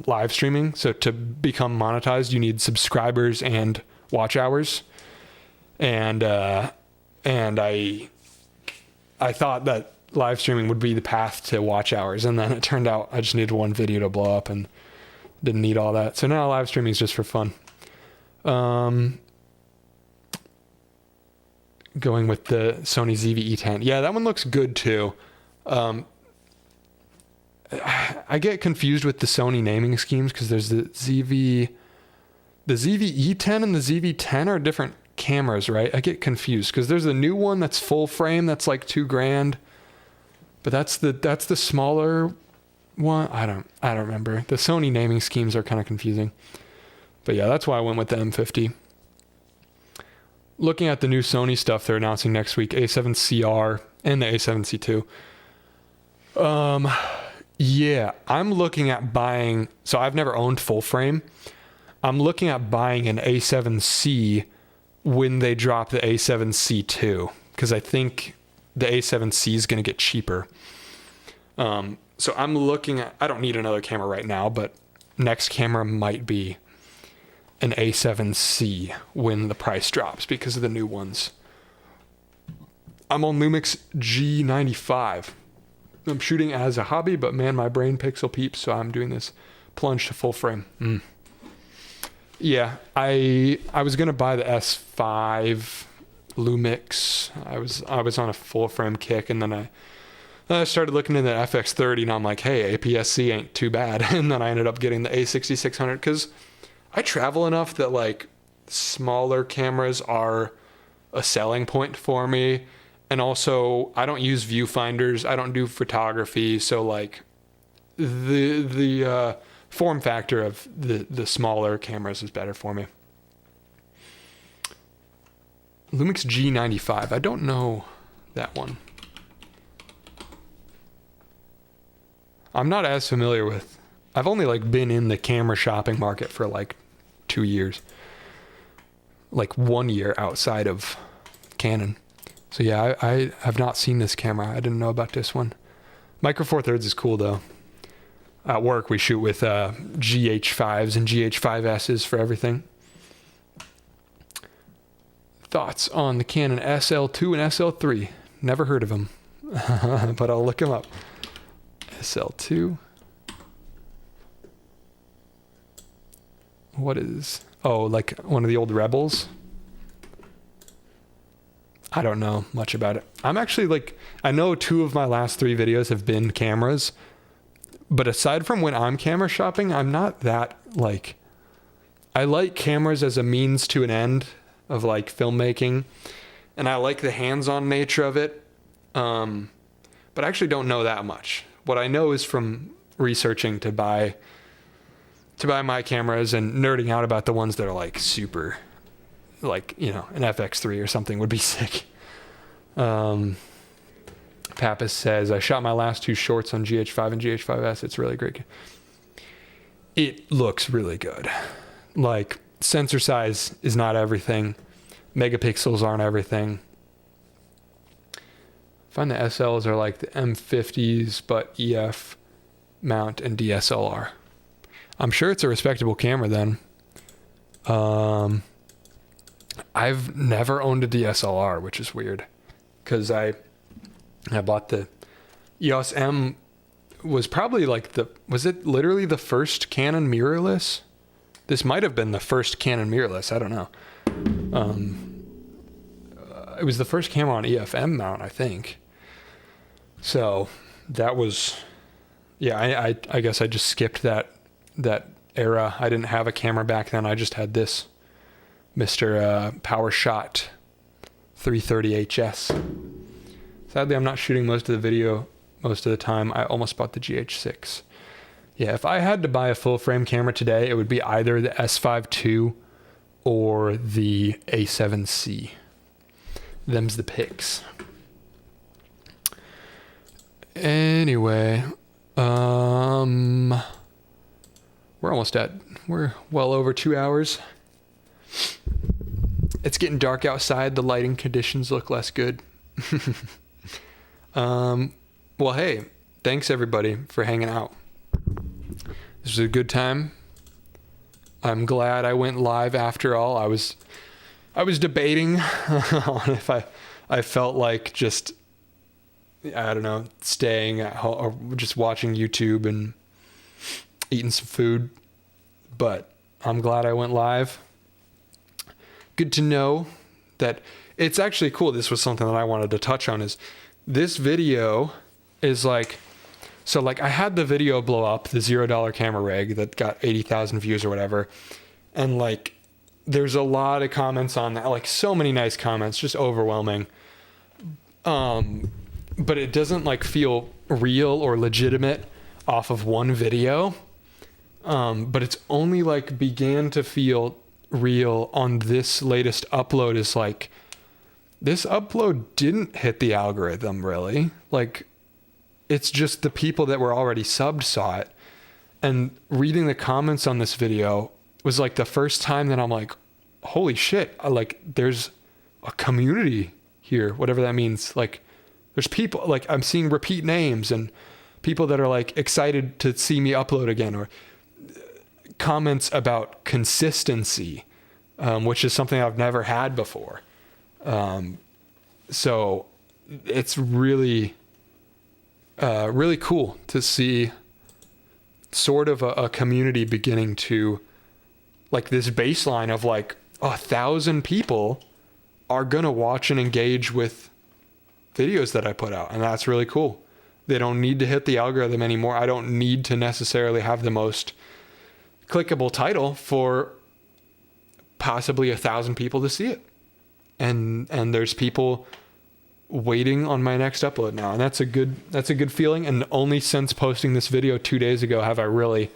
live streaming. So to become monetized, you need subscribers and watch hours. And I thought that live streaming would be the path to watch hours, and then it turned out I just needed one video to blow up and didn't need all that. So now live streaming is just for fun. Going with the Sony ZV-E10. Yeah, that one looks good too. I get confused with the Sony naming schemes, because there's the ZV-E10 and the ZV-10 are different cameras, right? I get confused because there's a new one that's full frame that's like $2,000, but that's the smaller one. I don't remember. The Sony naming schemes are kind of confusing. But yeah, that's why I went with the M50. Looking at the new Sony stuff they're announcing next week, A7CR and the A7C2. Yeah, I'm looking at buying, so I've never owned full frame. I'm looking at buying an A7C when they drop the A7C2, because I think the A7C is going to get cheaper. So I'm looking at, I don't need another camera right now, but next camera might be an A7C when the price drops because of the new ones. I'm on Lumix G95. I'm shooting as a hobby, but man, my brain pixel peeps, so I'm doing this plunge to full frame. Yeah, I was gonna buy the S5 Lumix. I was on a full frame kick, and then I started looking into the FX30, and I'm like, hey, APS-C ain't too bad. And then I ended up getting the A6600 because I travel enough that like smaller cameras are a selling point for me. And also I don't use viewfinders. I don't do photography. So like the form factor of the smaller cameras is better for me. Lumix G95. I don't know that one. I'm not as familiar with. I've only like been in the camera shopping market for like 2 years. Like 1 year outside of Canon. So yeah, I have not seen this camera. I didn't know about this one. Micro Four Thirds is cool though. At work we shoot with GH5s and GH5Ss for everything. Thoughts on the Canon SL2 and SL3? Never heard of them, but I'll look them up. SL2. What is... Oh, like one of the old Rebels? I don't know much about it. I'm actually like... I know 2 of my last 3 videos have been cameras, but aside from when I'm camera shopping, I'm not that like... I like cameras as a means to an end of like filmmaking, and I like the hands-on nature of it, but I actually don't know that much. What I know is from researching to buy my cameras and nerding out about the ones that are like super, like, you know, an FX3 or something would be sick. Pappas says, I shot my last 2 shorts on GH5 and GH5S. It's really great. It looks really good. Like, sensor size is not everything. Megapixels aren't everything. I find the SLs are like the M50s, but EF mount and DSLR. I'm sure it's a respectable camera then. I've never owned a DSLR, which is weird, because I bought the EOS M. Was probably like was it literally the first Canon mirrorless? This might have been the first Canon mirrorless. I don't know. It was the first camera on EFM mount, I think. So that was, yeah. I guess I just skipped that era. I didn't have a camera back then. I just had this Mr. PowerShot 330 HS. Sadly, I'm not shooting most of the video most of the time. I almost bought the GH6. Yeah, if I had to buy a full frame camera today, it would be either the S5 II or the A7C. Them's the picks. Anyway, we're well over 2 hours. It's getting dark outside. The lighting conditions look less good. Well, hey, thanks everybody for hanging out. This was a good time. I'm glad I went live after all. I was debating on if I felt like just, I don't know, staying at home or just watching YouTube and eating some food, but I'm glad I went live. Good to know that it's actually cool. This was something that I wanted to touch on, is this video is like, so like I had the video blow up, the $0 camera rig that got 80,000 views or whatever. And like, there's a lot of comments on that, like so many nice comments, just overwhelming. But it doesn't like feel real or legitimate off of one video. But it's only like began to feel real on this latest upload. Is like, this upload didn't hit the algorithm really. Like, it's just the people that were already subbed saw it. And reading the comments on this video was like the first time that I'm like, holy shit, there's a community here, whatever that means. Like, there's people, like I'm seeing repeat names and people that are like excited to see me upload again, or comments about consistency, which is something I've never had before. So it's really, really cool to see sort of a community beginning to, like, this baseline of like 1,000 people are gonna watch and engage with videos that I put out, and that's really cool. They don't need to hit the algorithm anymore. I don't need to necessarily have the most clickable title for possibly 1,000 people to see it. And there's people waiting on my next upload now, and that's a good feeling. And only since posting this video 2 days ago have I really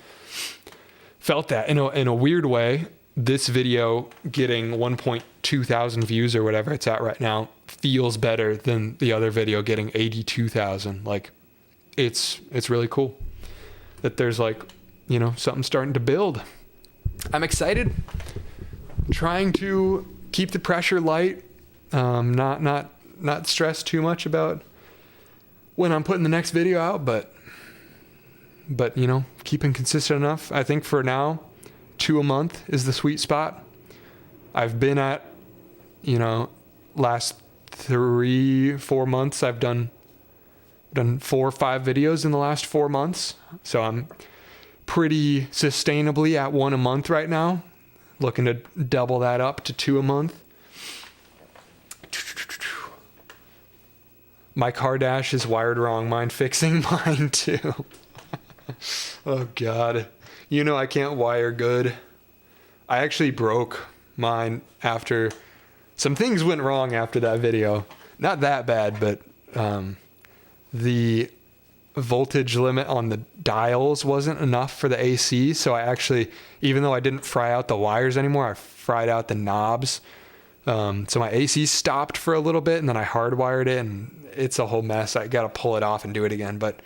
felt that in a weird way. This video getting 1.2 thousand views or whatever it's at right now feels better than the other video getting 82,000. Like, it's really cool that there's like, you know, something starting to build. I'm excited. Trying to keep the pressure light, not stress too much about when I'm putting the next video out, but you know, keeping consistent enough. I think for now, 2 a month is the sweet spot. I've been at, you know, last 3-4 months, I've done 4 or 5 videos in the last 4 months. So I'm pretty sustainably at 1 a month right now. Looking to double that up to 2 a month. My car dash is wired wrong. Mind fixing mine too. Oh God. You know I can't wire good. I actually broke mine after some things went wrong after that video. Not that bad, but the voltage limit on the dials wasn't enough for the AC. So I actually, even though I didn't fry out the wires anymore, I fried out the knobs. So my AC stopped for a little bit, and then I hardwired it, and it's a whole mess. I got to pull it off and do it again. But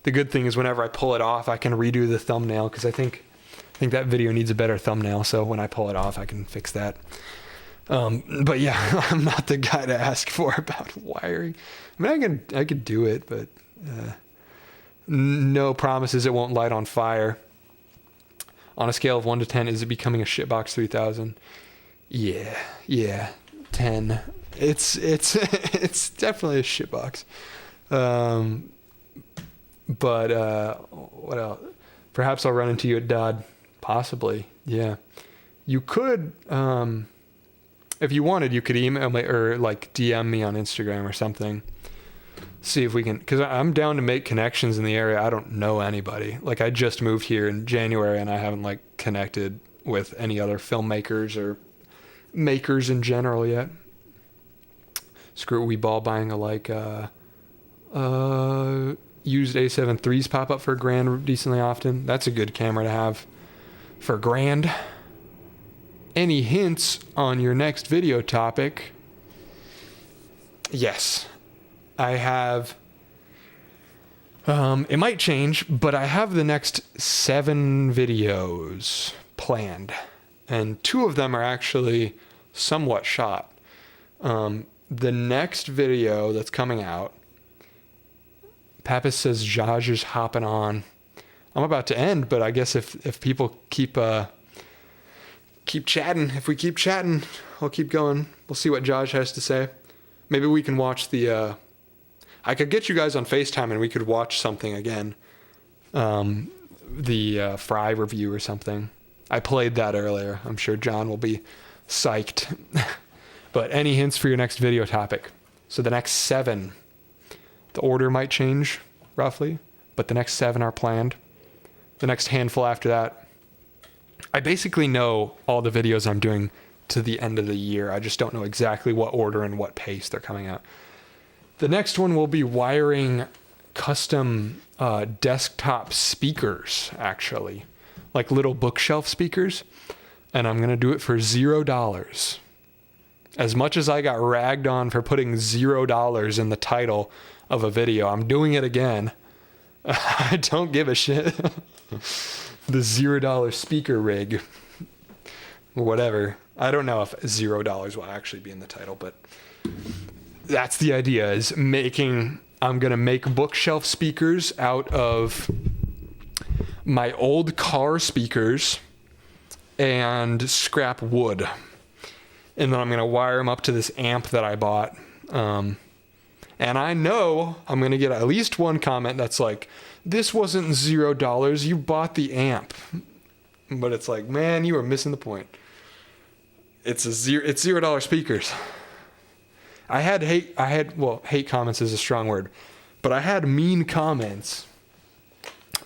the good thing is whenever I pull it off, I can redo the thumbnail, because I think that video needs a better thumbnail. So when I pull it off, I can fix that. But yeah, I'm not the guy to ask for about wiring. I mean, I could do it, but no promises it won't light on fire. On a scale of 1 to 10, is it becoming a shitbox 3000? Yeah, 10. It's definitely a shitbox. But what else? Perhaps I'll run into you at Dodd. Possibly, yeah. You could, if you wanted, you could email me or like DM me on Instagram or something. see if we can, because I'm down to make connections in the area. I don't know anybody. Like, I just moved here in January and I haven't like connected with any other filmmakers or makers in general yet. Screw it, we ball buying alike. Used A7 IIIs pop up for $1,000 decently often. That's a good camera to have for $1,000. Any hints on your next video topic? Yes, I have. It might change, but I have the next 7 videos planned, and 2 of them are actually somewhat shot. The next video that's coming out, Pappas says Josh is hopping on. I'm about to end, but I guess if people keep chatting, if we keep chatting, I'll keep going. We'll see what Josh has to say. Maybe we can watch the, I could get you guys on FaceTime and we could watch something again. The Fry review or something. I played that earlier. I'm sure John will be psyched. But any hints for your next video topic? So the next 7, the order might change roughly, but the next 7 are planned. The next handful after that, I basically know all the videos I'm doing to the end of the year. I just don't know exactly what order and what pace they're coming out. The next one will be wiring custom desktop speakers, actually, like little bookshelf speakers, and I'm gonna do it for $0. As much as I got ragged on for putting $0 in the title of a video, I'm doing it again. I don't give a shit. The $0 speaker rig. Whatever. I don't know if $0 will actually be in the title, but that's the idea, is I'm gonna make bookshelf speakers out of my old car speakers and scrap wood. And then I'm going to wire them up to this amp that I bought. And I know I'm going to get at least one comment that's like, this wasn't $0, you bought the amp. But it's like, man, you are missing the point. It's $0 speakers. Hate comments is a strong word, but I had mean comments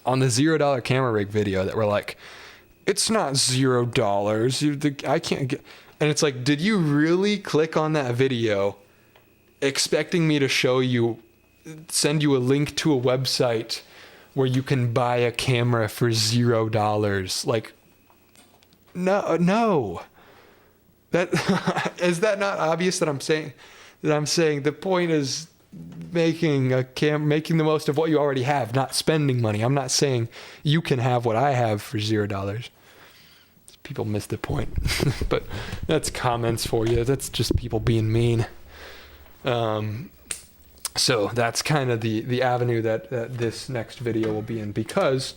on the $0 camera rig video that were like, it's not $0. I can't get... And it's like, did you really click on that video expecting me to send you a link to a website where you can buy a camera for $0? Like, no. Is that not obvious that I'm saying the point is making the most of what you already have, not spending money. I'm not saying you can have what I have for $0. People miss the point. But that's comments for you. That's just people being mean. So that's kind of the avenue that this next video will be in, because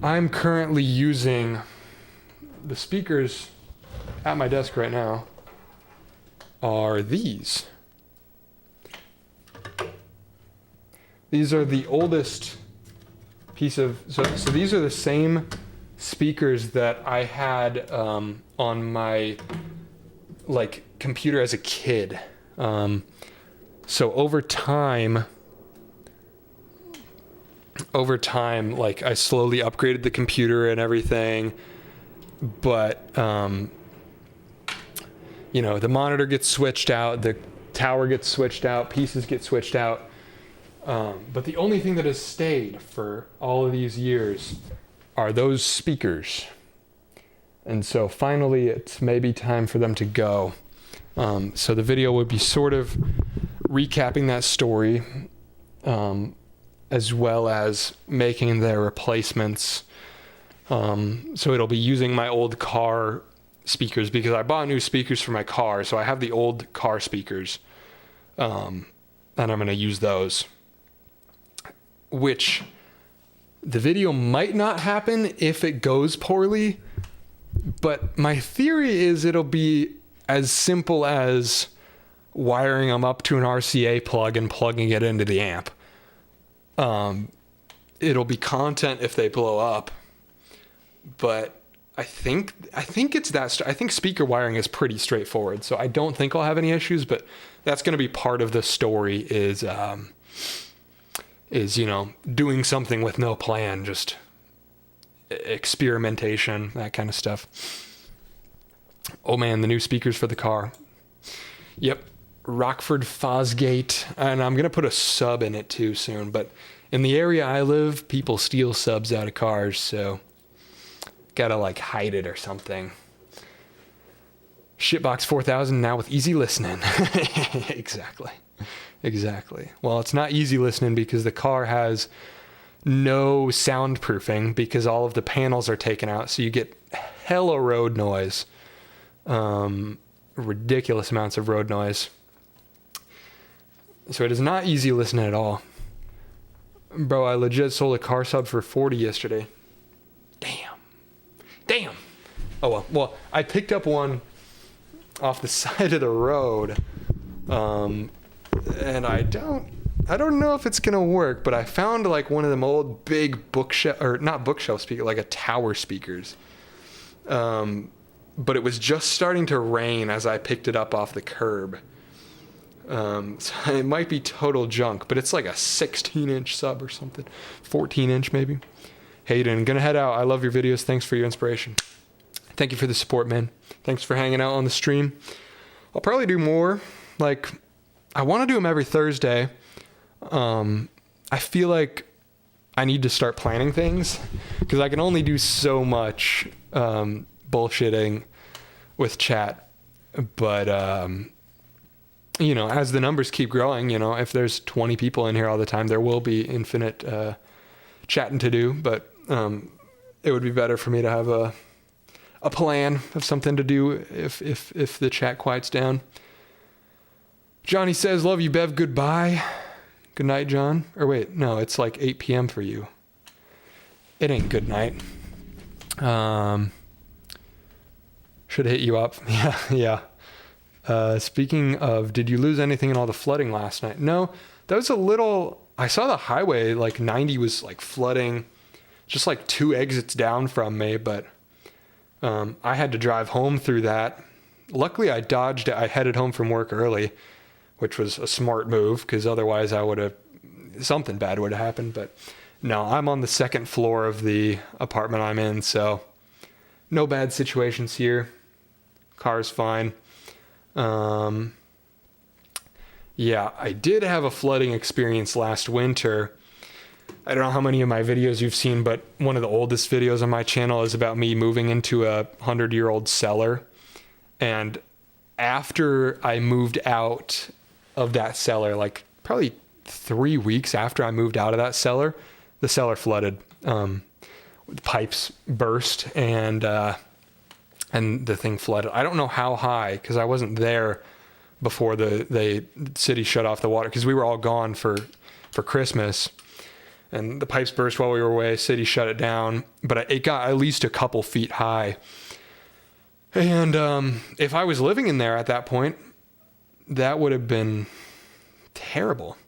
I'm currently using the speakers at my desk right now are these. These are the oldest piece of, so these are the same speakers that I had on my computer as a kid. So over time, like, I slowly upgraded the computer and everything, but the monitor gets switched out, the tower gets switched out, pieces get switched out, but the only thing that has stayed for all of these years are those speakers. And so finally it's maybe time for them to go. So the video would be sort of recapping that story, as well as making their replacements. So it'll be using my old car speakers, because I bought new speakers for my car, so I have the old car speakers, and I'm going to use those, which the video might not happen if it goes poorly, but my theory is it'll be as simple as wiring them up to an RCA plug and plugging it into the amp. It'll be content if they blow up, but I think it's that. I think speaker wiring is pretty straightforward, so I don't think I'll have any issues. But that's going to be part of the story. Is doing something with no plan, just experimentation, that kind of stuff. Oh man, the new speakers for the car. Yep, Rockford Fosgate, and I'm gonna put a sub in it too soon. But in the area I live, people steal subs out of cars, so. Gotta like hide it or something. Shitbox 4000 now with easy listening. Exactly. Well, it's not easy listening because the car has no soundproofing because all of the panels are taken out, so you get hella road noise. Ridiculous amounts of road noise. So it is not easy listening at all. Bro, I legit sold a car sub for 40 yesterday. Damn. Oh well, I picked up one off the side of the road, and I don't know if it's gonna work, but I found like one of them old big bookshelf, or not bookshelf speaker, like a tower speakers. But it was just starting to rain as I picked it up off the curb. So it might be total junk, but it's like a 16-inch sub or something, 14-inch maybe. Hayden, gonna head out. I love your videos. Thanks for your inspiration. Thank you for the support, man. Thanks for hanging out on the stream. I'll probably do more. Like, I want to do them every Thursday. I feel like I need to start planning things because I can only do so much bullshitting with chat. But, as the numbers keep growing, if there's 20 people in here all the time, there will be infinite chatting to do. But it would be better for me to have a plan of something to do if the chat quiets down. Johnny says, love you, Bev. Goodbye. Good night, John. Or wait, no, it's like 8 p.m. for you. It ain't good night. Should hit you up. Yeah. Speaking of, did you lose anything in all the flooding last night? No, that was a little... I saw the highway, like 90 was like flooding just like 2 exits down from me, but I had to drive home through that. Luckily, I dodged it. I headed home from work early, which was a smart move because otherwise something bad would have happened. But no, I'm on the second floor of the apartment I'm in, so no bad situations here. Car's fine. Yeah, I did have a flooding experience last winter. I don't know how many of my videos you've seen, but one of the oldest videos on my channel is about me moving into a 100-year-old cellar. And after I moved out of that cellar, like probably 3 weeks after I moved out of that cellar, the cellar flooded. The pipes burst and the thing flooded. I don't know how high because I wasn't there before the city shut off the water because we were all gone for Christmas, and the pipes burst while we were away. City shut it down, but it got at least a couple feet high. And if I was living in there at that point, that would have been terrible.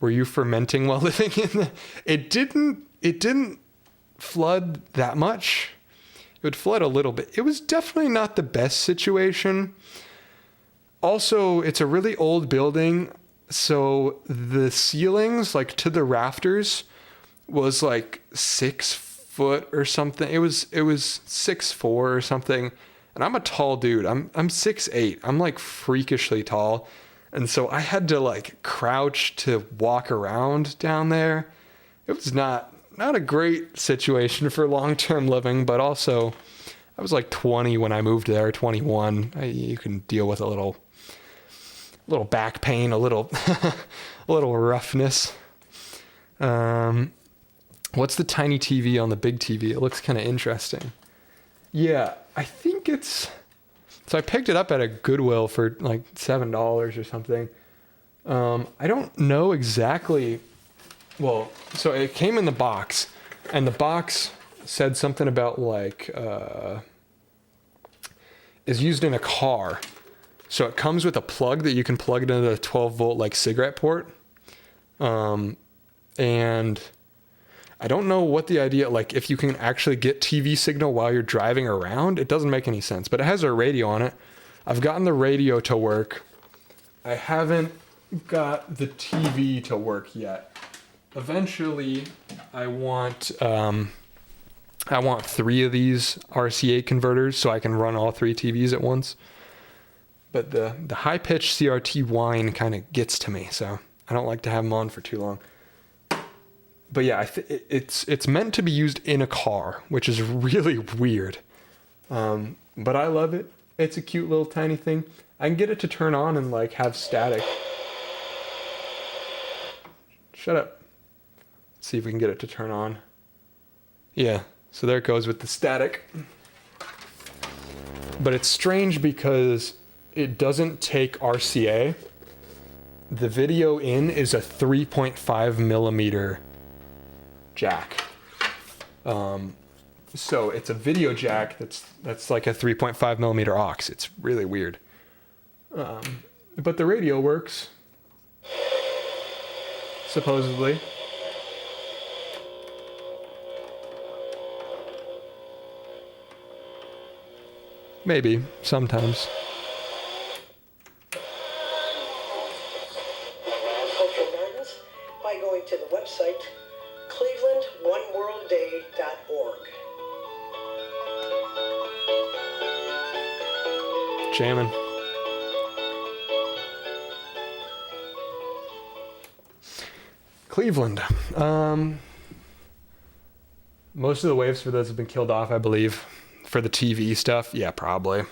Were you fermenting while living in the? It didn't flood that much. It would flood a little bit. It was definitely not the best situation. Also, it's a really old building, so the ceilings, like to the rafters, was like 6 foot or something. It was 6'4" or something. And I'm a tall dude. I'm 6'8". I'm like freakishly tall. And so I had to like crouch to walk around down there. It was not a great situation for long-term living, but also I was like 20 when I moved there, 21. You can deal with a little back pain, a little roughness. What's the tiny TV on the big TV? It looks kind of interesting. Yeah, I think it's... So I picked it up at a Goodwill for like $7 or something. I don't know exactly... Well, so it came in the box, and the box said something about like... is used in a car. So it comes with a plug that you can plug it into the 12-volt like cigarette port. And I don't know what the idea, like if you can actually get TV signal while you're driving around, it doesn't make any sense, but it has a radio on it. I've gotten the radio to work. I haven't got the TV to work yet. Eventually, I want 3 of these RCA converters so I can run all 3 TVs at once. But the high-pitched CRT whine kind of gets to me, so I don't like to have them on for too long. But yeah, it's meant to be used in a car, which is really weird. But I love it. It's a cute little tiny thing. I can get it to turn on and like have static. Shut up. Let's see if we can get it to turn on. Yeah, so there it goes with the static. But it's strange because it doesn't take RCA. The video in is a 3.5 millimeter jack. So it's a video jack that's like a 3.5 millimeter aux. It's really weird. But the radio works. Supposedly. Maybe, sometimes. Cultural Gardens by going to the website clevelandoneworldday.org. Jamming. Cleveland. Most of the waves for those have been killed off, I believe. For the TV stuff, yeah, probably.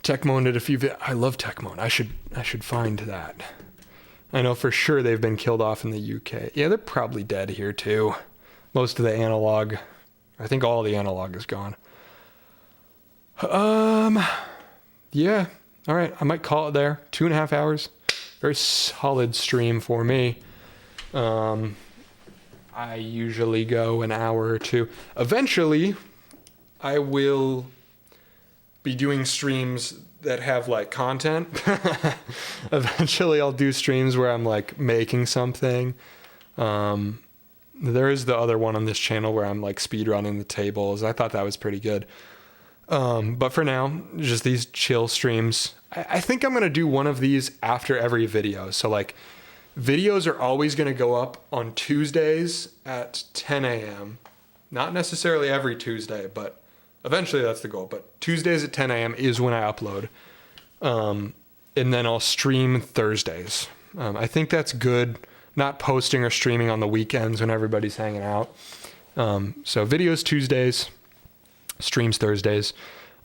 Tecmo did a few. I love Tecmo. I should find that. I know for sure they've been killed off in the UK. Yeah, they're probably dead here too. Most of the analog. I think all the analog is gone. Yeah. All right. I might call it there. 2.5 hours. Very solid stream for me. I usually go an hour or 2. Eventually, I will be doing streams that have like content. Eventually I'll do streams where I'm like making something. There is the other one on this channel where I'm like speedrunning the tables. I thought that was pretty good. But for now, just these chill streams. I think I'm going to do one of these after every video. So like videos are always going to go up on Tuesdays at 10 a.m. Not necessarily every Tuesday, but eventually that's the goal. But Tuesdays at 10 a.m. is when I upload. And then I'll stream Thursdays. I think that's good. Not posting or streaming on the weekends when everybody's hanging out. So videos Tuesdays, streams Thursdays.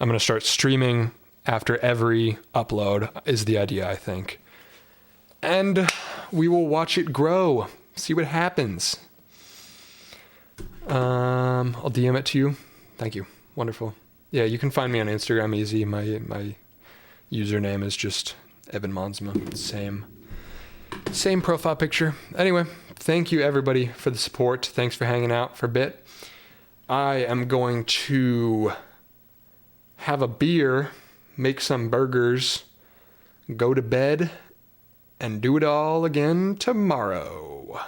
I'm going to start streaming after every upload is the idea, I think. And we will watch it grow. See what happens. I'll DM it to you. Thank you. Wonderful. Yeah, you can find me on Instagram easy. My username is just Evan Monsma. Same profile picture. Anyway, thank you everybody for the support. Thanks for hanging out for a bit. I am going to have a beer, make some burgers, go to bed, and do it all again tomorrow.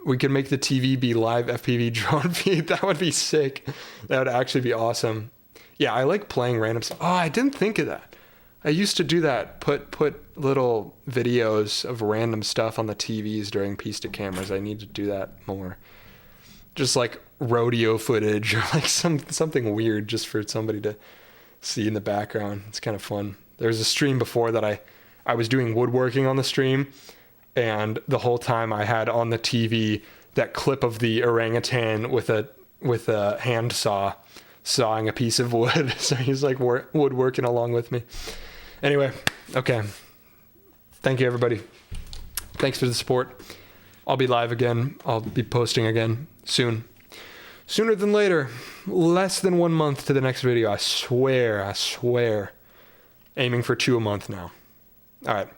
We could make the TV be live FPV drone feed. That would be sick. That would actually be awesome. Yeah, I like playing random stuff. Oh, I didn't think of that. I used to do that. Put little videos of random stuff on the TVs during piece to cameras. I need to do that more. Just like rodeo footage or like something weird just for somebody to see in the background. It's kind of fun. There was a stream before that I was doing woodworking on the stream, and the whole time I had on the TV that clip of the orangutan with a hand saw sawing a piece of wood. So he's like woodworking along with me. Anyway, okay. Thank you, everybody. Thanks for the support. I'll be live again. I'll be posting again soon. Sooner than later. Less than 1 month to the next video. I swear. Aiming for 2 a month now. All right.